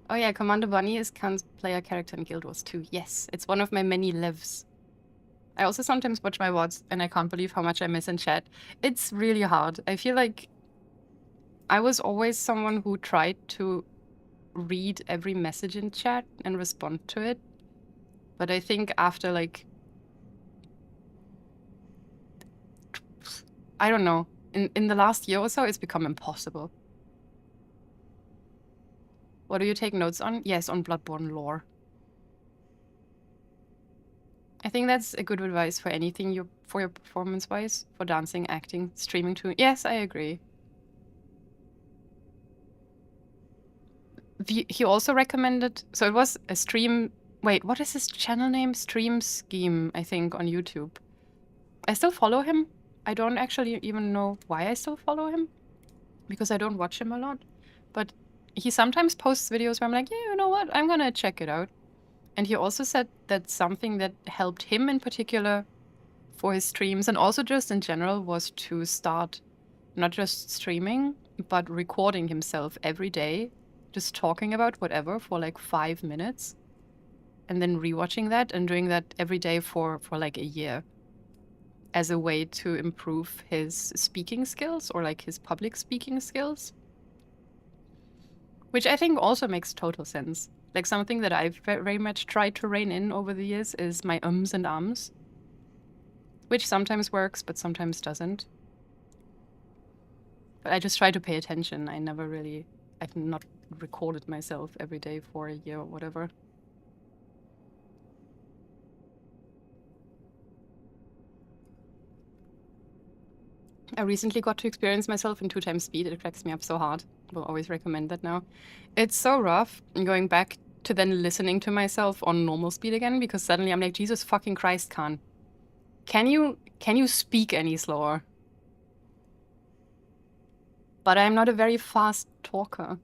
Oh yeah, Commander Bunny is Khan's player character in Guild Wars 2. Yes, it's one of my many lives. I also sometimes watch my VODs and I can't believe how much I miss in chat. It's really hard. I feel like I was always someone who tried to read every message in chat and respond to it. But I think after like, I don't know, in the last year or so, it's become impossible. What do you take notes on? Yes, on Bloodborne lore. I think that's a good advice for anything for your performance-wise, for dancing, acting, streaming too. Yes, I agree. He also recommended, so it was a stream. Wait, what is his channel name? Stream Scheme, I think, on YouTube. I still follow him. I don't actually even know why I still follow him, because I don't watch him a lot. But he sometimes posts videos where I'm like, yeah, you know what? I'm gonna check it out. And he also said that something that helped him in particular for his streams, and also just in general, was to start not just streaming, but recording himself every day, just talking about whatever for like 5 minutes, and then rewatching that and doing that every day for like a year, as a way to improve his speaking skills, or like his public speaking skills. Which I think also makes total sense. Like something that I've very much tried to rein in over the years is my ums and ums. Which sometimes works, but sometimes doesn't. But I just try to pay attention. I've not recorded myself every day for a year or whatever. I recently got to experience myself in 2 times speed. It cracks me up so hard. Will always recommend that now. It's so rough going back to then listening to myself on normal speed again, because suddenly I'm like, Jesus fucking Christ, Khan. Can you speak any slower? But I'm not a very fast talker.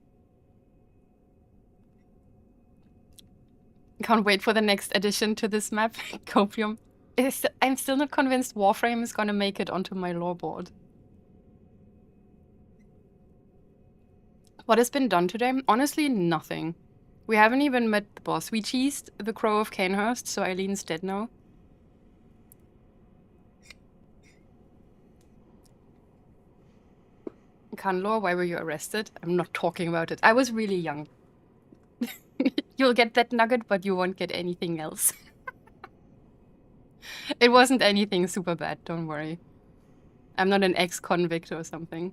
Can't wait for the next addition to this map, Copium. I'm still not convinced Warframe is gonna make it onto my lore board. What has been done today? Honestly, nothing. We haven't even met the boss. We cheesed the Crow of Canehurst, so Eileen's dead now. Canlor, why were you arrested? I'm not talking about it. I was really young. You'll get that nugget, but you won't get anything else. It wasn't anything super bad, don't worry. I'm not an ex-convict or something.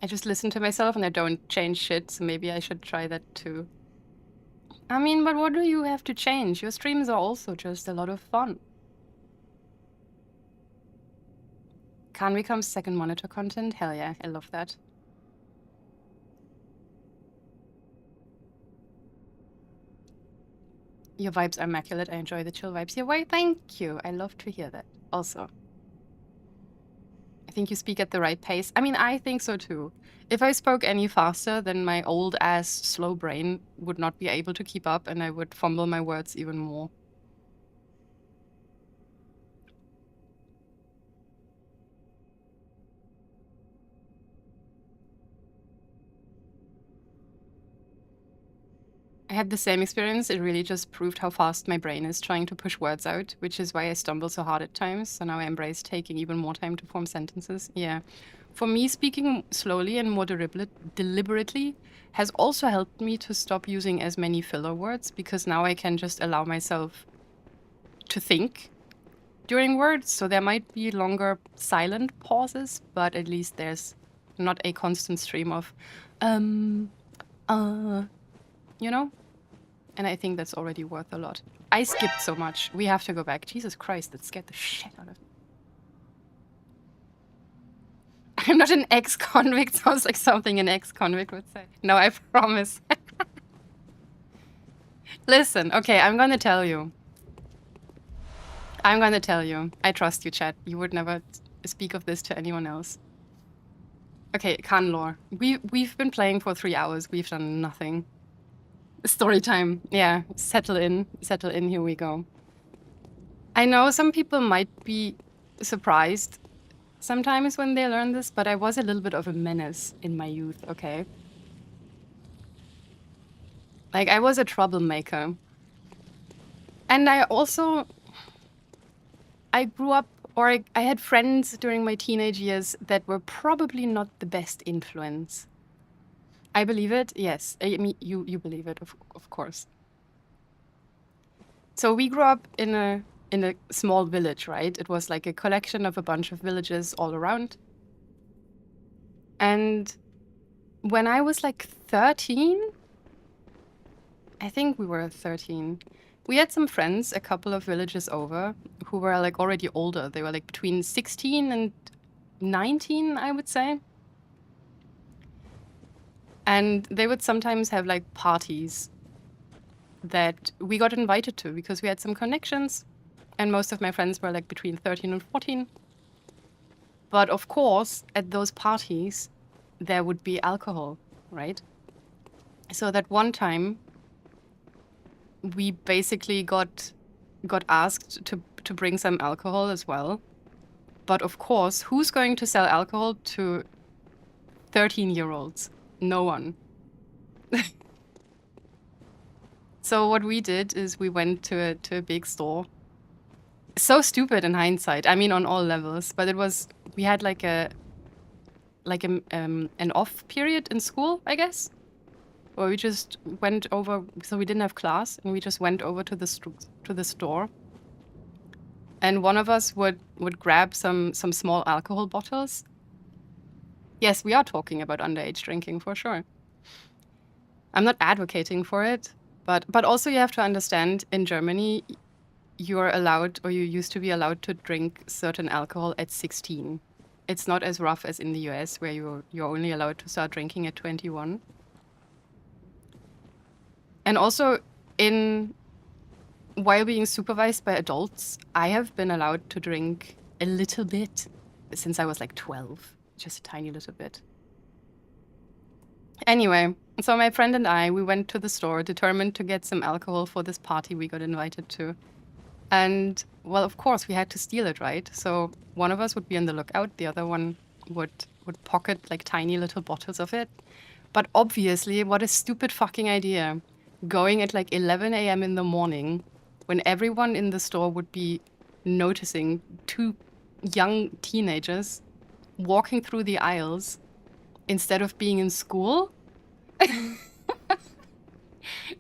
I just listen to myself and I don't change shit, so maybe I should try that too. I mean, but what do you have to change? Your streams are also just a lot of fun. Can become second monitor content? Hell yeah, I love that. Your vibes are immaculate. I enjoy the chill vibes here. Why, thank you. I love to hear that. Also, I think you speak at the right pace. I mean, I think so too. If I spoke any faster, then my old ass slow brain would not be able to keep up and I would fumble my words even more. I had the same experience. It really just proved how fast my brain is trying to push words out, which is why I stumble so hard at times. So now I embrace taking even more time to form sentences. Yeah. For me, speaking slowly and more deliberately has also helped me to stop using as many filler words, because now I can just allow myself to think during words. So there might be longer silent pauses, but at least there's not a constant stream of, you know? And I think that's already worth a lot. I skipped so much. We have to go back. Jesus Christ, that scared the shit out of me. I'm not an ex-convict. Sounds like something an ex-convict would say. No, I promise. Listen, okay, I'm gonna tell you. I'm gonna tell you. I trust you, chat. You would never speak of this to anyone else. Okay, Khan lore. We've been playing for 3 hours. We've done nothing. Story time. Yeah, settle in. Settle in, here we go. I know some people might be surprised sometimes when they learn this, but I was a little bit of a menace in my youth, okay? Like, I was a troublemaker. And I also... I grew up, or I had friends during my teenage years that were probably not the best influence. I believe it, yes. I mean, you believe it, of course. So we grew up in a small village, right? It was like a collection of a bunch of villages all around. And when I was like 13, I think we were 13, we had some friends a couple of villages over who were like already older. They were like between 16 and 19, I would say. And they would sometimes have like parties that we got invited to because we had some connections. And most of my friends were like between 13 and 14. But of course, at those parties, there would be alcohol, right? So that one time, we basically got asked to bring some alcohol as well. But of course, who's going to sell alcohol to 13-year-olds? No one. So what we did is we went to a big store. So stupid in hindsight. I mean, on all levels. But it was, we had like an off period in school, I guess. Or we just went over, so we didn't have class, and we just went over to the store. And one of us would grab some small alcohol bottles. Yes, we are talking about underage drinking for sure. I'm not advocating for it, but also you have to understand, in Germany, you're allowed, or you used to be allowed to drink certain alcohol at 16. It's not as rough as in the US, where you're only allowed to start drinking at 21. And also, while being supervised by adults, I have been allowed to drink a little bit since I was like 12. Just a tiny little bit. Anyway, so my friend and I, we went to the store determined to get some alcohol for this party we got invited to. And, well, of course, we had to steal it, right? So one of us would be on the lookout, the other one would pocket like tiny little bottles of it. But obviously, what a stupid fucking idea. Going at like 11 a.m. in the morning when everyone in the store would be noticing two young teenagers walking through the aisles instead of being in school.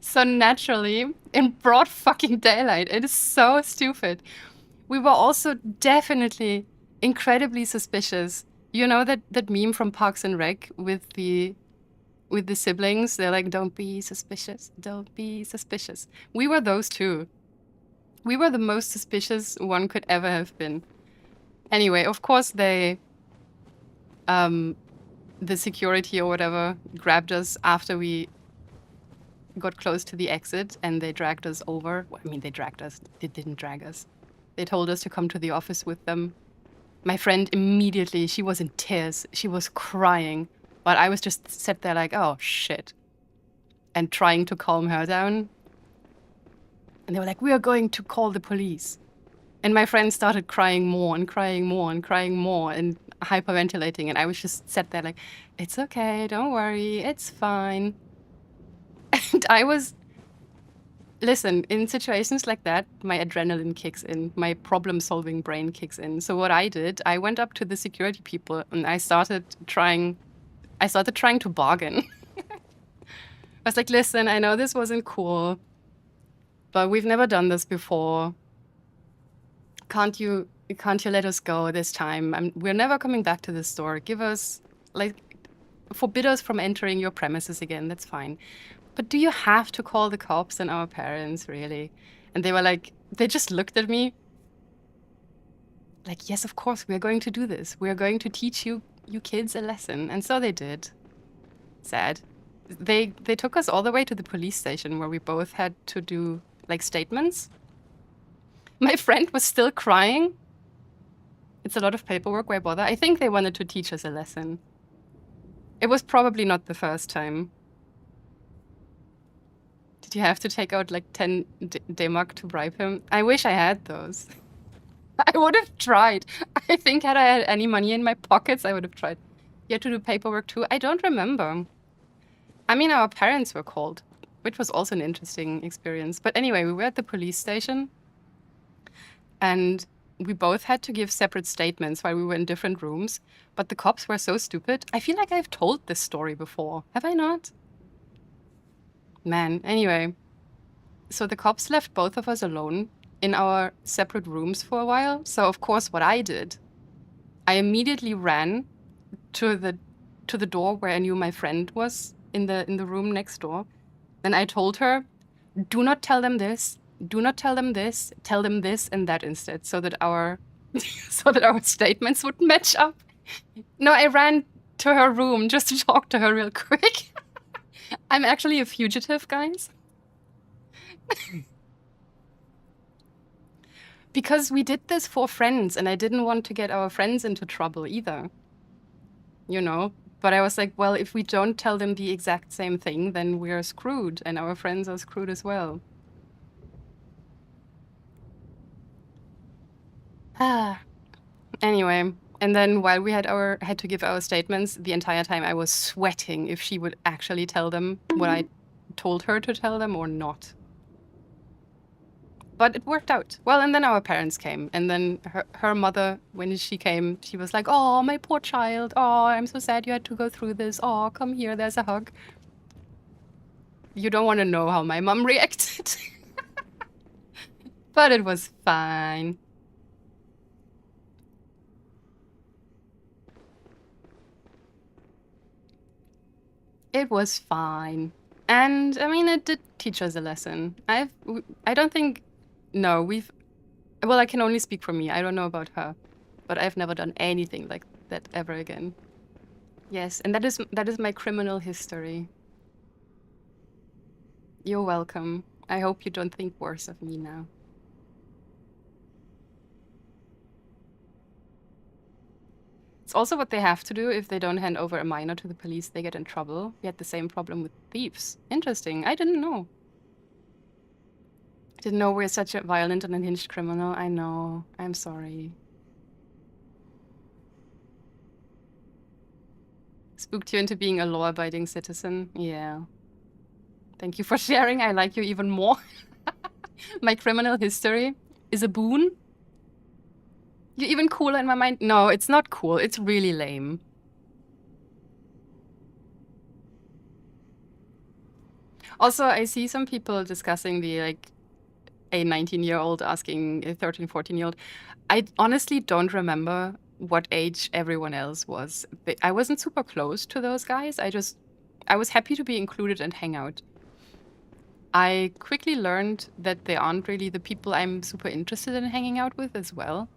So naturally, in broad fucking daylight. It is so stupid. We were also definitely incredibly suspicious. You know that meme from Parks and Rec with the siblings? They're like, don't be suspicious, don't be suspicious. We were those two. We were the most suspicious one could ever have been. Anyway, of course the security or whatever grabbed us after we got close to the exit, and they dragged us over. Well, I mean, they dragged us. They didn't drag us. They told us to come to the office with them. My friend immediately, she was in tears. She was crying. But I was just sat there like, oh, shit. And trying to calm her down. And they were like, we are going to call the police. And my friend started crying more and crying more and crying more and hyperventilating. And I was just sat there like, it's okay, don't worry, it's fine. And I was, listen, in situations like that, my adrenaline kicks in, my problem-solving brain kicks in. So what I did, I went up to the security people and I started trying to bargain. I was like, listen, I know this wasn't cool, but we've never done this before. Can't you let us go this time? We're never coming back to this store. Give us, forbid us from entering your premises again. That's fine. But do you have to call the cops and our parents, really? And they were like, they just looked at me like, yes, of course, we are going to do this. We are going to teach you kids a lesson. And so they did. Sad. They took us all the way to the police station where we both had to do, statements. My friend was still crying. It's a lot of paperwork, why bother? I think they wanted to teach us a lesson. It was probably not the first time. Did you have to take out 10 D-Mark to bribe him? I wish I had those. I would have tried. I think had I had any money in my pockets, I would have tried. You had to do paperwork too? I don't remember. I mean, our parents were called, which was also an interesting experience. But anyway, we were at the police station. And we both had to give separate statements while we were in different rooms. But the cops were so stupid. I feel like I've told this story before. Have I not? Man, anyway. So the cops left both of us alone in our separate rooms for a while. So of course what I did, I immediately ran to the door where I knew my friend was in the room next door. Then I told her, do not tell them this. Do not tell them this. Tell them this and that instead, so that our statements would match up. No, I ran to her room just to talk to her real quick. I'm actually a fugitive, guys. Because we did this for friends, and I didn't want to get our friends into trouble either. You know? But I was like, well, if we don't tell them the exact same thing, then we are screwed, and our friends are screwed as well. Anyway, and then while we had to give our statements, the entire time I was sweating if she would actually tell them what I told her to tell them or not. But it worked out. Well, and then our parents came, and then her mother, when she came, she was like, oh, my poor child. Oh, I'm so sad you had to go through this. Oh, come here, there's a hug. You don't want to know how my mom reacted. But it was fine. It was fine. And, I mean, it did teach us a lesson. I don't think... No, well, I can only speak for me. I don't know about her. But I've never done anything like that ever again. Yes, and that is my criminal history. You're welcome. I hope you don't think worse of me now. It's also what they have to do if they don't hand over a minor to the police. They get in trouble. We had the same problem with thieves. Interesting. I didn't know. Didn't know we're such a violent and unhinged criminal. I know. I'm sorry. Spooked you into being a law-abiding citizen? Yeah. Thank you for sharing. I like you even more. My criminal history is a boon. You're even cooler in my mind. No, it's not cool. It's really lame. Also, I see some people discussing the like a 19-year-old asking a 13, 14-year-old. I honestly don't remember what age everyone else was. I wasn't super close to those guys. I was happy to be included and hang out. I quickly learned that they aren't really the people I'm super interested in hanging out with as well.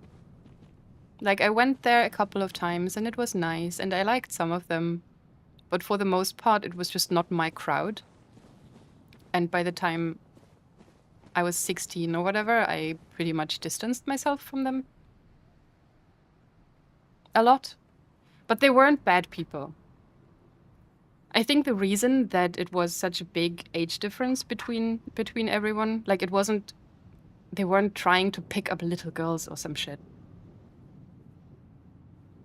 Like, I went there a couple of times and it was nice and I liked some of them. But for the most part, it was just not my crowd. And by the time I was 16 or whatever, I pretty much distanced myself from them. A lot. But they weren't bad people. I think the reason that it was such a big age difference between everyone, like they weren't trying to pick up little girls or some shit.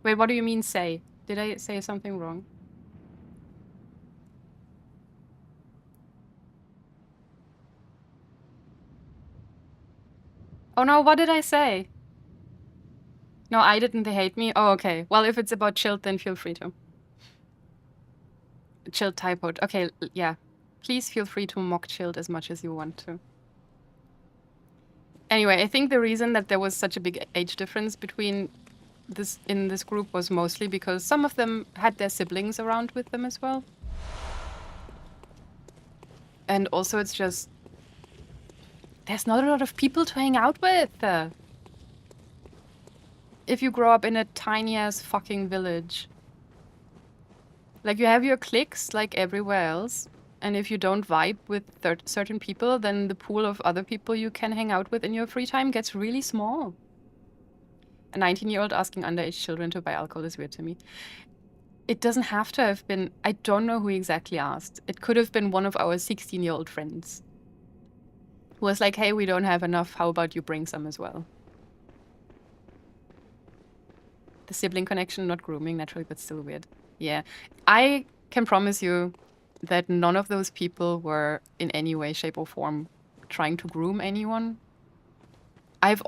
Wait, what do you mean say? Did I say something wrong? Oh no, what did I say? No, I didn't. They hate me. Oh, okay. Well, if it's about Chilled, then feel free to. Chilled typoed. Okay, yeah. Please feel free to mock Chilled as much as you want to. Anyway, I think the reason that there was such a big age difference between in this group was mostly because some of them had their siblings around with them as well. And also it's just there's not a lot of people to hang out with. If you grow up in a tiny ass fucking village. Like, you have your cliques like everywhere else, and if you don't vibe with certain people, then the pool of other people you can hang out with in your free time gets really small. A 19-year-old asking underage children to buy alcohol is weird to me. It doesn't have to have been... I don't know who exactly asked. It could have been one of our 16-year-old friends who was like, hey, we don't have enough. How about you bring some as well? The sibling connection, not grooming, naturally, but still weird. Yeah. I can promise you that none of those people were in any way, shape, or form trying to groom anyone. I've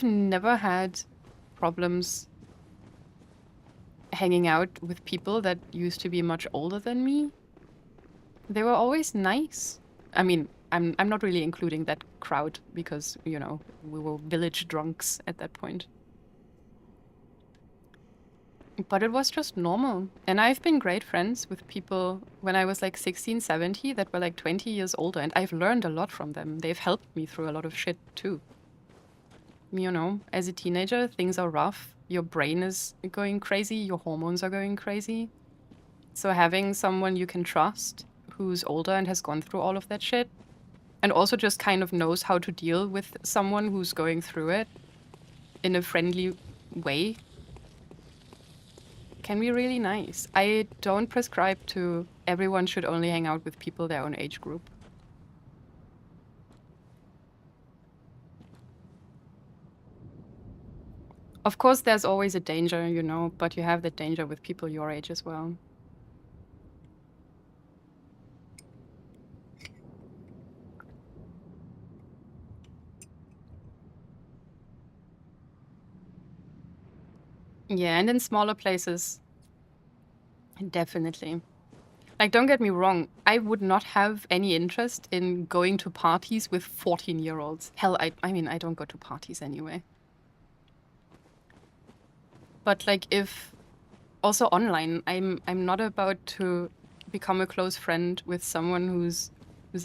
never had problems hanging out with people that used to be much older than me. They were always nice. I mean, I'm not really including that crowd because, you know, we were village drunks at that point. But it was just normal. And I've been great friends with people when I was like 16, 17 that were like 20 years older. And I've learned a lot from them. They've helped me through a lot of shit too. You know, as a teenager, things are rough. Your brain is going crazy. Your hormones are going crazy. So having someone you can trust who's older and has gone through all of that shit and also just kind of knows how to deal with someone who's going through it in a friendly way can be really nice. I don't prescribe to everyone should only hang out with people their own age group. Of course, there's always a danger, you know, but you have that danger with people your age as well. Yeah, and in smaller places, definitely. Like, don't get me wrong, I would not have any interest in going to parties with 14-year-olds. Hell, I mean, I don't go to parties anyway. But like, if also online, I'm not about to become a close friend with someone who's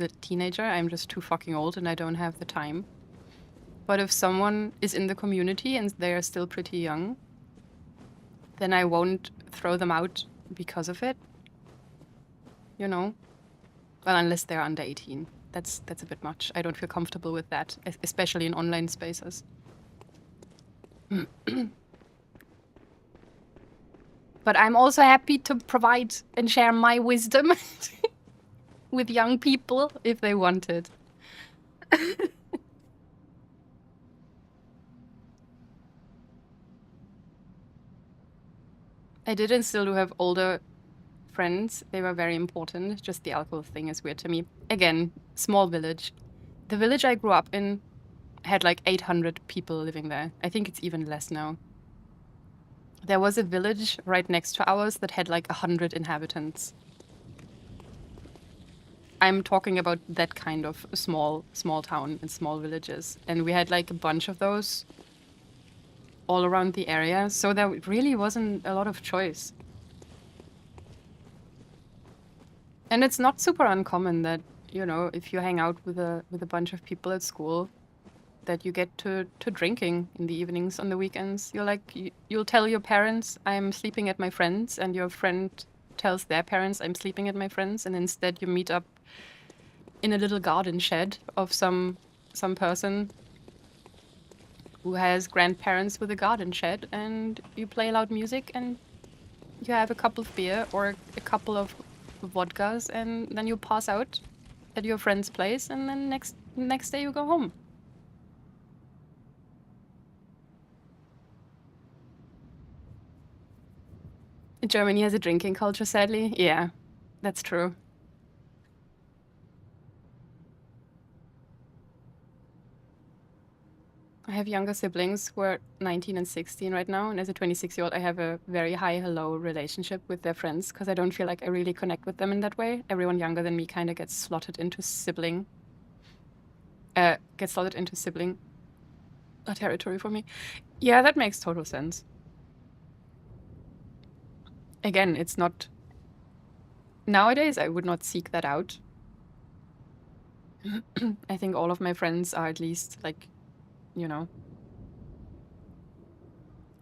a teenager. I'm just too fucking old and I don't have the time. But if someone is in the community and they are still pretty young, then I won't throw them out because of it. You know? Well, unless they're under 18. That's a bit much. I don't feel comfortable with that, especially in online spaces. But I'm also happy to provide and share my wisdom with young people if they want it. I did and still do have older friends. They were very important. Just the alcohol thing is weird to me. Again, small village. The village I grew up in, had like 800 people living there. I think it's even less now. There was a village right next to ours that had like 100 inhabitants. I'm talking about that kind of small town and small villages. And we had like a bunch of those all around the area. So there really wasn't a lot of choice. And it's not super uncommon that, you know, if you hang out with a bunch of people at school, that you get to drinking in the evenings on the weekends. You're like, you'll tell your parents, I'm sleeping at my friend's, and your friend tells their parents, I'm sleeping at my friend's, and instead you meet up in a little garden shed of some person who has grandparents with a garden shed, and you play loud music, and you have a couple of beer or a couple of vodkas, and then you pass out at your friend's place, and then next day you go home. Germany has a drinking culture, sadly. Yeah, that's true. I have younger siblings who are 19 and 16 right now, and as a 26-year-old, I have a very high-hello relationship with their friends because I don't feel like I really connect with them in that way. Everyone younger than me kind of gets slotted into sibling territory for me. Yeah, that makes total sense. Again, it's not... Nowadays, I would not seek that out. I think all of my friends are at least, like, you know,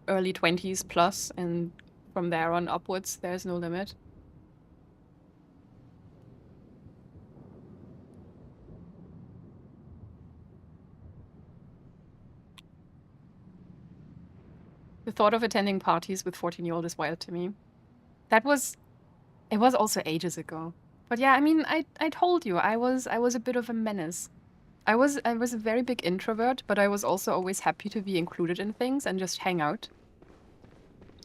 early 20s plus, and from there on upwards, there's no limit. The thought of attending parties with 14-year-old is wild to me. It was also ages ago. But yeah, I mean, I told you, I was a bit of a menace. I was a very big introvert, but I was also always happy to be included in things and just hang out.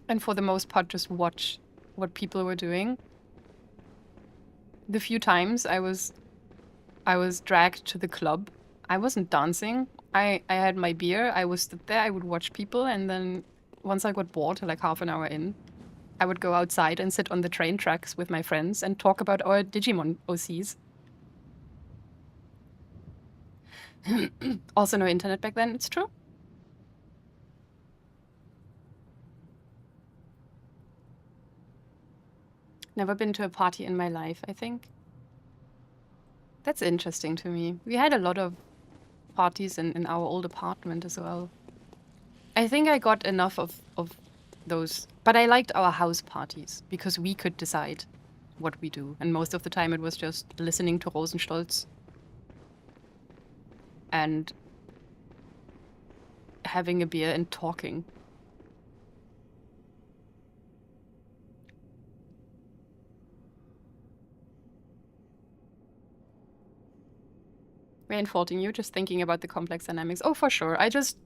And for the most part, just watch what people were doing. The few times I was dragged to the club, I wasn't dancing. I had my beer, I was stood there, I would watch people, and then once I got bored, like half an hour in, I would go outside and sit on the train tracks with my friends and talk about our Digimon OCs. Also no internet back then, it's true. Never been to a party in my life, I think. That's interesting to me. We had a lot of parties in our old apartment as well. I think I got enough of those, but I liked our house parties because we could decide what we do. And most of the time it was just listening to Rosenstolz and having a beer and talking. Reinforcing you, just thinking about the complex dynamics. Oh, for sure. I just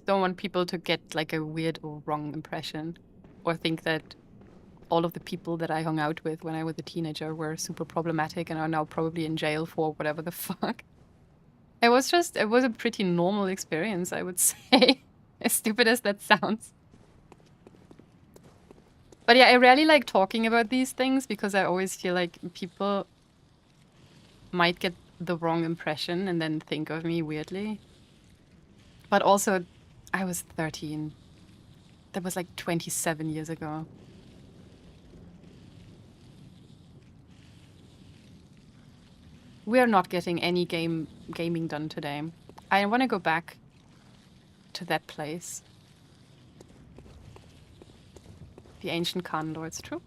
don't want people to get like a weird or wrong impression, or think that all of the people that I hung out with when I was a teenager were super problematic and are now probably in jail for whatever the fuck. It was a pretty normal experience, I would say. As stupid as that sounds. But yeah, I rarely like talking about these things because I always feel like people might get the wrong impression and then think of me weirdly. But also, I was 13. That was like 27 years ago. We're not getting any gaming done today. I want to go back to that place. The ancient Khan Lords, true?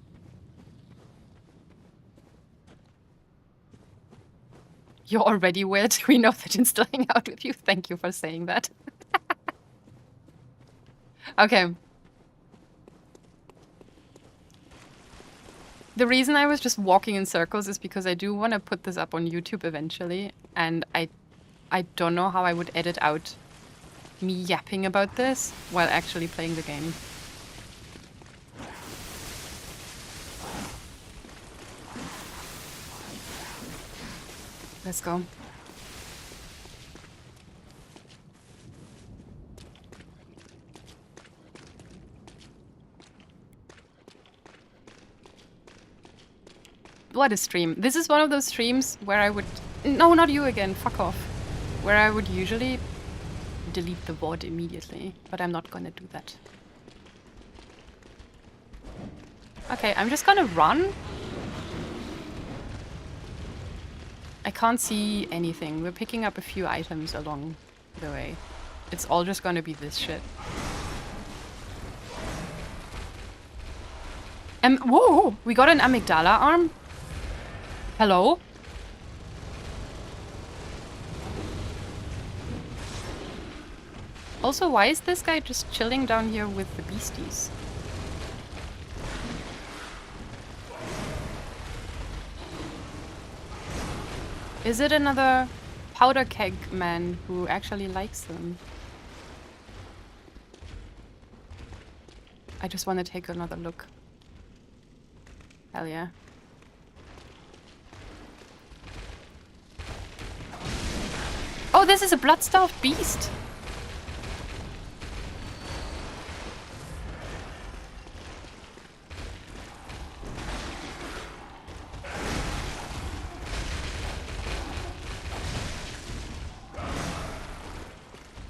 You're already weird. We know that in still hang out with you. Thank you for saying that. Okay. The reason I was just walking in circles is because I do want to put this up on YouTube eventually, and I don't know how I would edit out me yapping about this while actually playing the game. Let's go. What a stream. This is one of those streams where I would... No, not you again. Fuck off. Where I would usually delete the VOD immediately. But I'm not gonna do that. Okay, I'm just gonna run. I can't see anything. We're picking up a few items along the way. It's all just gonna be this shit. Whoa! We got an amygdala arm? Hello? Also, why is this guy just chilling down here with the beasties? Is it another powder keg man who actually likes them? I just want to take another look. Hell yeah. Oh, this is a blood-starved beast!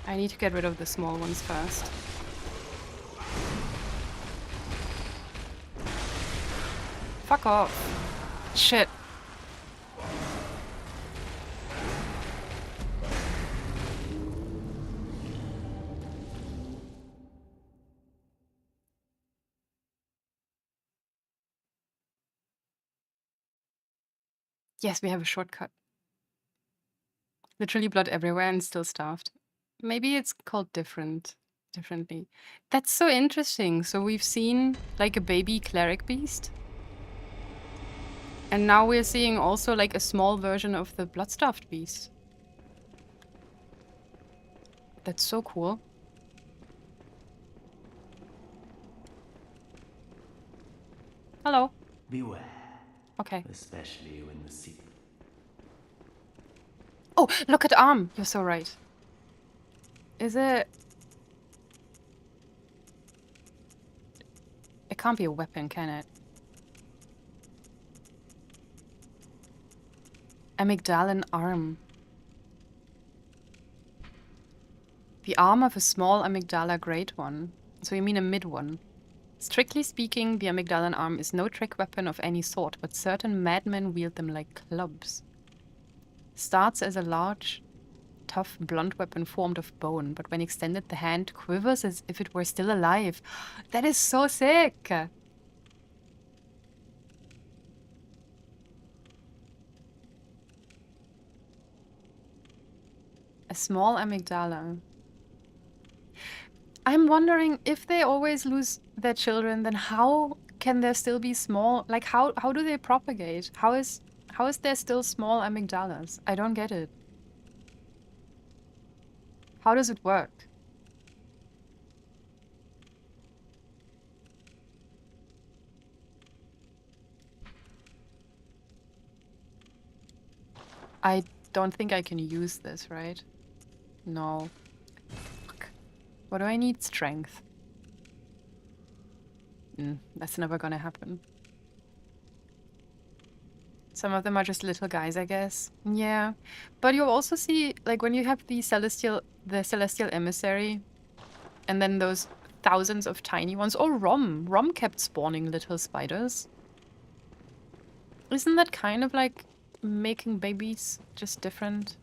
I need to get rid of the small ones first. Fuck off. Shit. Yes, we have a shortcut. Literally blood everywhere and still starved. Maybe it's called differently. That's so interesting. So we've seen like a baby cleric beast. And now we're seeing also like a small version of the blood-starved beast. That's so cool. Hello. Beware. Okay. Especially when the sea. Oh, look at arm. You're so right. Is it... It can't be a weapon, can it? Amygdalan arm. The arm of a small amygdala great one. So you mean a mid one. Strictly speaking, the amygdalan arm is no trick weapon of any sort, but certain madmen wield them like clubs. Starts as a large, tough, blunt weapon formed of bone, but when extended the hand quivers as if it were still alive. That is so sick! A small amygdala. I'm wondering if they always lose their children, then how can there still be small... Like, how do they propagate? How is there still small amygdalas? I don't get it. How does it work? I don't think I can use this, right? No. Fuck. What do I need? Strength. That's never gonna happen. Some of them are just little guys, I guess. Yeah. But you also see, like, when you have the celestial emissary, and then those thousands of tiny ones. Oh, Rom kept spawning little spiders. Isn't that kind of like making babies, just different?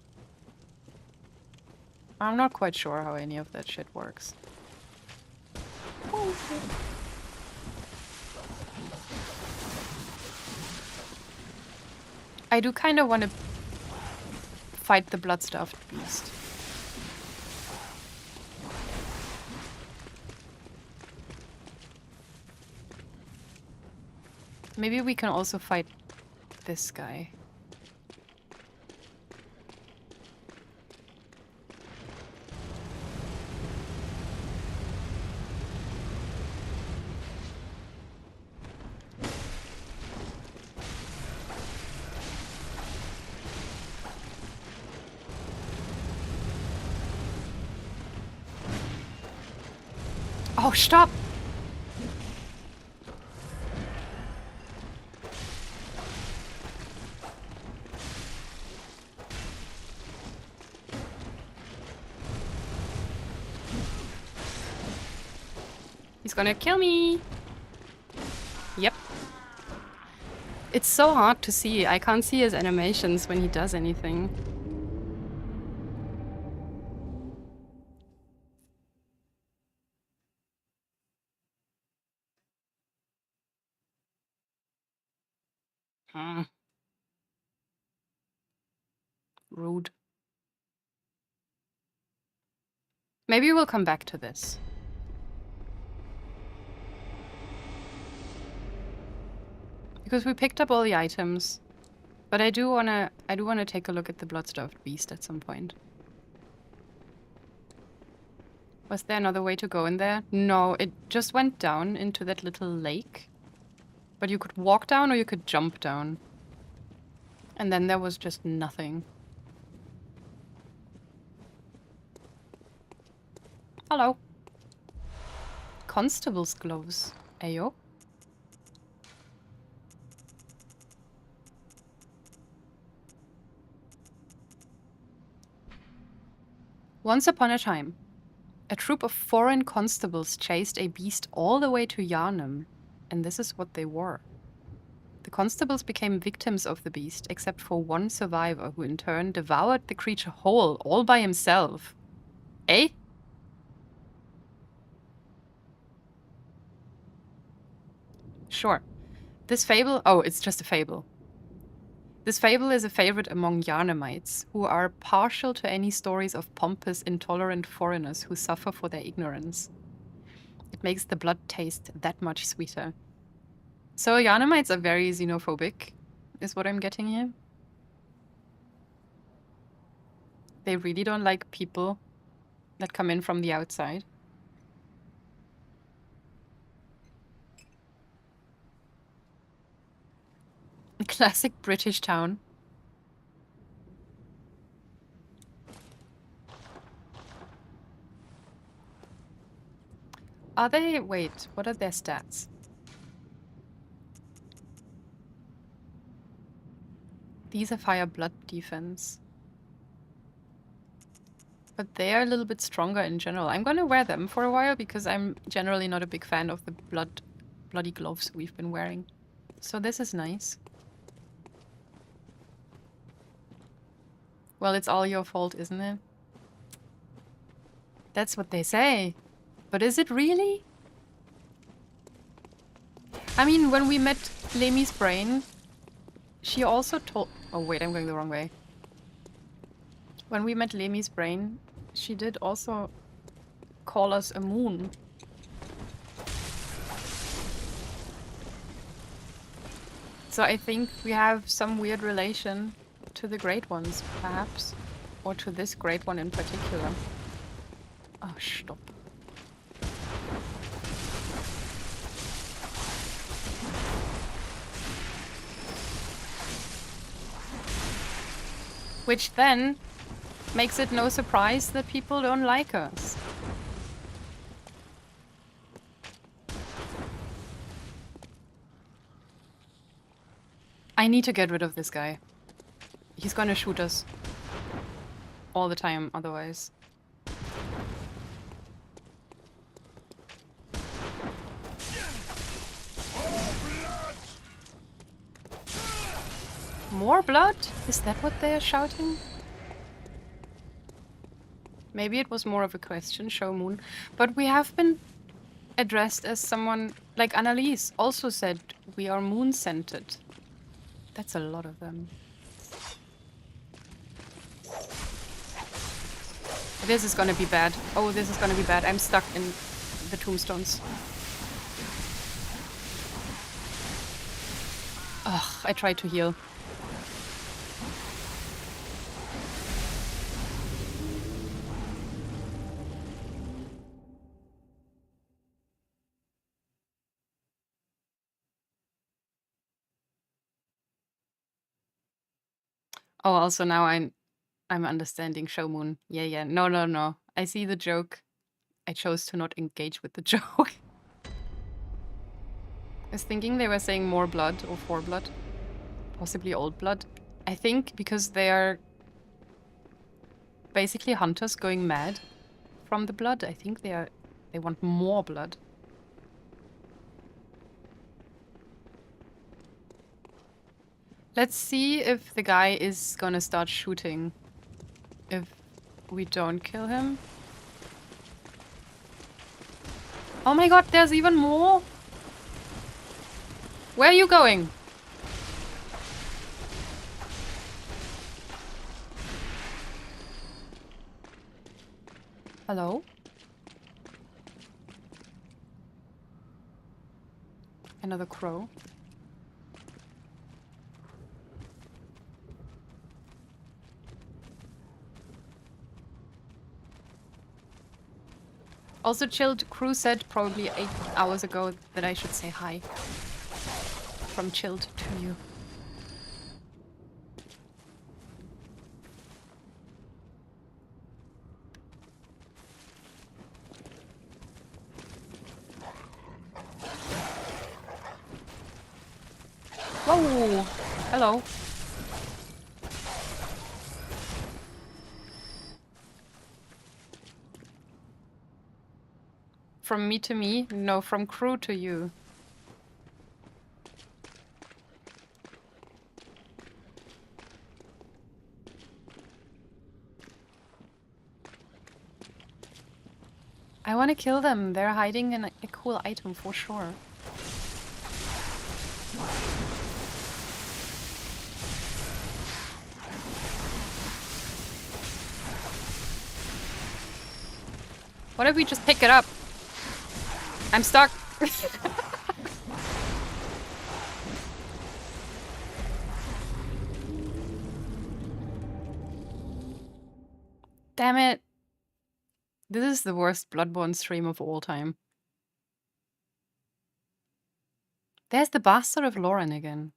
I'm not quite sure how any of that shit works. I do kind of want to fight the blood-starved beast. Maybe we can also fight this guy. Oh, stop! It's gonna kill me. Yep. It's so hard to see. I can't see his animations when he does anything. Hmm. Rude. Maybe we'll come back to this. Because we picked up all the items. But I do wanna take a look at the blood-starved beast at some point. Was there another way to go in there? No, it just went down into that little lake. But you could walk down or you could jump down. And then there was just nothing. Hello. Constable's gloves. Ayo. Once upon a time, a troop of foreign constables chased a beast all the way to Yarnum, and this is what they were. The constables became victims of the beast, except for one survivor who in turn devoured the creature whole, all by himself. Eh? Sure. This fable... Oh, it's just a fable. This fable is a favorite among Yarnamites, who are partial to any stories of pompous, intolerant foreigners who suffer for their ignorance. It makes the blood taste that much sweeter. So Yarnamites are very xenophobic, is what I'm getting here. They really don't like people that come in from the outside. A classic British town. Are they... Wait, what are their stats? These are fire blood defense. But they are a little bit stronger in general. I'm gonna wear them for a while because I'm generally not a big fan of the bloody gloves we've been wearing. So this is nice. Well, it's all your fault, isn't it? That's what they say. But is it really? I mean, when we met Lemmy's brain, she also told... Oh wait, I'm going the wrong way. When we met Lemmy's brain, she did also call us a moon. So I think we have some weird relation to the Great Ones, perhaps. Or to this Great One in particular. Oh, stop. Which then makes it no surprise that people don't like us. I need to get rid of this guy. He's gonna shoot us all the time otherwise. More blood? Is that what they're shouting? Maybe it was more of a question, show moon. But we have been addressed as someone... Like Annalise also said, we are moon-scented. That's a lot of them. This is gonna be bad. Oh, this is gonna be bad. I'm stuck in the tombstones. Ugh, I tried to heal. Oh, also now I'm understanding show moon. Yeah. No. I see the joke. I chose to not engage with the joke. I was thinking they were saying more blood or for blood. Possibly old blood. I think because they are basically hunters going mad from the blood. I think they want more blood. Let's see if the guy is gonna start shooting. If we don't kill him. Oh my god, there's even more? Where are you going? Hello? Another crow. Also, Chilled Crew said probably 8 hours ago that I should say hi. From Chilled to you. Whoa! Hello. From me to me? No, from crew to you. I want to kill them. They're hiding in a cool item for sure. What if we just pick it up? I'm stuck. Damn it. This is the worst Bloodborne stream of all time. There's the bastard of Lauren again.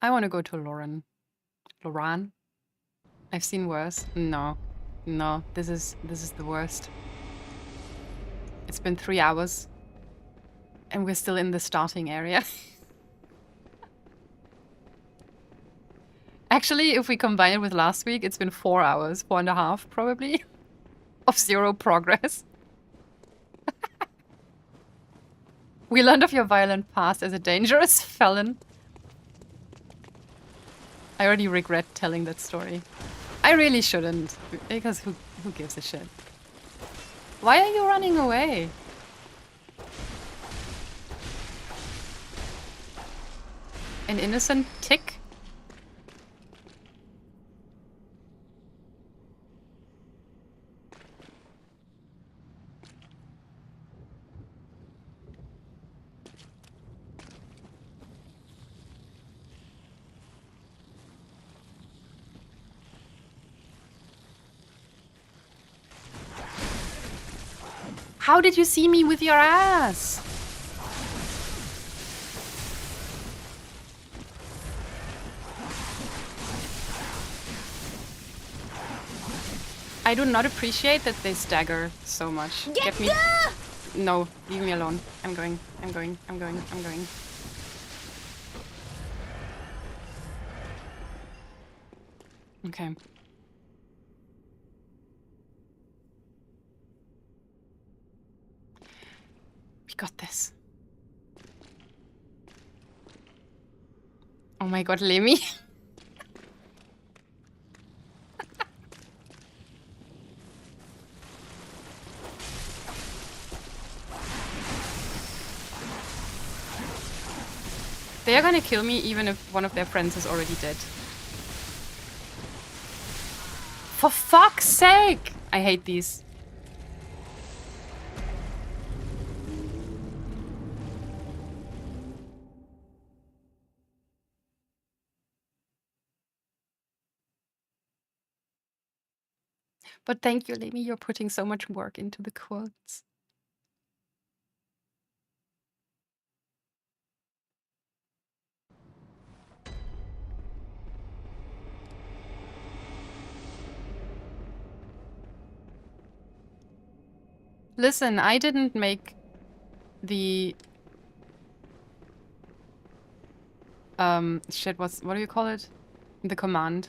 I want to go to Lauren. Loran? I've seen worse. No. No, this is the worst. It's been 3 hours. And we're still in the starting area. Actually, if we combine it with last week, it's been 4 hours, 4.5 probably, of 0 progress. We learned of your violent past as a dangerous felon. I already regret telling that story. I really shouldn't, because who gives a shit? Why are you running away? An innocent tick? How did you see me with your ass? I do not appreciate that they stagger so much. Get me. No, leave me alone. I'm going. Okay. We got this. Oh my god, Lemmy. They are gonna kill me even if one of their friends is already dead. For fuck's sake! I hate these. But thank you, Lemmy. You're putting so much work into the quotes. Listen, I didn't make the shit, what do you call it? The command.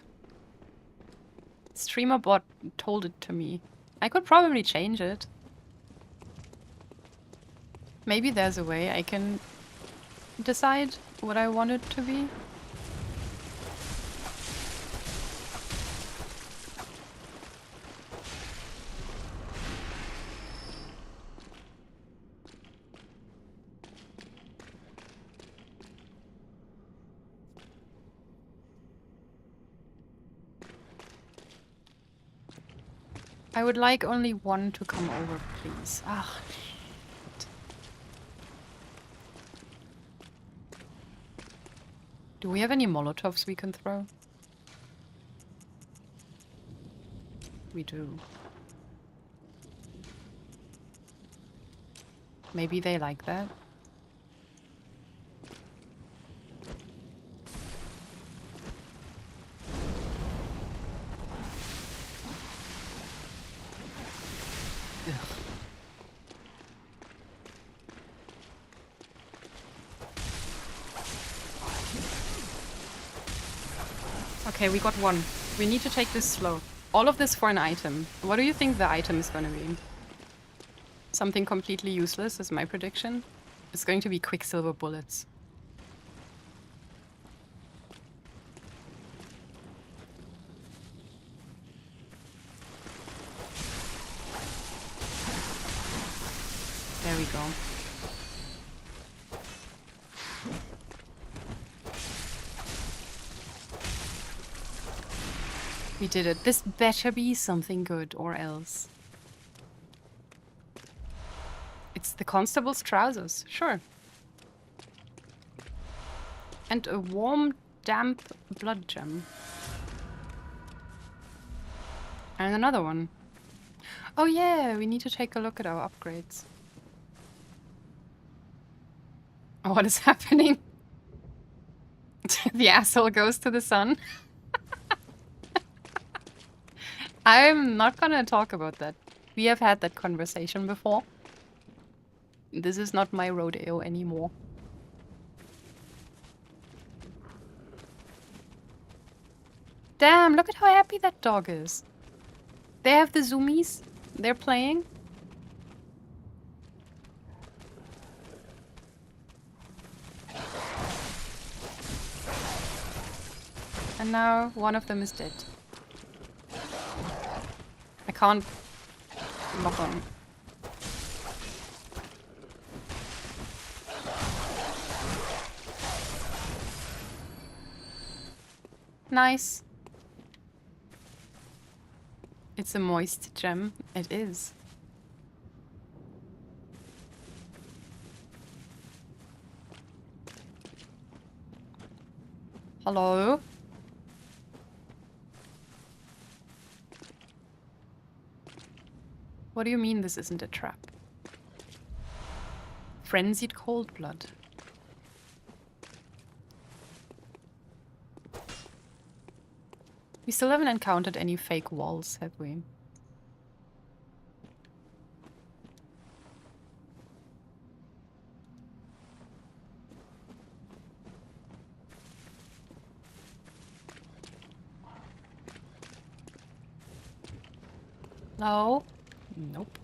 Streamer bot told it to me. I could probably change it. Maybe there's a way I can decide what I want it to be. I would like only one to come over, please. Ah, shit. Do we have any Molotovs we can throw? We do. Maybe they like that. Okay, we got one. We need to take this slow. All of this for an item. What do you think the item is gonna be? Something completely useless is my prediction. It's going to be quicksilver bullets. There we go. We did it. This better be something good, or else. It's the constable's trousers, sure. And a warm, damp blood gem. And another one. Oh yeah, we need to take a look at our upgrades. What is happening? The asshole goes to the sun. I'm not gonna talk about that. We have had that conversation before. This is not my rodeo anymore. Damn, look at how happy that dog is. They have the zoomies. They're playing. And now one of them is dead. I can't lock on. Nice. It's a moist gem. It is. Hello? What do you mean this isn't a trap? Frenzied cold blood. We still haven't encountered any fake walls, have we? No? Nope.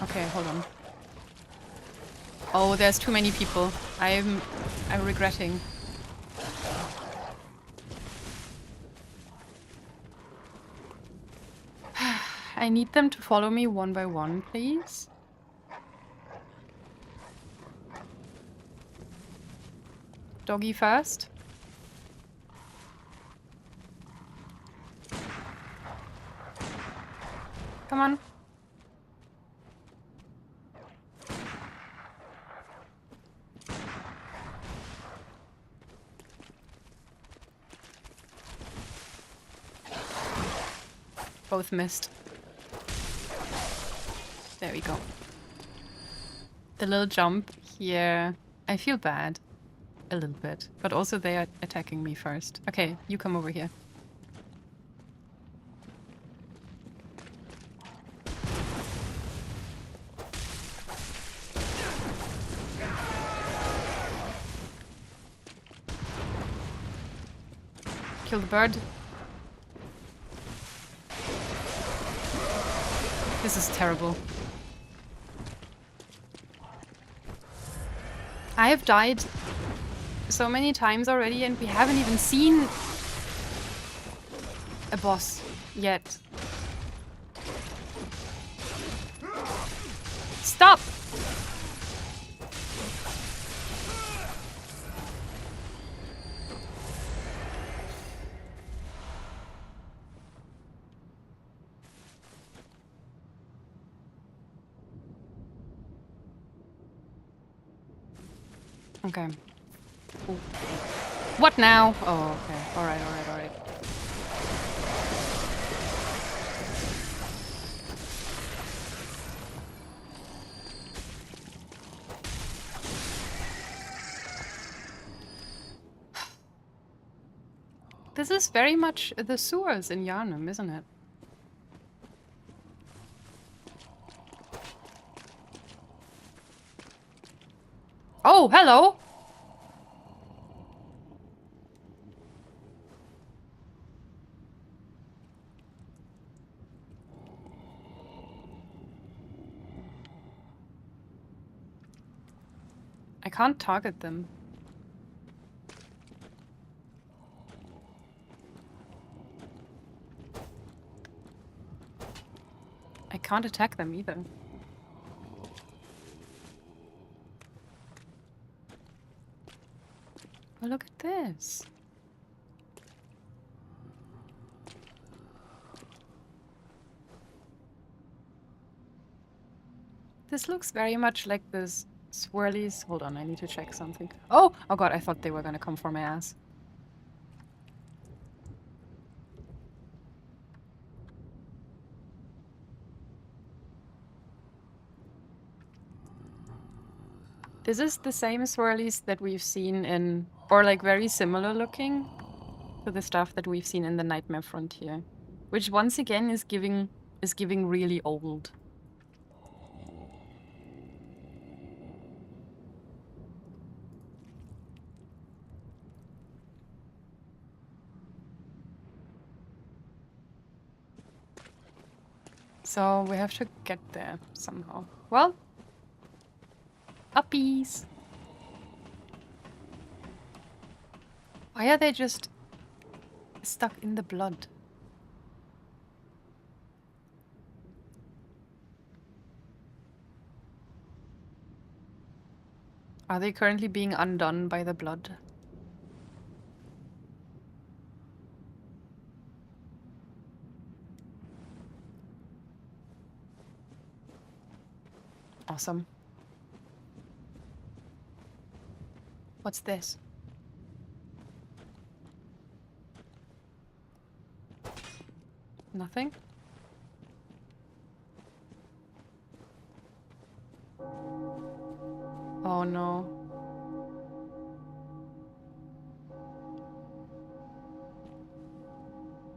Okay, hold on. Oh, there's too many people. I'm regretting. I need them to follow me one by one, please. Doggy first. Come on. Both missed. There we go. The little jump here. I feel bad. A little bit. But also they are attacking me first. Okay, you come over here. Kill the bird. This is terrible. I have died so many times already and we haven't even seen a boss yet. Stop! Okay. Ooh. What now? Oh, okay. Alright, alright, alright. This is very much the sewers in Yharnam, isn't it? Oh, hello! I can't target them. I can't attack them either. Oh, look at this. This looks very much like this swirlies. Hold on, I need to check something. Oh! Oh god, I thought they were gonna come for my ass. This is the same swirlies that we've seen in, or like very similar looking to the stuff that we've seen in the Nightmare Frontier, which once again is giving really old. So we have to get there somehow. Well, uppies. Why are they just stuck in the blood? Are they currently being undone by the blood? Awesome. What's this? Nothing? Oh no.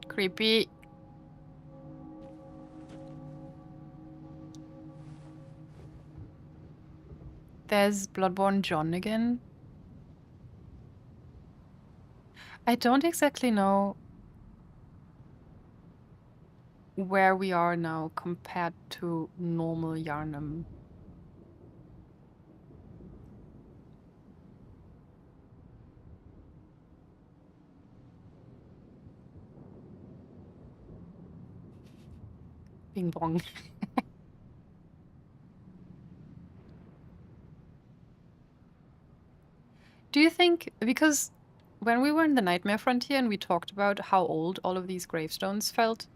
Creepy. There's Bloodborne John again. I don't exactly know where we are now compared to normal Yharnam. Bing bong. Do you think, because when we were in the Nightmare Frontier and we talked about how old all of these gravestones felt,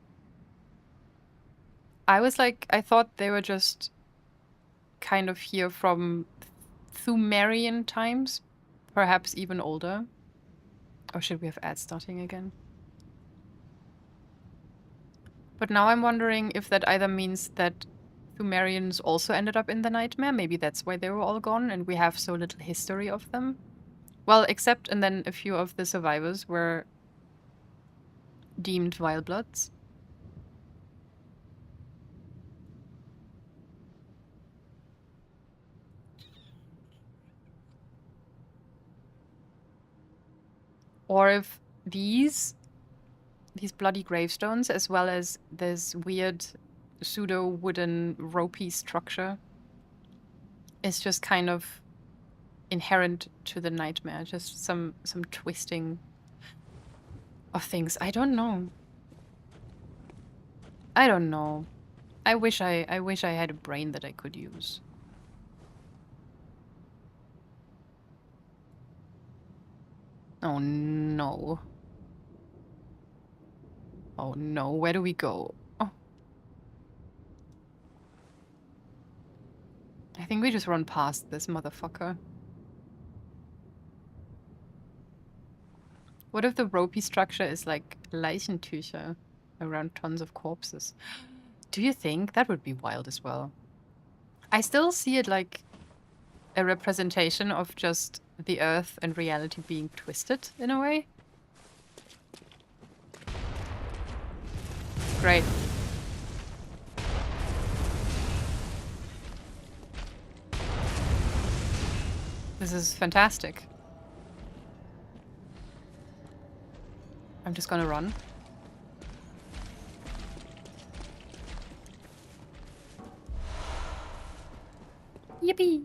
I was like, I thought they were just kind of here from Sumerian times, perhaps even older. Or should we have ads starting again? But now I'm wondering if that either means that Sumerians also ended up in the nightmare. Maybe that's why they were all gone and we have so little history of them. Well, except and then a few of the survivors were deemed vile bloods. Or if these bloody gravestones, as well as this weird pseudo-wooden ropey structure, is just kind of inherent to the nightmare. Just some twisting of things. I don't know. I don't know. I wish I had a brain that I could use. Oh no. Oh no, where do we go? Oh. I think we just run past this motherfucker. What if the ropey structure is like Leichentücher around tons of corpses? Do you think? That would be wild as well. I still see it like a representation of just the earth and reality being twisted in a way. Great. This is fantastic. I'm just gonna run. Yippee!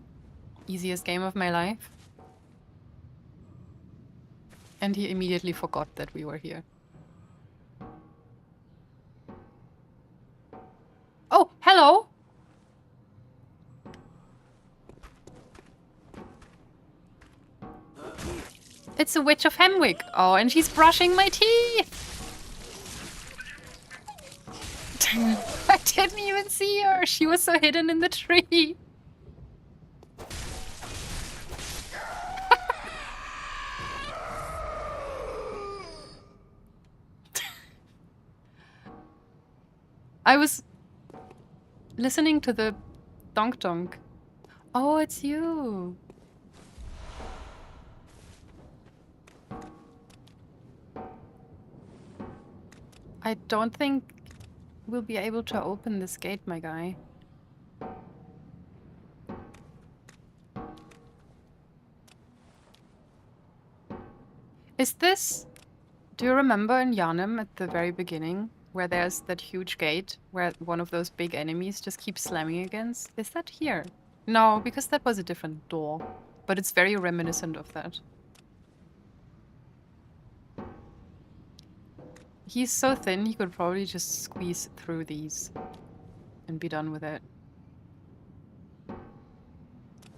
Easiest game of my life. And he immediately forgot that we were here. Oh, hello! It's the Witch of Hemwick. Oh, and she's brushing my teeth! I didn't even see her. She was so hidden in the tree. I was listening to the donk donk. Oh, it's you. I don't think we'll be able to open this gate, my guy. Is this... Do you remember in Yharnam at the very beginning where there's that huge gate where one of those big enemies just keeps slamming against? Is that here? No, because that was a different door. But it's very reminiscent of that. He's so thin, he could probably just squeeze through these and be done with it.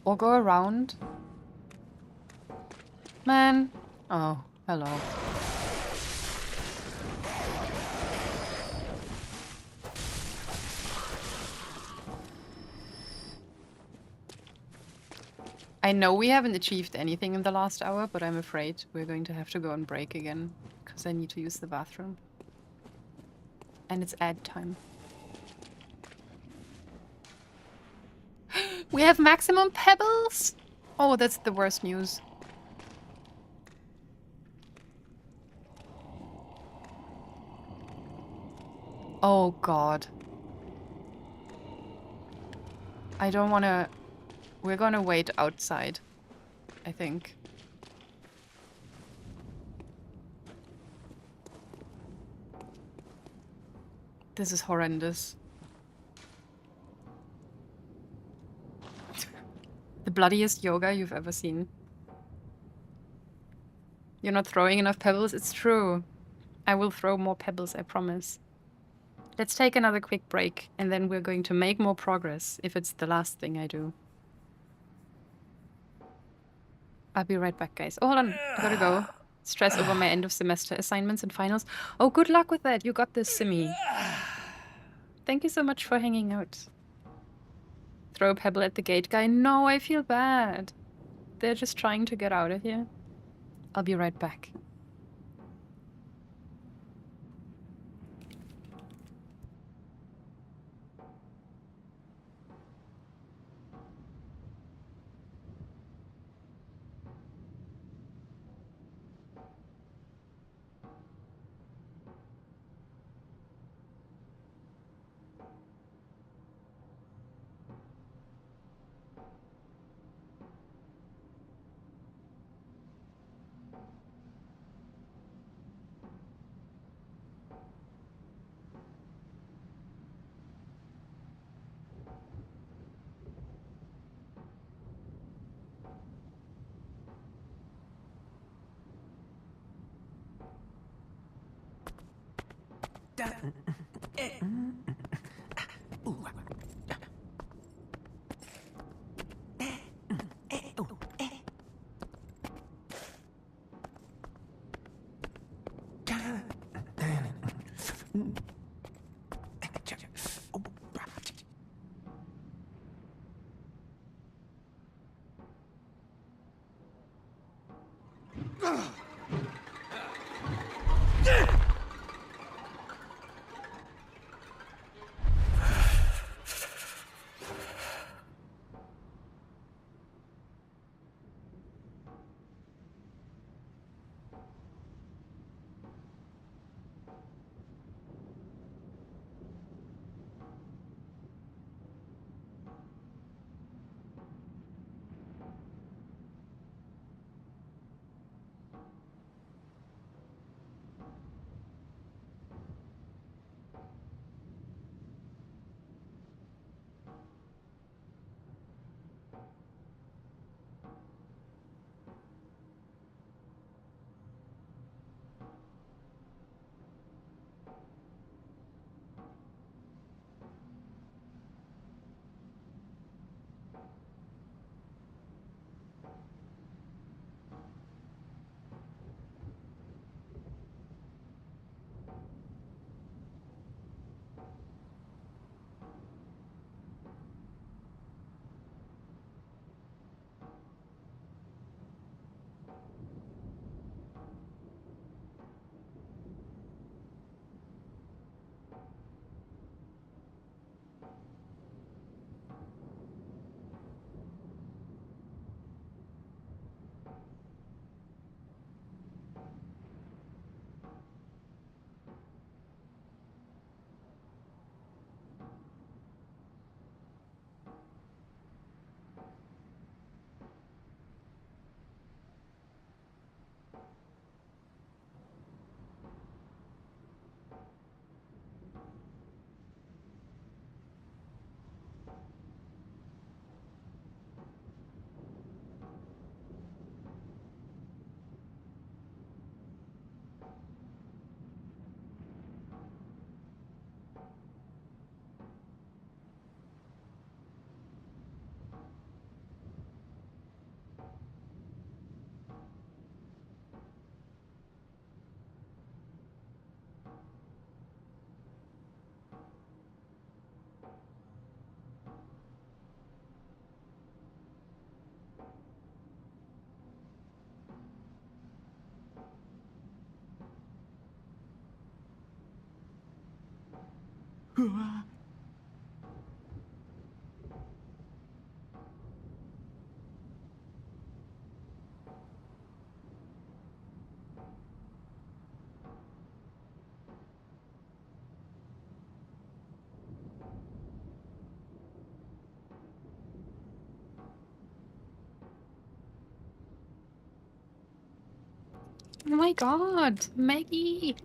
Or go around. Man. Oh, hello. I know we haven't achieved anything in the last hour, but I'm afraid we're going to have to go on break again because I need to use the bathroom. And it's ad time. We have maximum pebbles? Oh, that's the worst news. Oh god. I don't want to... We're gonna wait outside, I think. This is horrendous. The bloodiest yoga you've ever seen. You're not throwing enough pebbles? It's true. I will throw more pebbles, I promise. Let's take another quick break, and then we're going to make more progress, if it's the last thing I do. I'll be right back, guys. Oh, hold on. I gotta go. Stress over my end of semester assignments and finals. Oh, good luck with that. You got this, Simi. Thank you so much for hanging out. Throw a pebble at the gate guy. No, I feel bad. They're just trying to get out of here. I'll be right back. Oh my god, Maggie!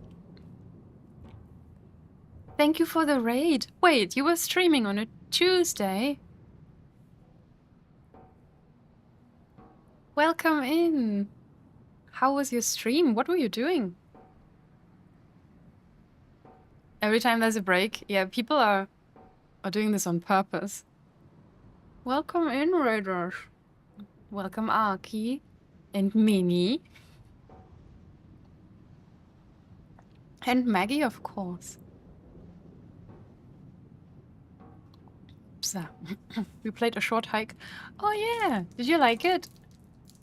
Thank you for the raid. Wait, you were streaming on a Tuesday? Welcome in. How was your stream? What were you doing? Every time there's a break, yeah, people are doing this on purpose. Welcome in, raiders. Welcome, Arky and Minnie. And Maggie, of course. So, we played A Short Hike. Oh yeah, did you like it?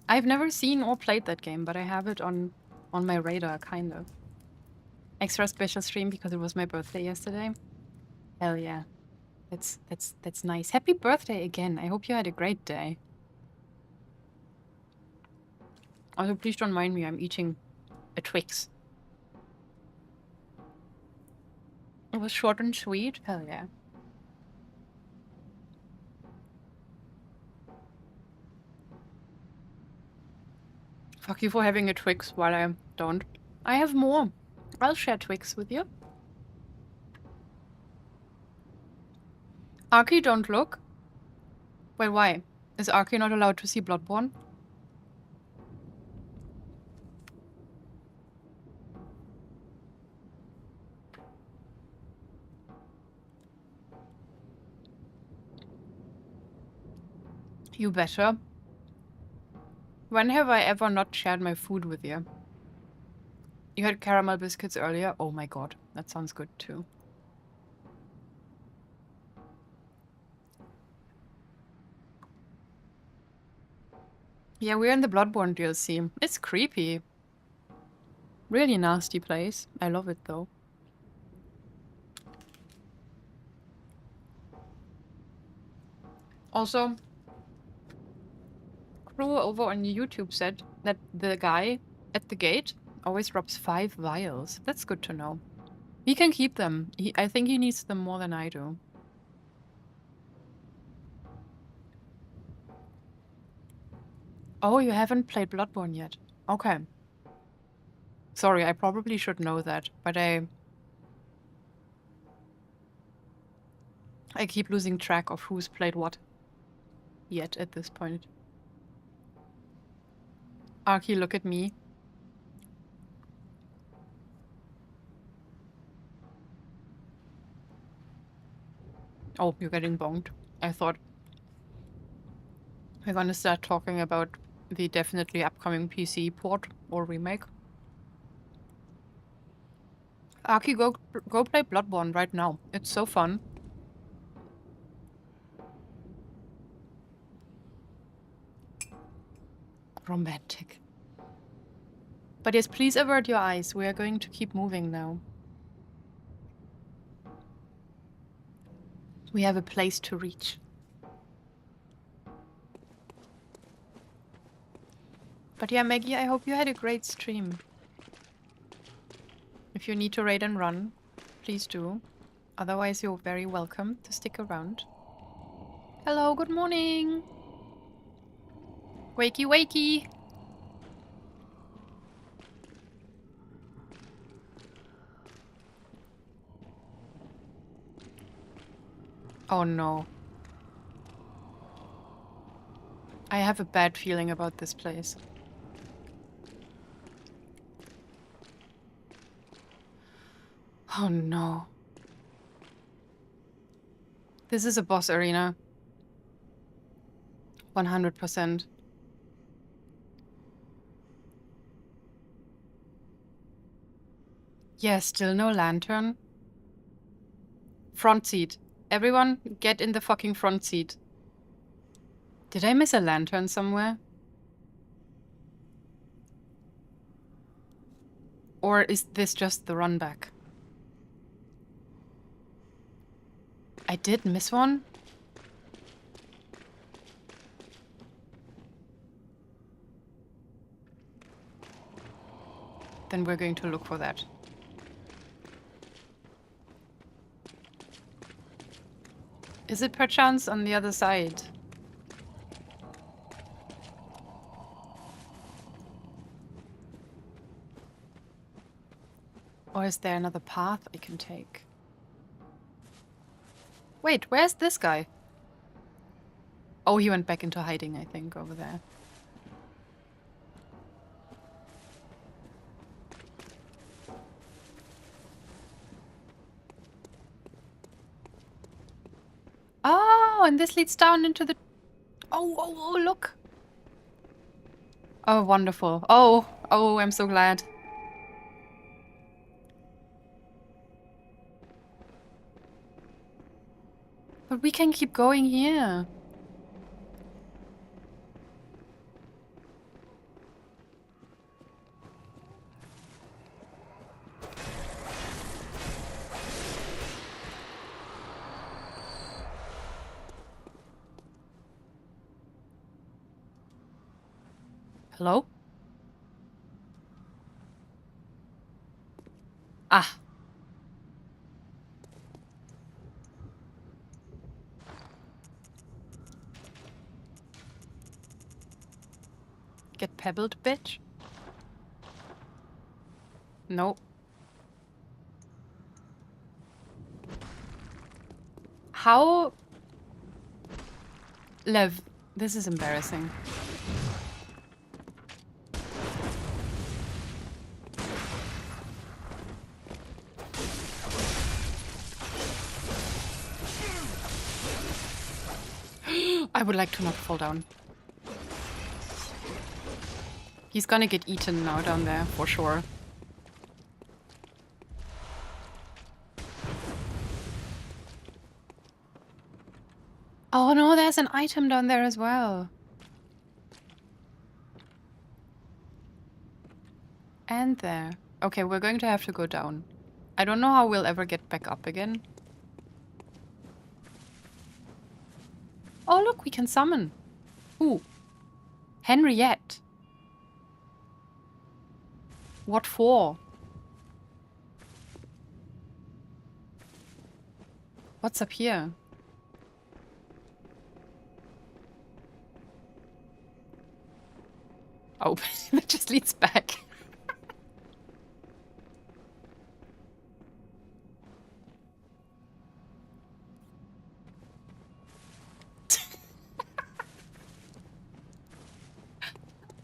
I've never seen or played that game, but I have it on my radar, kind of. Extra special stream because it was my birthday yesterday. Hell yeah. That's nice. Happy birthday again. I hope you had a great day. Also, please don't mind me. I'm eating a Twix. It was short and sweet. Hell yeah. Fuck you for having a Twix while I don't. I have more. I'll share Twix with you. Arky, don't look. Wait, why? Is Arky not allowed to see Bloodborne? You better. When have I ever not shared my food with you? You had caramel biscuits earlier? Oh my god, that sounds good too. Yeah, we're in the Bloodborne DLC. It's creepy. Really nasty place. I love it though. Also, Crew over on YouTube said that the guy at the gate always drops 5 vials. That's good to know. He can keep them. I think he needs them more than I do. Oh, you haven't played Bloodborne yet. Okay. Sorry, I probably should know that, but I keep losing track of who's played what yet at this point. Arky, look at me. Oh, you're getting boned. I thought we're gonna start talking about the definitely upcoming PC port or remake. Arky, go play Bloodborne right now. It's so fun. Romantic. But yes, please avert your eyes. We are going to keep moving now. We have a place to reach. But yeah, Maggie, I hope you had a great stream. If you need to raid and run, please do. Otherwise, you're very welcome to stick around. Hello, good morning. Wakey, wakey. Oh no. I have a bad feeling about this place. Oh no. This is a boss arena. 100%. Yeah, still no lantern. Front seat. Everyone, get in the fucking front seat. Did I miss a lantern somewhere? Or is this just the run back? I did miss one? Then we're going to look for that. Is it perchance on the other side? Or is there another path I can take? Wait, where's this guy? Oh, he went back into hiding, I think, over there. Oh, and this leads down into the... Oh, look. Oh, wonderful. Oh, I'm so glad. But we can keep going here. Hello? Ah. Get pebbled, bitch? Nope. How... Lev, this is embarrassing. I would like to not fall down. He's gonna get eaten now down there, for sure. Oh no, there's an item down there as well. And there. Okay, we're going to have to go down. I don't know how we'll ever get back up again. Oh look, we can summon. Ooh. Henriette. What for? What's up here? Oh, that just leads back.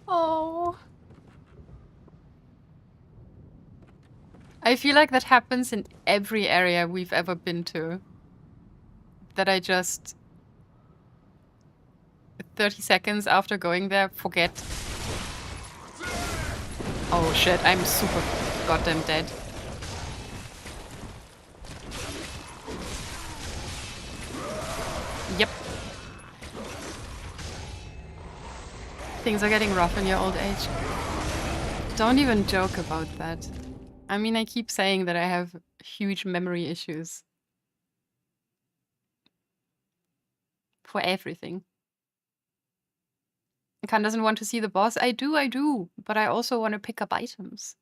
Oh. I feel like that happens in every area we've ever been to. That I just 30 seconds after going there forget. Oh shit, I'm super goddamn dead. Yep. Things are getting rough in your old age. Don't even joke about that. I mean, I keep saying that I have huge memory issues. For everything. Khan doesn't want to see the boss. I do. But I also want to pick up items.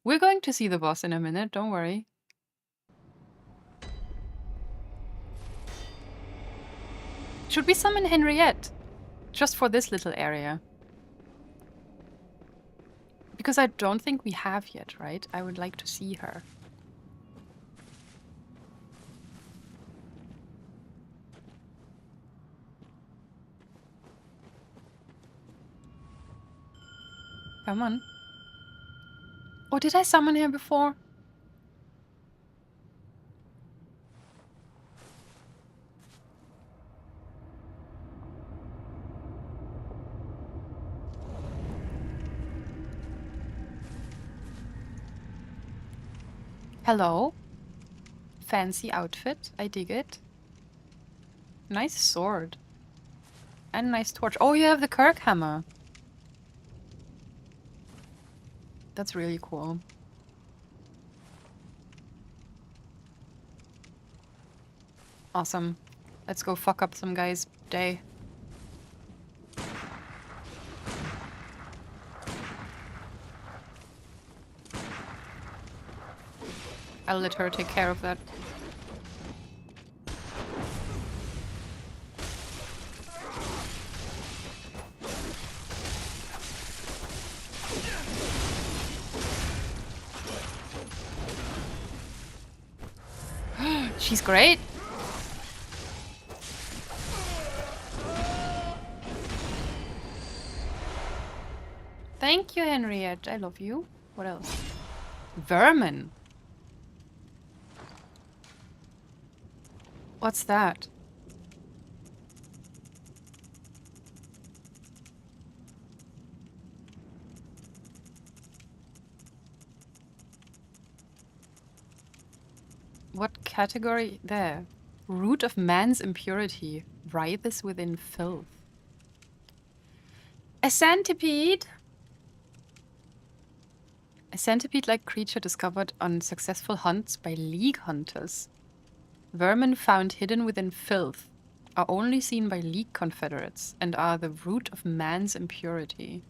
We're going to see the boss in a minute, don't worry. Should we summon Henriette? Just for this little area. Because I don't think we have yet, right? I would like to see her. Come on. Oh, did I summon her before? Hello? Fancy outfit. I dig it. Nice sword. And nice torch. Oh, you have the Kirk hammer. That's really cool. Awesome. Let's go fuck up some guy's day. I'll let her take care of that. She's great. Thank you, Henriette. I love you. What else? Vermin. What's that? What category? There. Root of man's impurity. Writhes within filth. A centipede! A centipede-like creature discovered on successful hunts by League hunters. Vermin found hidden within filth are only seen by League confederates and are the root of man's impurity.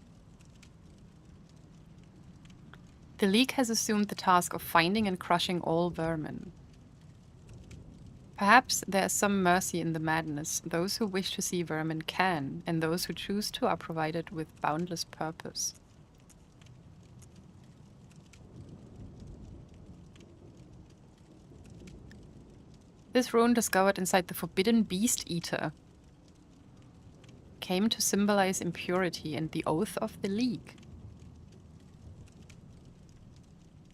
The League has assumed the task of finding and crushing all vermin. Perhaps there is some mercy in the madness. Those who wish to see vermin can, and those who choose to are provided with boundless purpose. This rune discovered inside the Forbidden Beast Eater came to symbolize impurity and the oath of the League.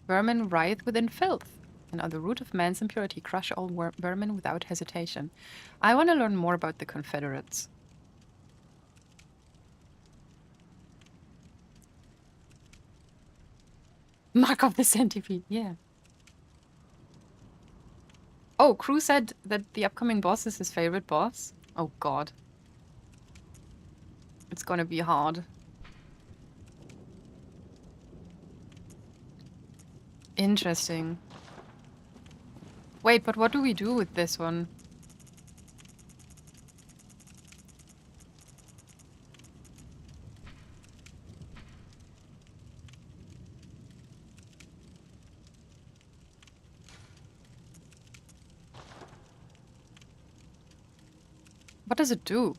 Vermin writhe within filth and are the root of man's impurity. Crush all vermin without hesitation. I want to learn more about the Confederates. Mark of the Centipede, yeah. Oh, Crew said that the upcoming boss is his favorite boss. Oh god. It's gonna be hard. Interesting. Wait, but what do we do with this one? What does it do?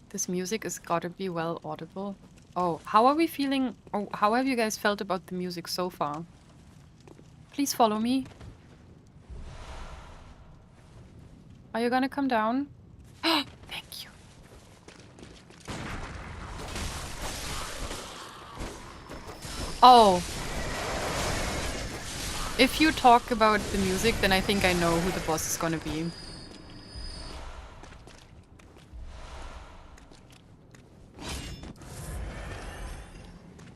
This music has gotta be well audible. Oh, how are we feeling? Oh, how have you guys felt about the music so far? Please follow me. Are you gonna come down? Thank you. Oh. If you talk about the music, then I think I know who the boss is gonna be.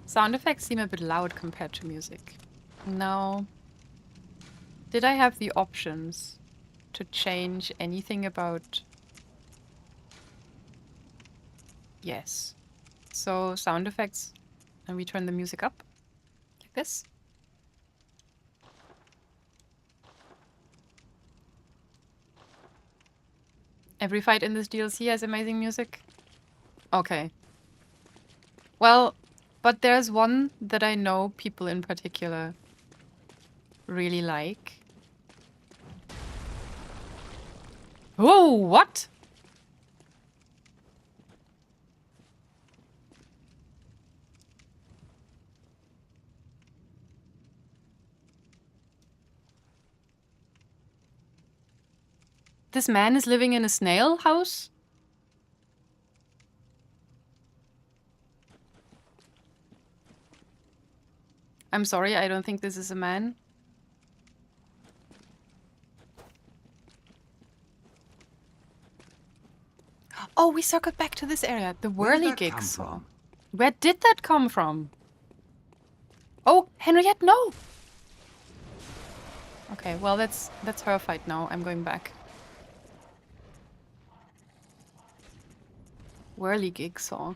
Sound effects seem a bit loud compared to music. No. Did I have the options to change anything about... Yes. So sound effects, and we turn the music up, like this. Every fight in this DLC has amazing music? Okay. Well, but there's one that I know people in particular really like. Whoa, what? This man is living in a snail house? I'm sorry, I don't think this is a man. Oh, we circled back to this area. The Where did that whirligig come saw. from? Where did that come from? Oh, Henriette, no! Okay, well, that's her fight now. I'm going back. Whirligig saw.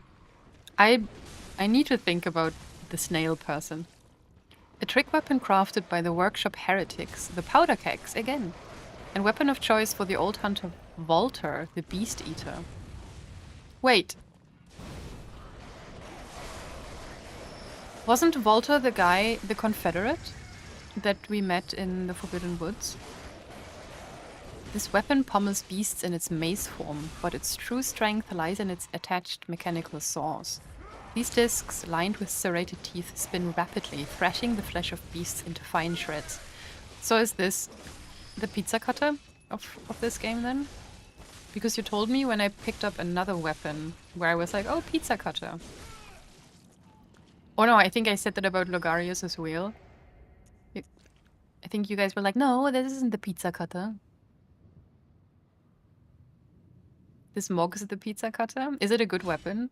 I need to think about the snail person. A trick weapon crafted by the workshop heretics, the powder kegs, again. And weapon of choice for the old hunter Volter, the beast eater. Wait. Wasn't Volter the guy, the Confederate, that we met in the Forbidden Woods? This weapon pummels beasts in its mace form, but its true strength lies in its attached mechanical saws. These discs, lined with serrated teeth, spin rapidly, thrashing the flesh of beasts into fine shreds. So is this the pizza cutter of this game then? Because you told me when I picked up another weapon where I was like, oh, pizza cutter. Oh no, I think I said that about Logarius as well. I think you guys were like, no, this isn't the pizza cutter. This Mog is the pizza cutter? Is it a good weapon?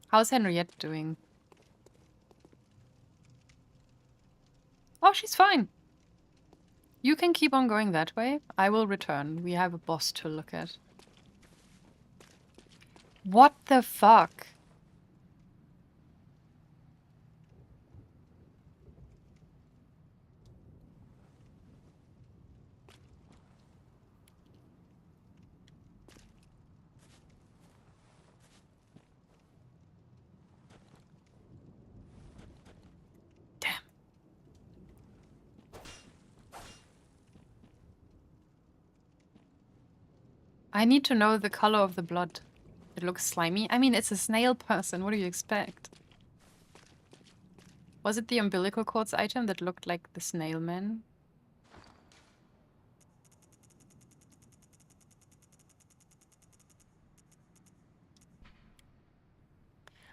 How's Henriette doing? Oh, she's fine. You can keep on going that way. I will return. We have a boss to look at. What the fuck? Damn. I need to know the color of the blood. It looks slimy. I mean, it's a snail person. What do you expect? Was it the umbilical cords item that looked like the snail man?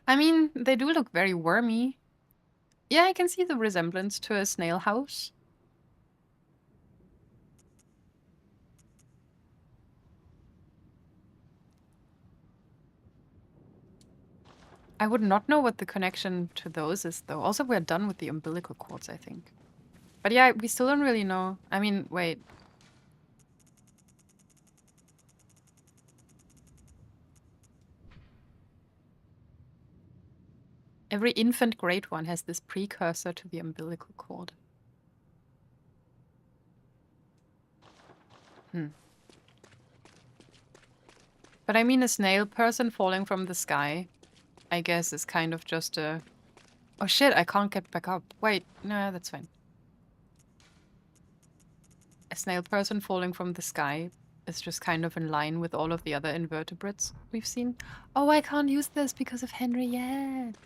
I mean, they do look very wormy. Yeah, I can see the resemblance to a snail house. I would not know what the connection to those is, though. Also, we're done with the umbilical cords, I think. But yeah, we still don't really know. I mean, wait. Every infant great one has this precursor to the umbilical cord. But I mean, a snail person falling from the sky, I guess, is kind of just a... Oh shit, I can't get back up. Wait, no, that's fine. A snail person falling from the sky is just kind of in line with all of the other invertebrates we've seen. Oh, I can't use this because of Henriette.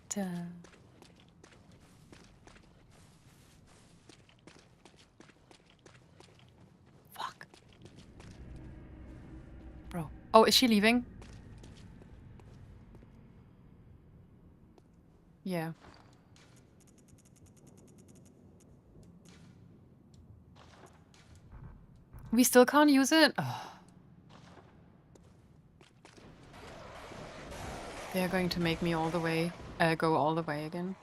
Fuck. Bro. Oh, is she leaving? Yeah. We still can't use it? Oh. They're going to make me all the way, go all the way again.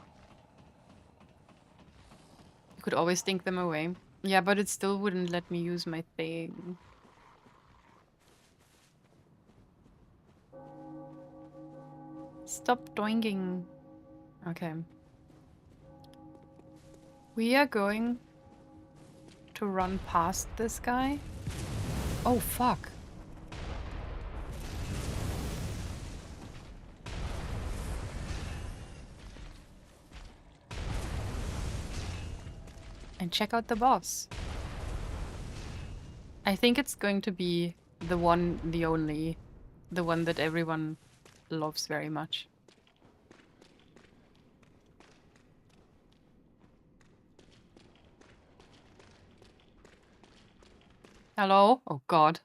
You could always think them away. Yeah, but it still wouldn't let me use my thing. Stop doinging. Okay. We are going to run past this guy. Oh, fuck. And check out the boss. I think it's going to be the one, the only, the one that everyone loves very much. Hello? Oh god.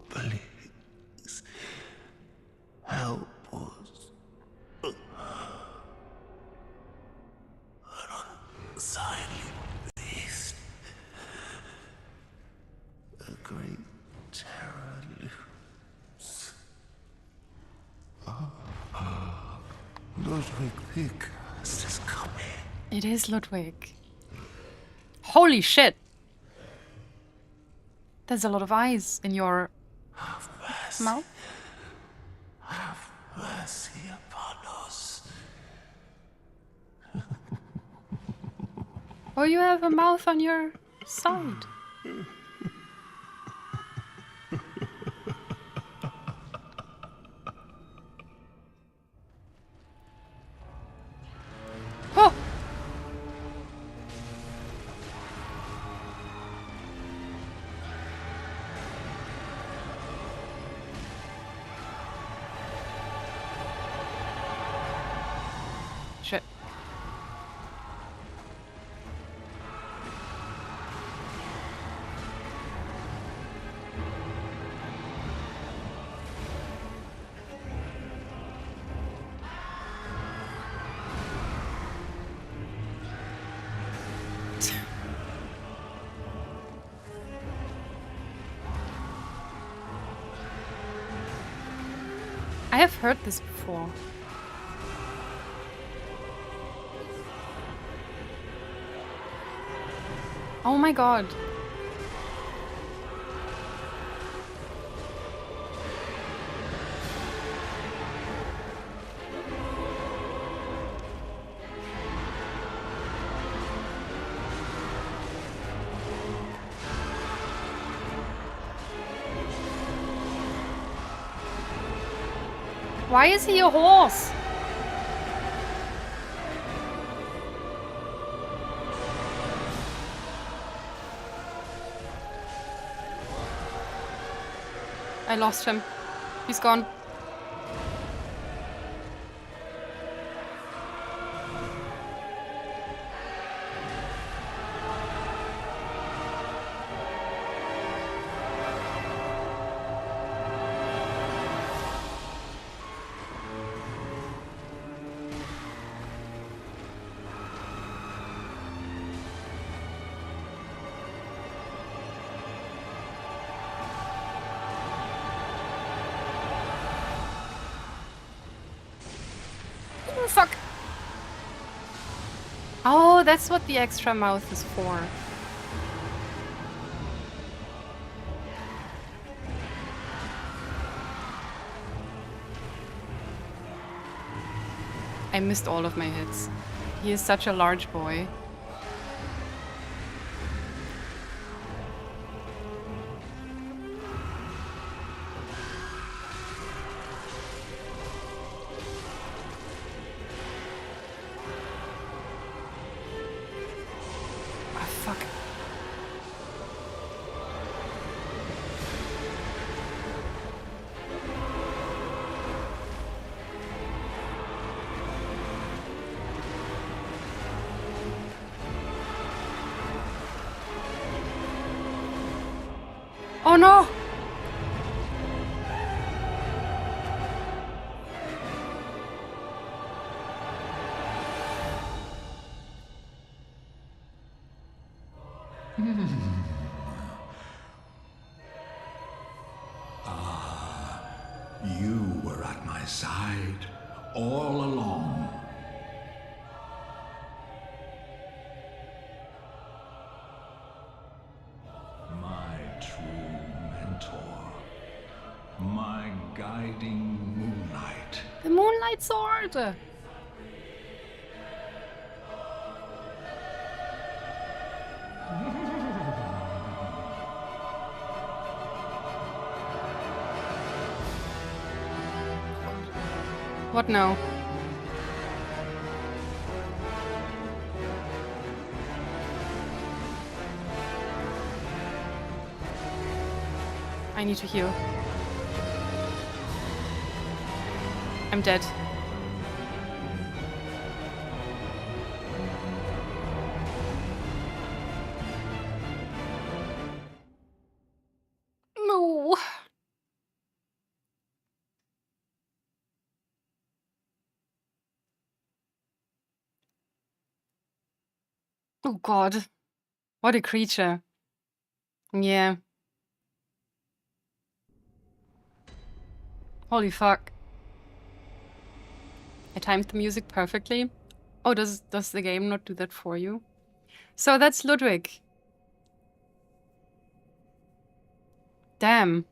Please help us. An unsightly beast. A great terror looms. Ludwig the Cursed is coming. It is Ludwig. Holy shit! There's a lot of eyes in your mouth. Have mercy upon us. Oh, you have a mouth on your side. Oh! Shit. I have heard this before. Oh my god. Why is he a horse? I lost him. He's gone. fuck! Oh, that's what the extra mouth is for. I missed all of my hits. He is such a large boy. Oh, fuck. Oh no! You were at my side all along. My true mentor. My guiding moonlight. The moonlight sword! What now? I need to heal. I'm dead. No. Oh god. What a creature. Yeah. Holy fuck. I timed the music perfectly. Oh, does the game not do that for you? So that's Ludwig. Damn.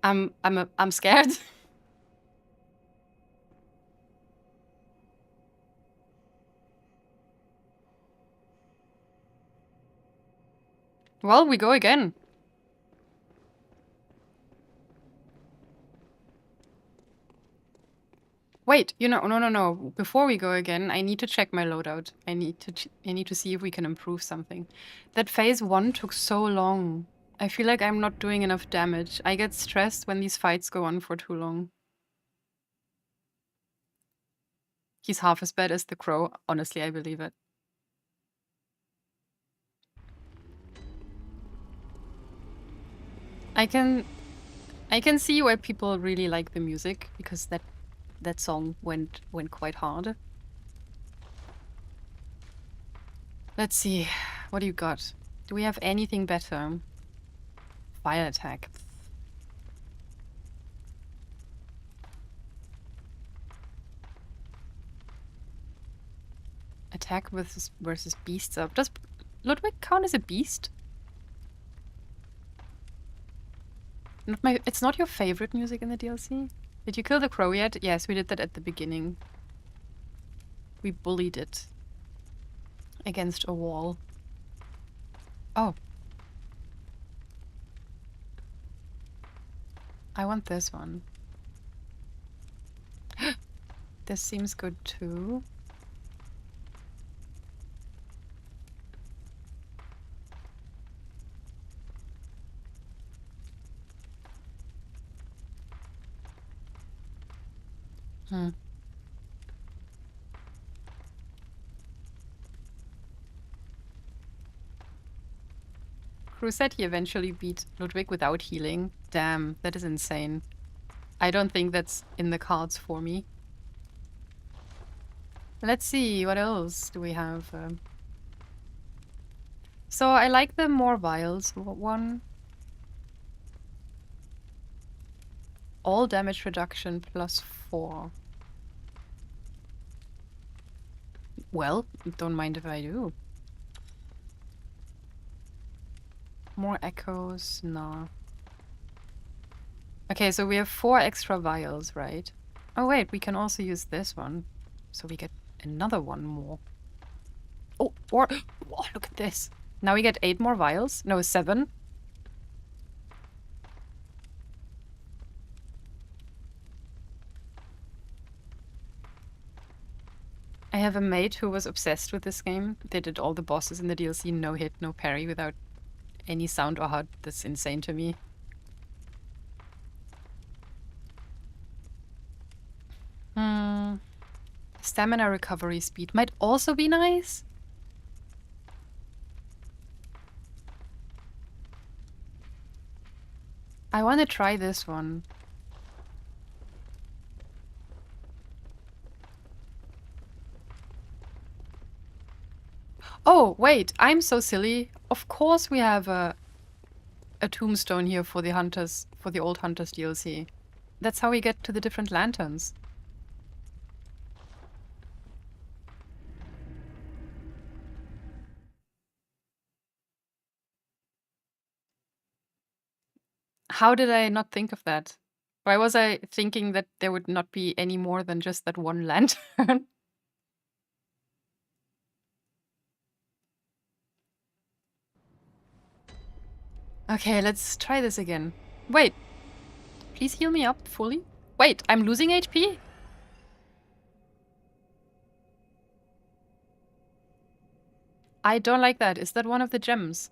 I'm scared. Well, we go again. Wait, no. Before we go again, I need to check my loadout. I need to see if we can improve something. That phase 1 took so long. I feel like I'm not doing enough damage. I get stressed when these fights go on for too long. He's half as bad as the crow. Honestly, I believe it. I can see why people really like the music, because that song went quite hard. Let's see. What do you got? Do we have anything better? Fire attack. Attack versus beasts up. Does Ludwig count as a beast? It's not your favorite music in the DLC? Did you kill the crow yet? Yes, we did that at the beginning. We bullied it against a wall. Oh. I want this one. This seems good too. Crew said he eventually beat Ludwig without healing. Damn, that is insane. I don't think that's in the cards for me. Let's see, what else do we have? So I like the more vials one. All damage reduction +4. Well, don't mind if I do. More echoes? No. Okay, so we have 4 extra vials, right? Oh wait, we can also use this one. So we get another one more. Oh, or oh, look at this. Now we get 8 more vials. No, 7. I have a mate who was obsessed with this game. They did all the bosses in the DLC, no hit, no parry, without any sound or HUD. That's insane to me. Stamina recovery speed might also be nice. I want to try this one. Oh, wait, I'm so silly. Of course we have a tombstone here for the hunters, for the old hunters DLC. That's how we get to the different lanterns. How did I not think of that? Why was I thinking that there would not be any more than just that one lantern? Okay, let's try this again. Wait, please heal me up fully. Wait, I'm losing HP? I don't like that. Is that one of the gems?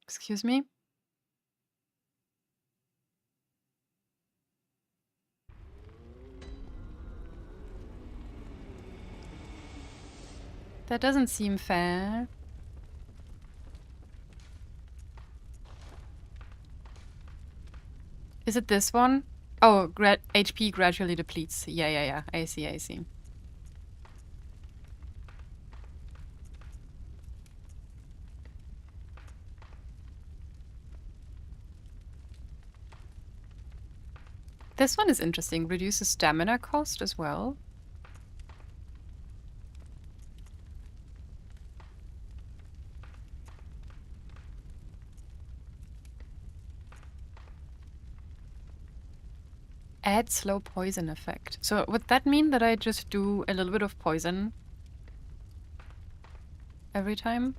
Excuse me? That doesn't seem fair. Is it this one? Oh, HP gradually depletes. Yeah. I see. This one is interesting. Reduces stamina cost as well. Add slow poison effect. So would that mean that I just do a little bit of poison every time?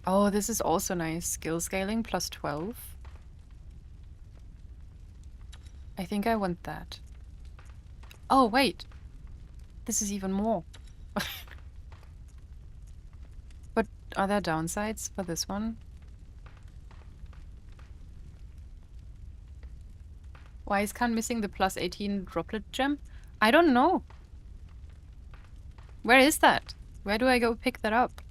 Oh, this is also nice. Skill scaling plus 12. I think I want that. Oh, wait. This is even more. But are there downsides for this one? Why is Khan missing the plus 18 droplet gem? I don't know. Where is that? Where do I go pick that up?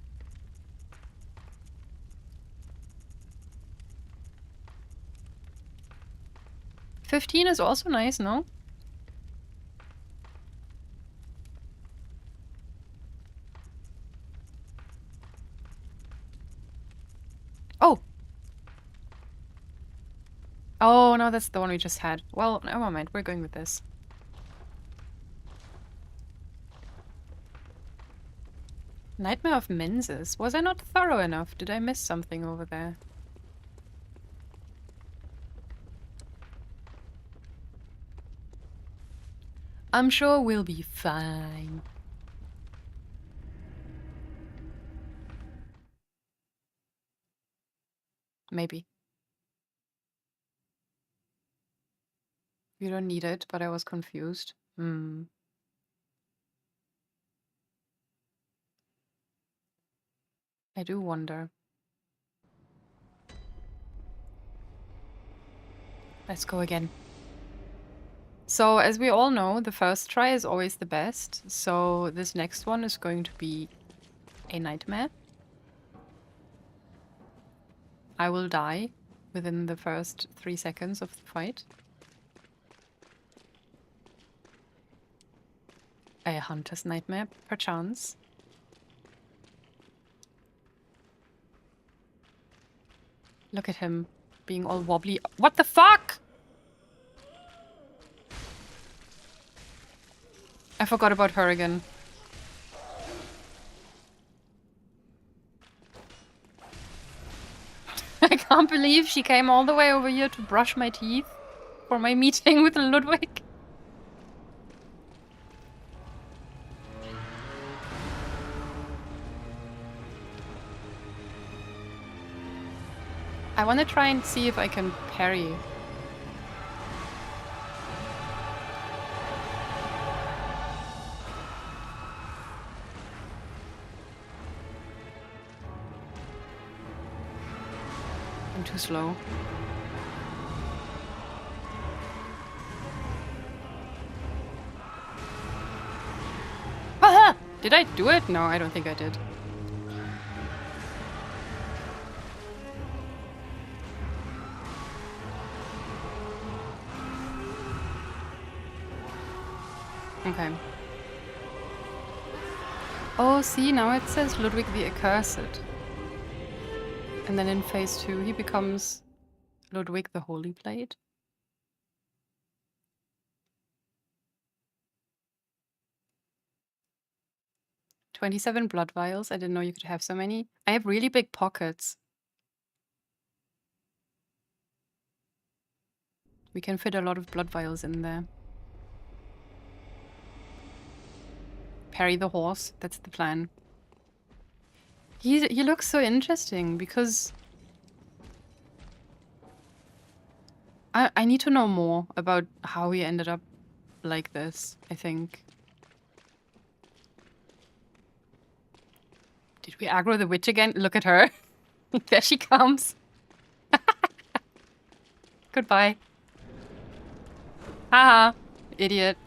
$15 is also nice, no? Oh! Oh, no, that's the one we just had. Well, never mind. We're going with this. Nightmare of Menses. Was I not thorough enough? Did I miss something over there? I'm sure we'll be fine. Maybe. You don't need it, but I was confused. I do wonder. Let's go again. So, as we all know, the first try is always the best. So, this next one is going to be a nightmare. I will die within the first 3 seconds of the fight. A hunter's nightmare, perchance. Look at him being all wobbly. What the fuck? I forgot about her again. I can't believe she came all the way over here to brush my teeth for my meeting with Ludwig. I want to try and see if I can parry. I'm too slow. Aha! Did I do it? No, I don't think I did. Okay. Oh, see, now it says Ludwig the Accursed. And then in phase 2 he becomes Ludwig the Holy Blade. "27 blood vials. I didn't know you could have so many. I have really big pockets. We can fit a lot of blood vials in there. Parry the horse. That's the plan. He looks so interesting because I need to know more about how he ended up like this, I think. Did we aggro the witch again? Look at her. There she comes. Goodbye. Haha, idiot.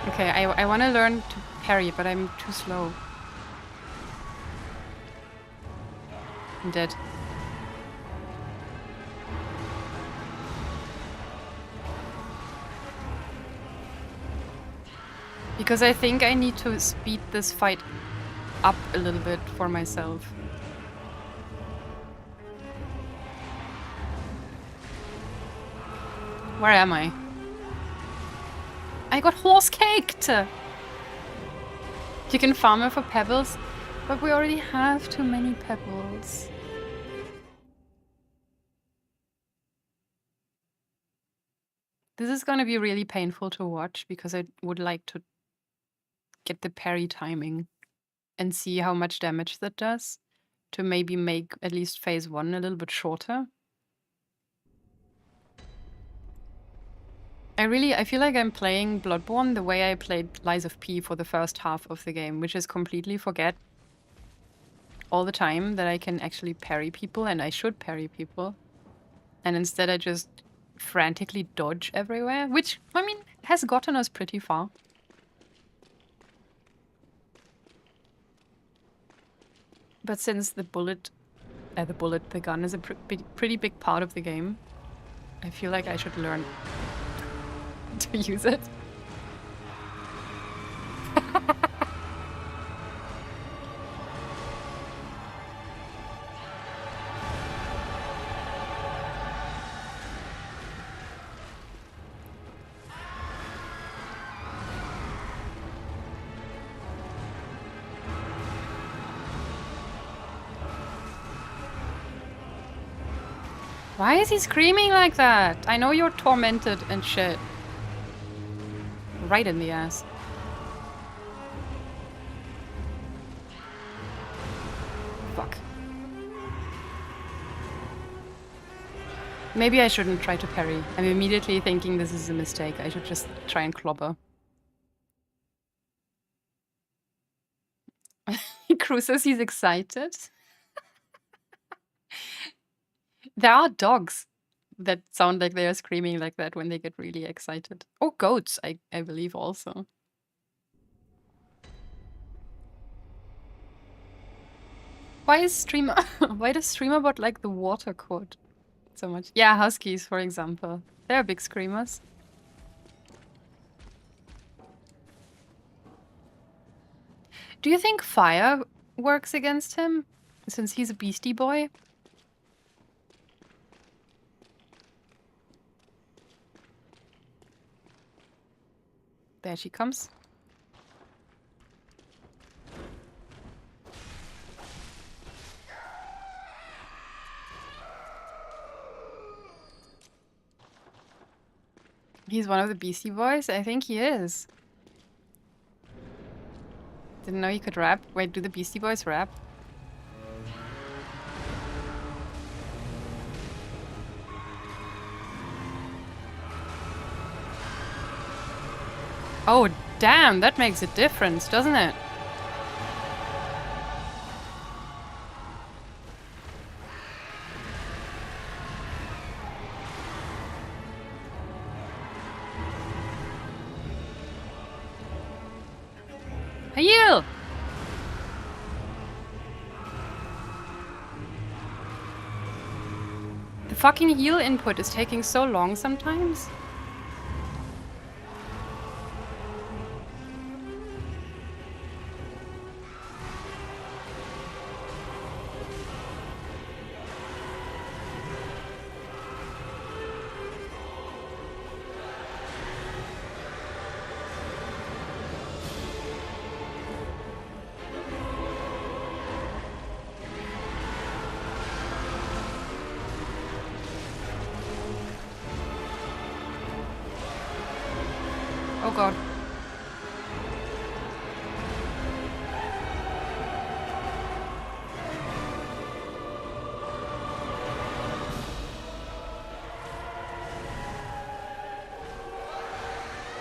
Okay, I want to learn to parry, but I'm too slow. I'm dead. Because I think I need to speed this fight up a little bit for myself. Where am I? I got horse caked! You can farm her for pebbles, but we already have too many pebbles. This is gonna be really painful to watch because I would like to get the parry timing and see how much damage that does to maybe make at least phase 1 a little bit shorter. I feel like I'm playing Bloodborne the way I played Lies of P for the first half of the game, which is completely forget all the time that I can actually parry people and I should parry people. And instead I just frantically dodge everywhere, which, I mean, has gotten us pretty far. But since the gun is a pretty big part of the game, I feel like I should learn to use it. Why is he screaming like that? I know you're tormented and shit. Right in the ass. Fuck. Maybe I shouldn't try to parry. I'm immediately thinking this is a mistake. I should just try and clobber. Crew says he's excited. There are dogs that sound like they are screaming like that when they get really excited. Or goats, I believe also. Why does Streamerbot like the water code? so much. Yeah, huskies, for example. They're big screamers. Do you think fire works against him? Since he's a beastie boy? There she comes. He's one of the Beastie Boys? I think he is. Didn't know he could rap. Wait, do the Beastie Boys rap? Oh, damn, that makes a difference, doesn't it? Heal! The fucking heal input is taking so long sometimes. Oh god.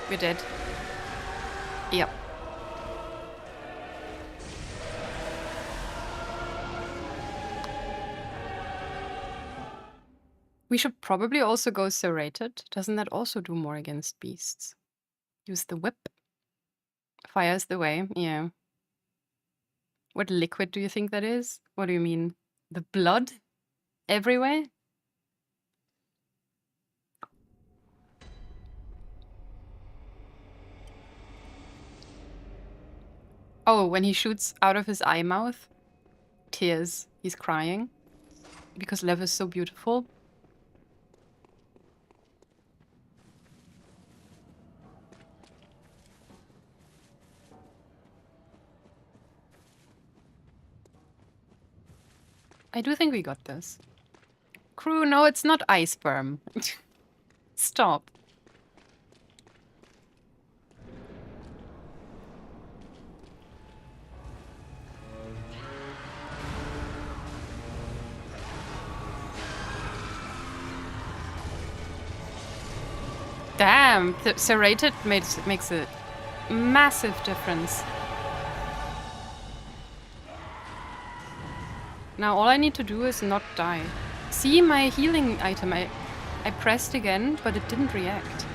We're dead. Yep. We should probably also go serrated. Doesn't that also do more against beasts? Use the whip. Fire's the way, yeah. What liquid do you think that is? What do you mean? The blood? Everywhere? Oh, when he shoots out of his eye mouth? Tears. He's crying. Because Lev is so beautiful. I do think we got this. Crew, no, it's not ice sperm. Stop. Damn, serrated makes a massive difference. Now all I need to do is not die. See my healing item, I pressed again, but it didn't react.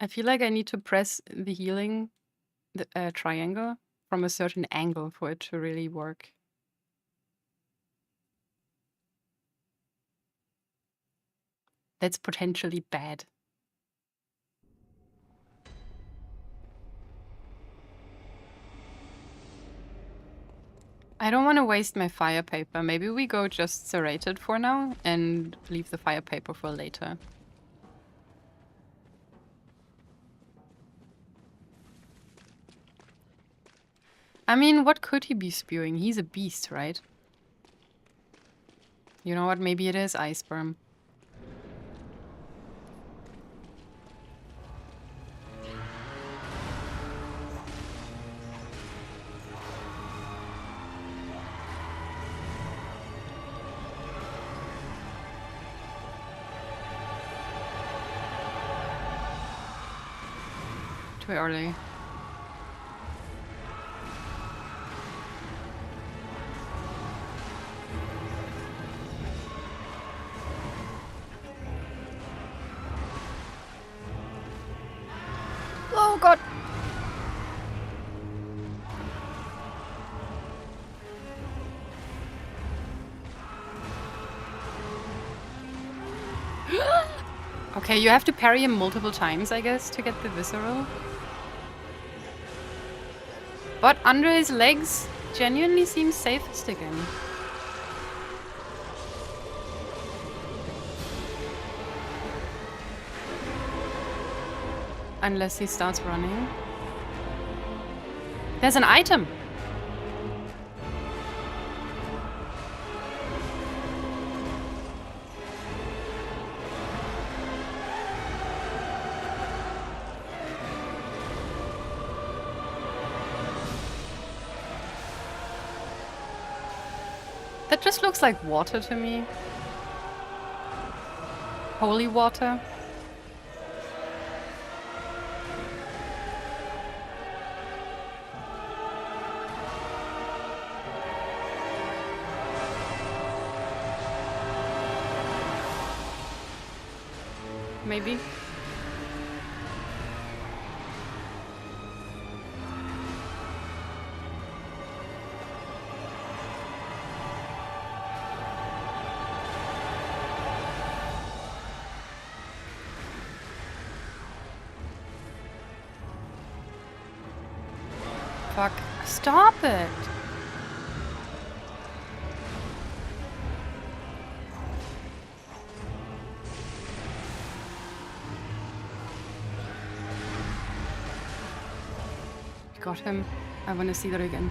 I feel like I need to press the healing triangle from a certain angle for it to really work. That's potentially bad. I don't want to waste my fire paper. Maybe we go just serrated for now and leave the fire paper for later. I mean, what could he be spewing? He's a beast, right? You know what? Maybe it is ice sperm. Too early. Oh god! Okay, you have to parry him multiple times, I guess, to get the visceral. But under his legs genuinely seems safest again. Unless he starts running. There's an item! That just looks like water to me. Holy water. Maybe. Fuck. Stop it! Got him. I want to see that again.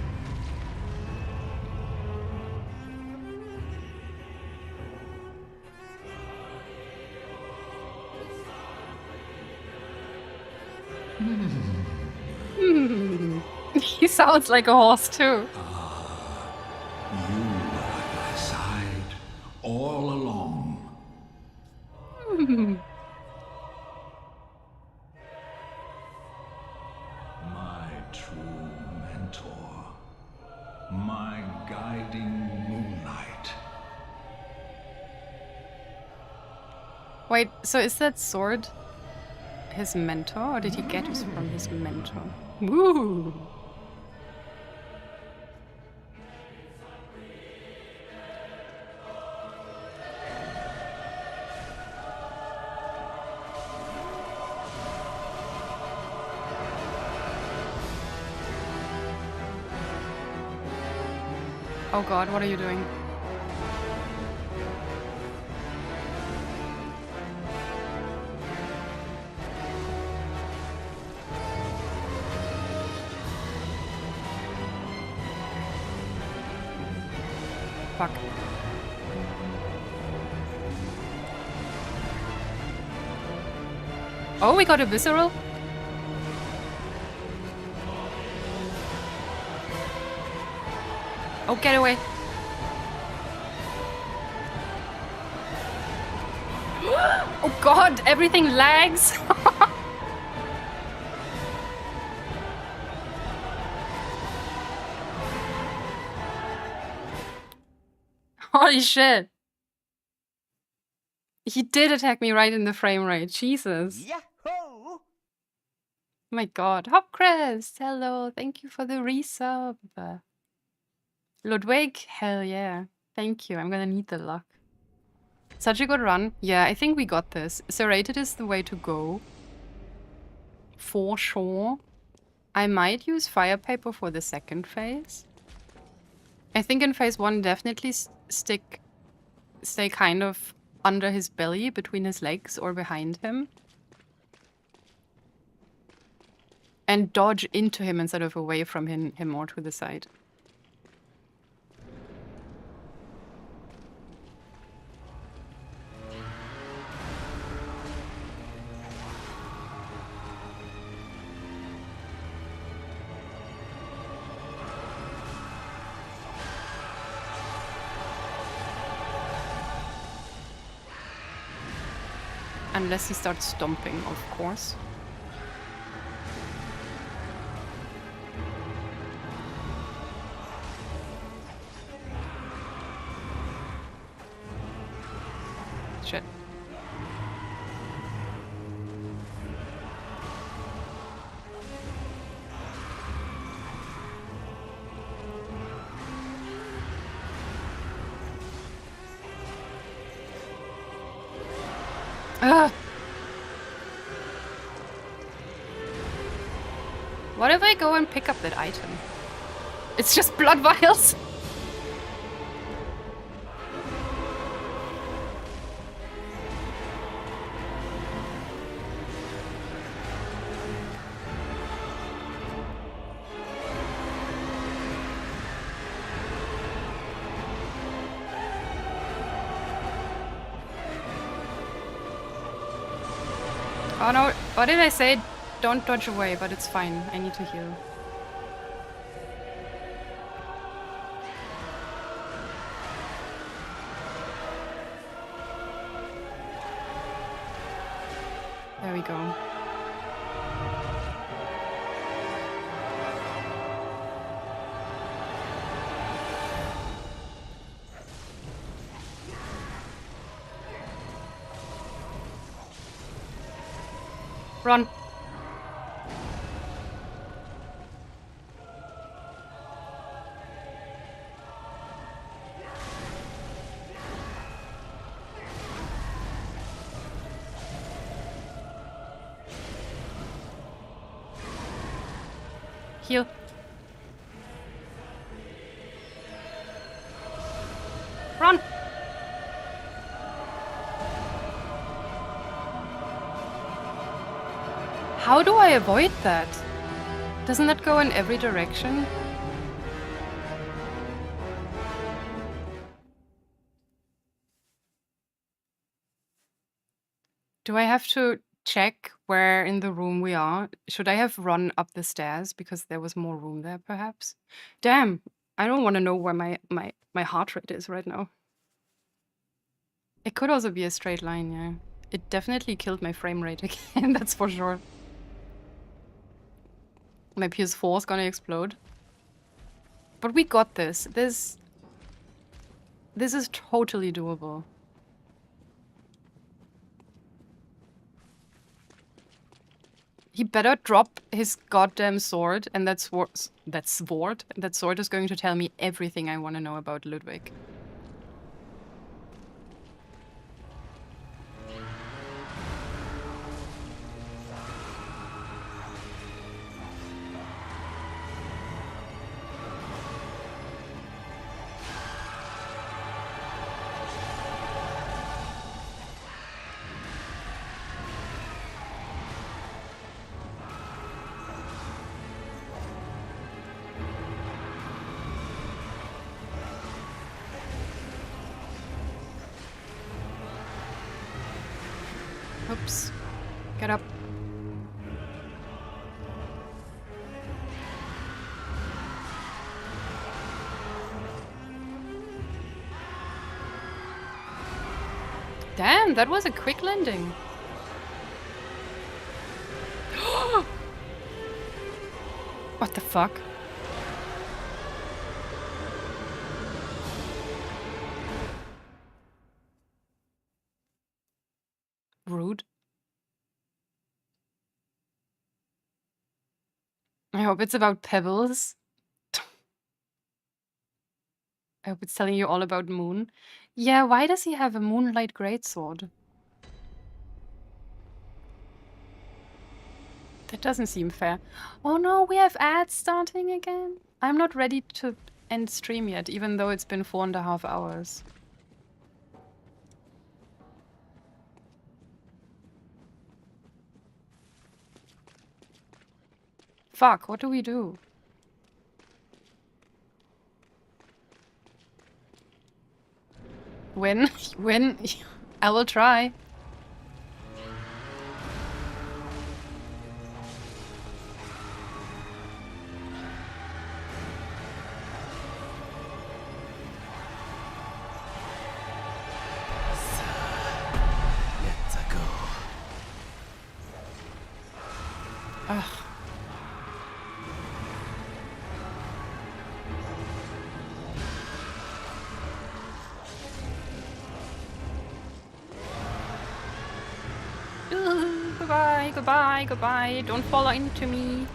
He sounds like a horse too. You were at my side all along. My true mentor. My guiding moonlight. Wait, so is that sword his mentor, or did he get it from his mentor? Woo! Oh god, what are you doing? Fuck. Oh, we got a visceral? Oh, get away. Oh god, everything lags. Holy shit. He did attack me right in the frame rate. Jesus. Yahoo! My god. Hopcrest, hello. Thank you for the resub. Ludwig, hell yeah. Thank you. I'm gonna need the luck. Such a good run. Yeah, I think we got this. Serrated is the way to go. For sure. I might use fire paper for the second phase. I think in phase 1 definitely stay kind of under his belly, between his legs or behind him. And dodge into him instead of away from him or to the side. Unless he starts stomping, of course. Shit. Ugh. What if I go and pick up that item? It's just blood vials. Oh no, what did I say? Don't dodge away, but it's fine. I need to heal. There we go. Run. Heal. Run! How do I avoid that? Doesn't that go in every direction? Do I have to check where in the room we are? Should I have run up the stairs because there was more room there, perhaps? Damn, I don't want to know where my heart rate is right now. It could also be a straight line, yeah. It definitely killed my frame rate again, that's for sure. My PS4 is gonna explode. But we got this. This is totally doable. He better drop his goddamn sword, and that sword is going to tell me everything I want to know about Ludwig. Oops. Get up. Damn, that was a quick landing. What the fuck? Rude. I hope it's about pebbles. I hope it's telling you all about Moon. Yeah, why does he have a Moonlight Greatsword? That doesn't seem fair. Oh no, we have ads starting again. I'm not ready to end stream yet, even though it's been 4.5 hours. Fuck, what do we do? When? When? I will try. Let's go. Ugh. Goodbye, goodbye, goodbye. Don't fall into me.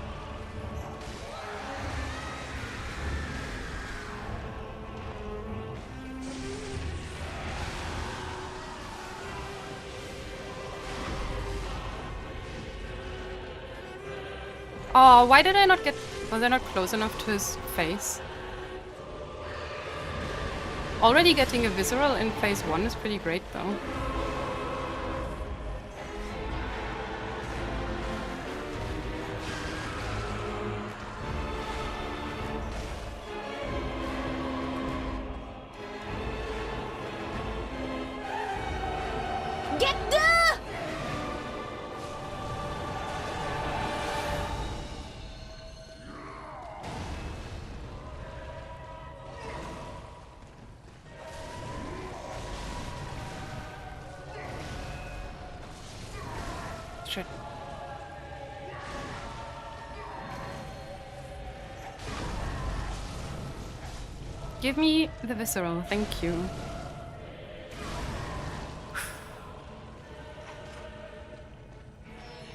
Oh, why did I not get... Was I not close enough to his face? Already getting a visceral in phase 1 is pretty great, though. Get the... Shit. Give me the visceral, thank you.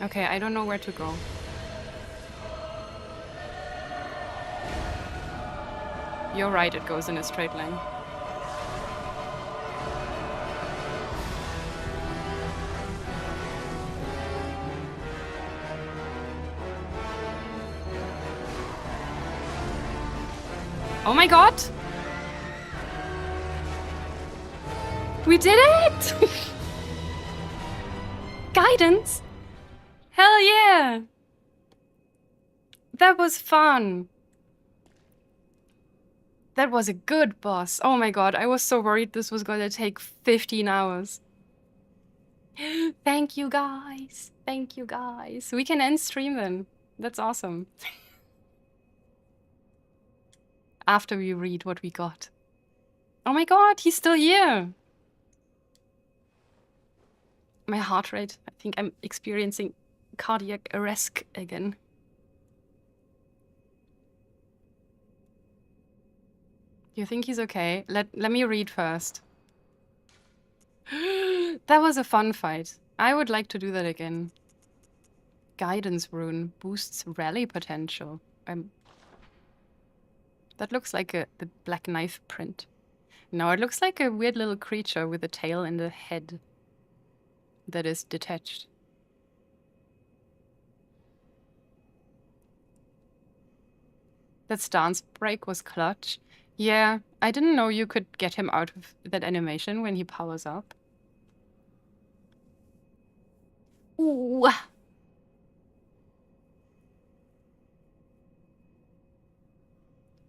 Okay, I don't know where to go. You're right, it goes in a straight line. Oh my god! We did it! Guidance? Hell yeah! That was fun. That was a good boss. Oh my god, I was so worried this was gonna take 15 hours. Thank you guys. Thank you guys. We can end stream then. That's awesome. After we read what we got. Oh my god, he's still here. My heart rate. I think I'm experiencing cardiac arrest again. Do you think he's okay? Let me read first. That was a fun fight. I would like to do that again. Guidance rune boosts rally potential. That looks like the black knife print. No, it looks like a weird little creature with a tail and a head that is detached. That stance break was clutch. Yeah, I didn't know you could get him out of that animation when he powers up. Ooh.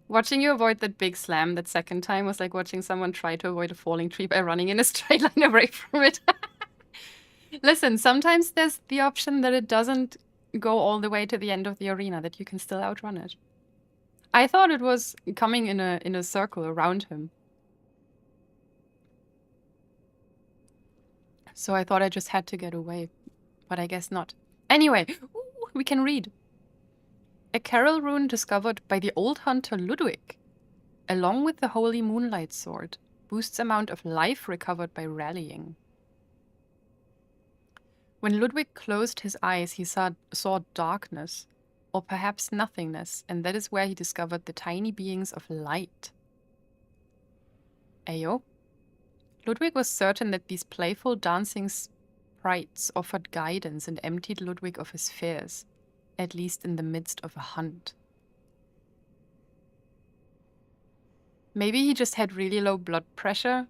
Watching you avoid that big slam that second time was like watching someone try to avoid a falling tree by running in a straight line away from it. Listen, sometimes there's the option that it doesn't go all the way to the end of the arena, that you can still outrun it. I thought it was coming in a circle around him. So I thought I just had to get away, but I guess not. Anyway, ooh, we can read. A carol rune discovered by the old hunter Ludwig, along with the holy moonlight sword, boosts amount of life recovered by rallying. When Ludwig closed his eyes, he saw darkness, or perhaps nothingness, and that is where he discovered the tiny beings of light. Ayo? Ludwig was certain that these playful dancing sprites offered guidance and emptied Ludwig of his fears, at least in the midst of a hunt. Maybe he just had really low blood pressure,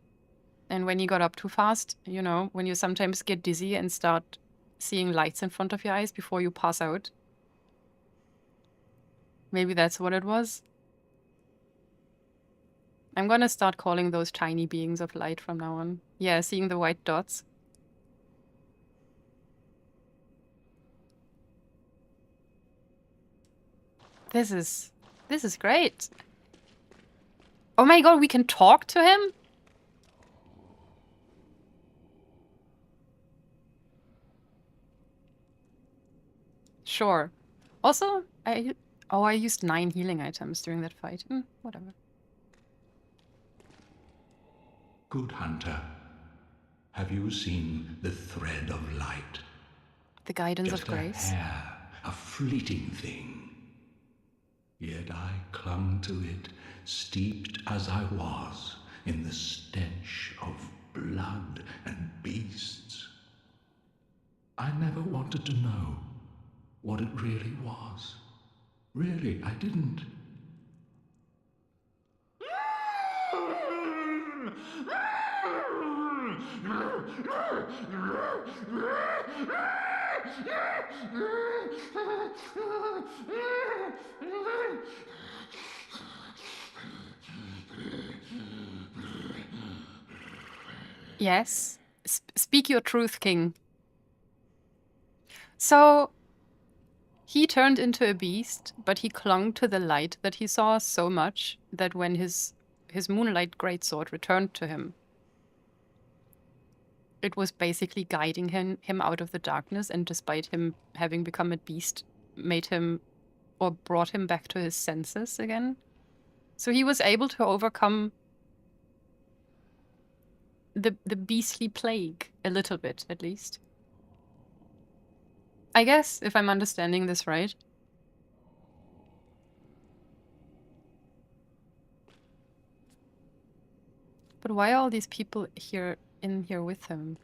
and when he got up too fast, you know, when you sometimes get dizzy and start seeing lights in front of your eyes before you pass out. Maybe that's what it was. I'm gonna start calling those tiny beings of light from now on. Yeah, seeing the white dots. This is great. Oh my god, we can talk to him? Sure. Also, I used 9 healing items during that fight. Whatever. Good hunter, have you seen the thread of light? The guidance Just of grace. a hair, a fleeting thing. Yet I clung to it, steeped as I was in the stench of blood and beasts. I never wanted to know what it really was. Really, I didn't. Yes. Speak your truth, King. So, he turned into a beast, but he clung to the light that he saw so much that when his moonlight greatsword returned to him, it was basically guiding him out of the darkness, and despite him having become a beast, made him or brought him back to his senses again. So he was able to overcome the beastly plague a little bit, at least. I guess, if I'm understanding this right. But why are all these people in here with him?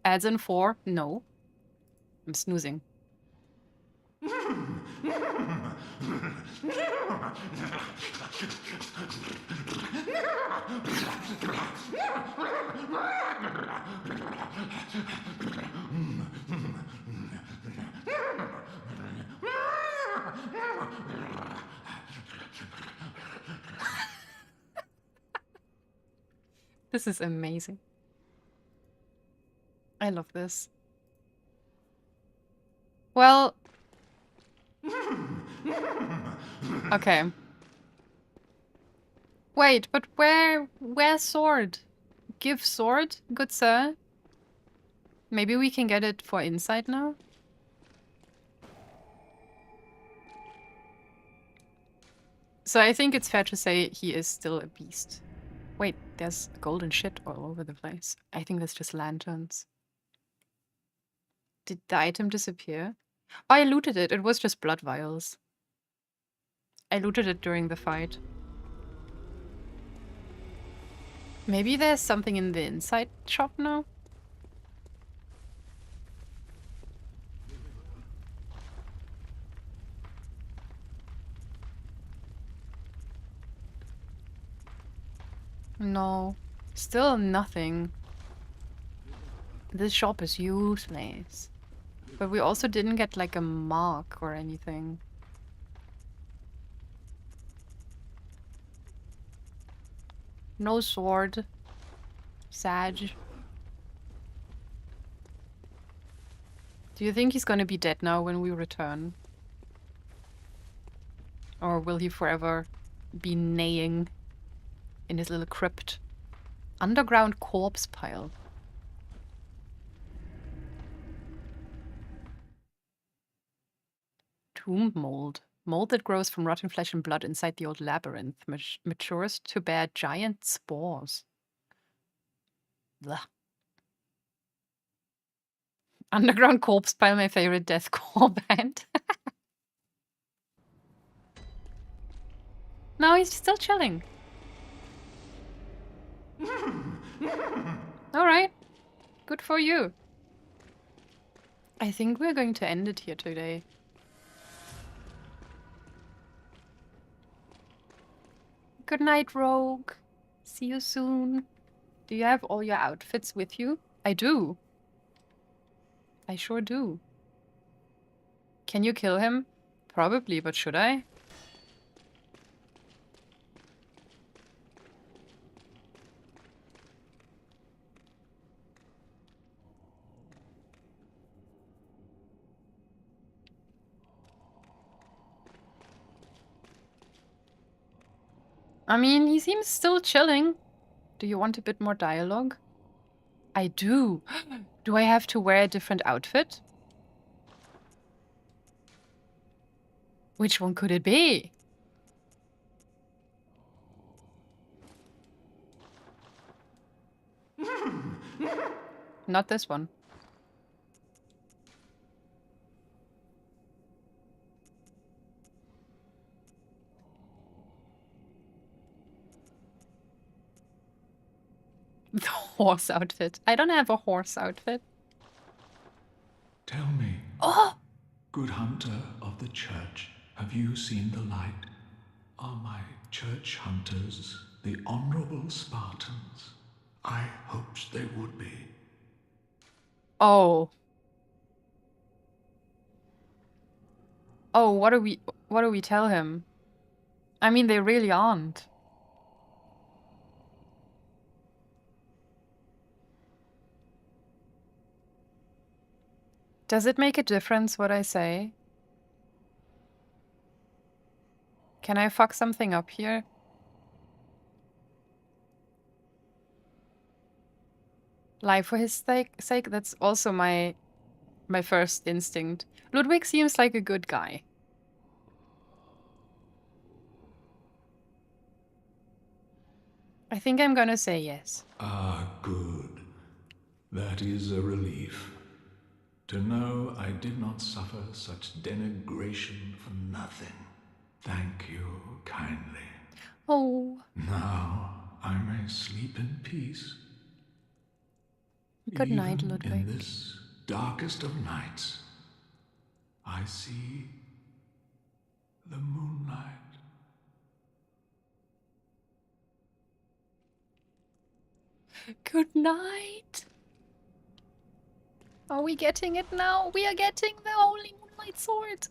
Adds in 4? No. I'm snoozing. This is amazing. I love this. Well... Okay. Wait, but where's sword? Give sword, good sir? Maybe we can get it for inside now? So I think it's fair to say he is still a beast. Wait, there's golden shit all over the place. I think that's just lanterns. Did the item disappear? Oh, I looted it. It was just blood vials. I looted it during the fight. Maybe there's something in the inside shop now? No. Still nothing. This shop is useless. But we also didn't get like a mark or anything. No sword. Sag. Do you think he's gonna be dead now when we return? Or will he forever be neighing in his little crypt? Underground corpse pile. Tomb mold. Mold that grows from rotten flesh and blood inside the old labyrinth. Matures to bear giant spores. Blah. Underground corpse pile, my favorite deathcore band. No, he's still chilling. Alright. Good for you. I think we're going to end it here today. Good night, Rogue. See you soon. Do you have all your outfits with you? I do. I sure do. Can you kill him? Probably, but should I? I mean, he seems still chilling. Do you want a bit more dialogue? I do. Do I have to wear a different outfit? Which one could it be? Not this one. The horse outfit. I don't have a horse outfit. Oh! Good hunter of the church, have you seen the light? Are my church hunters the honorable Spartans? I hoped they would be. Oh. Oh, what do we tell him? I mean, they really aren't. Does it make a difference what I say? Can I fuck something up here? Lie for his sake? That's also my first instinct. Ludwig seems like a good guy. I think I'm gonna say yes. Ah, good. That is a relief. To know I did not suffer such denigration for nothing. Thank you kindly. Oh. Now I may sleep in peace. Good night, Even Ludwig. in this darkest of nights, I see the moonlight. Good night. Are we getting it now? We are getting the Holy Moonlight Sword.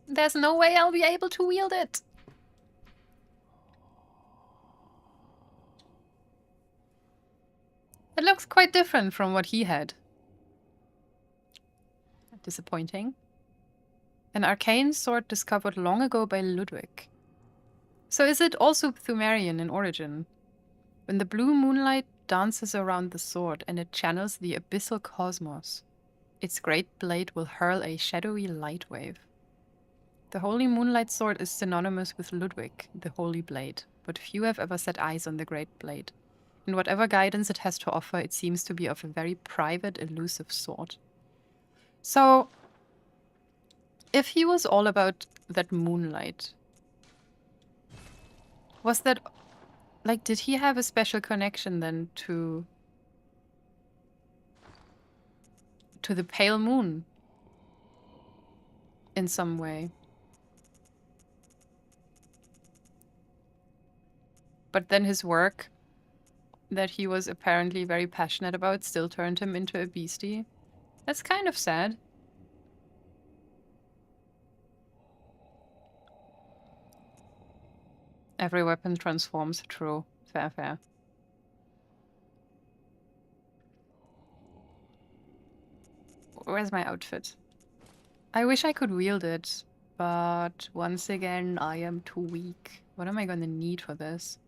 There's no way I'll be able to wield it. It looks quite different from what he had. Disappointing. An arcane sword discovered long ago by Ludwig. So is it also Pthumerian in origin? When the blue moonlight dances around the sword and it channels the abyssal cosmos, its great blade will hurl a shadowy light wave. The Holy Moonlight Sword is synonymous with Ludwig, the Holy Blade, but few have ever set eyes on the Great Blade. In whatever guidance it has to offer, it seems to be of a very private, elusive sort. So, if he was all about that moonlight, was that... like, did he have a special connection then to the pale moon? In some way? But then his work that he was apparently very passionate about still turned him into a beastie. That's kind of sad. Every weapon transforms. True. Fair, fair. Where's my outfit? I wish I could wield it, but once again, I am too weak. What am I gonna need for this?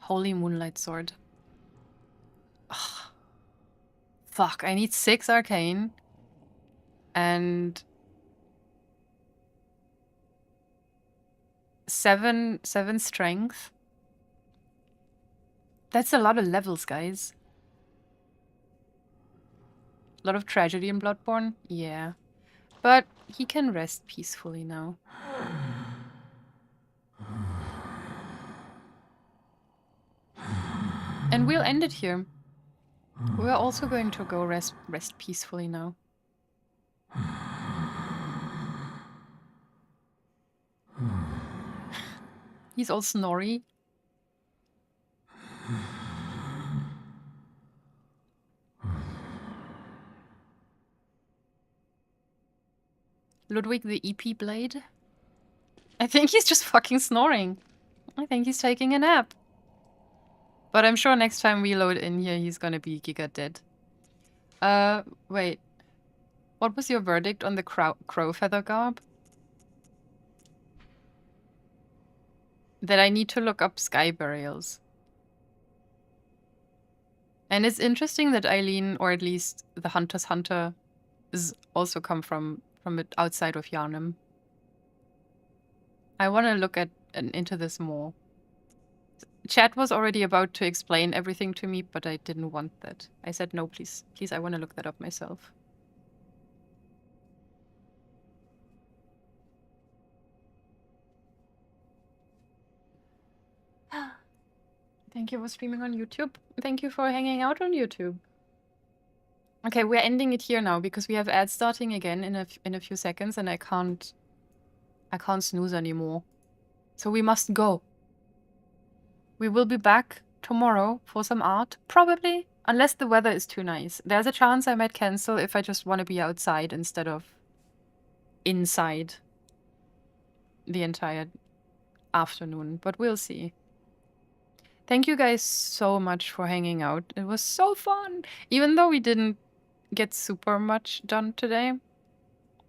Holy Moonlight Sword. Ugh. Fuck, I need 6 arcane. And... 7 strength. That's a lot of levels, guys. A lot of tragedy in Bloodborne? Yeah. But he can rest peacefully now. And we'll end it here. We're also going to go rest peacefully now. He's all snory. Ludwig the EP Blade? I think he's just fucking snoring. I think he's taking a nap. But I'm sure next time we load in here, he's gonna be giga dead. Wait. What was your verdict on the crow feather garb? That I need to look up sky burials. And it's interesting that Eileen, or at least the Hunter's Hunter, is also come from outside of Yharnam. I want to look into this more. Chat was already about to explain everything to me, but I didn't want that. I said, no, please. Please, I want to look that up myself. Thank you for streaming on YouTube. Thank you for hanging out on YouTube. Okay, we're ending it here now because we have ads starting again in a few seconds, and I can't snooze anymore. So we must go. We will be back tomorrow for some art, probably, unless the weather is too nice. There's a chance I might cancel if I just want to be outside instead of inside the entire afternoon, but we'll see. Thank you guys so much for hanging out. It was so fun. Even though we didn't get super much done today,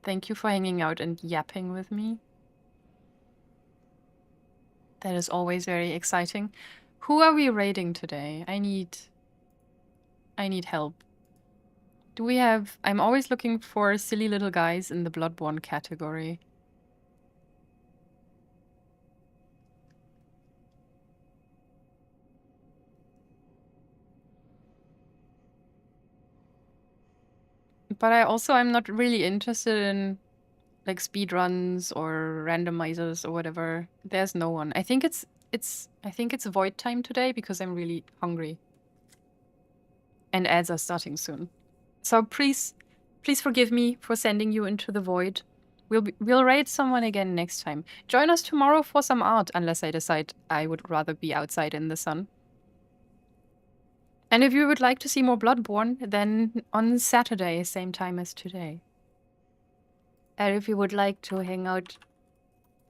thank you for hanging out and yapping with me. That is always very exciting. Who are we raiding today? I need help. Do we have... I'm always looking for silly little guys in the Bloodborne category. But I'm not really interested in like speedruns or randomizers or whatever. There's no one. I think it's void time today because I'm really hungry. And ads are starting soon. So please forgive me for sending you into the void. We'll raid someone again next time. Join us tomorrow for some art, unless I decide I would rather be outside in the sun. And if you would like to see more Bloodborne, then on Saturday, same time as today. And if you would like to hang out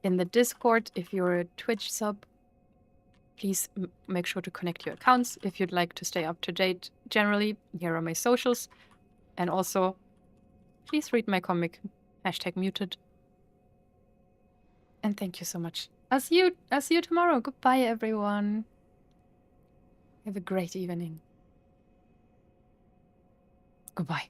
in the Discord, if you're a Twitch sub, please make sure to connect your accounts. If you'd like to stay up to date generally, here are my socials. And also, please read my comic, #muted. And thank you so much. I'll see you tomorrow. Goodbye, everyone. Have a great evening. Goodbye.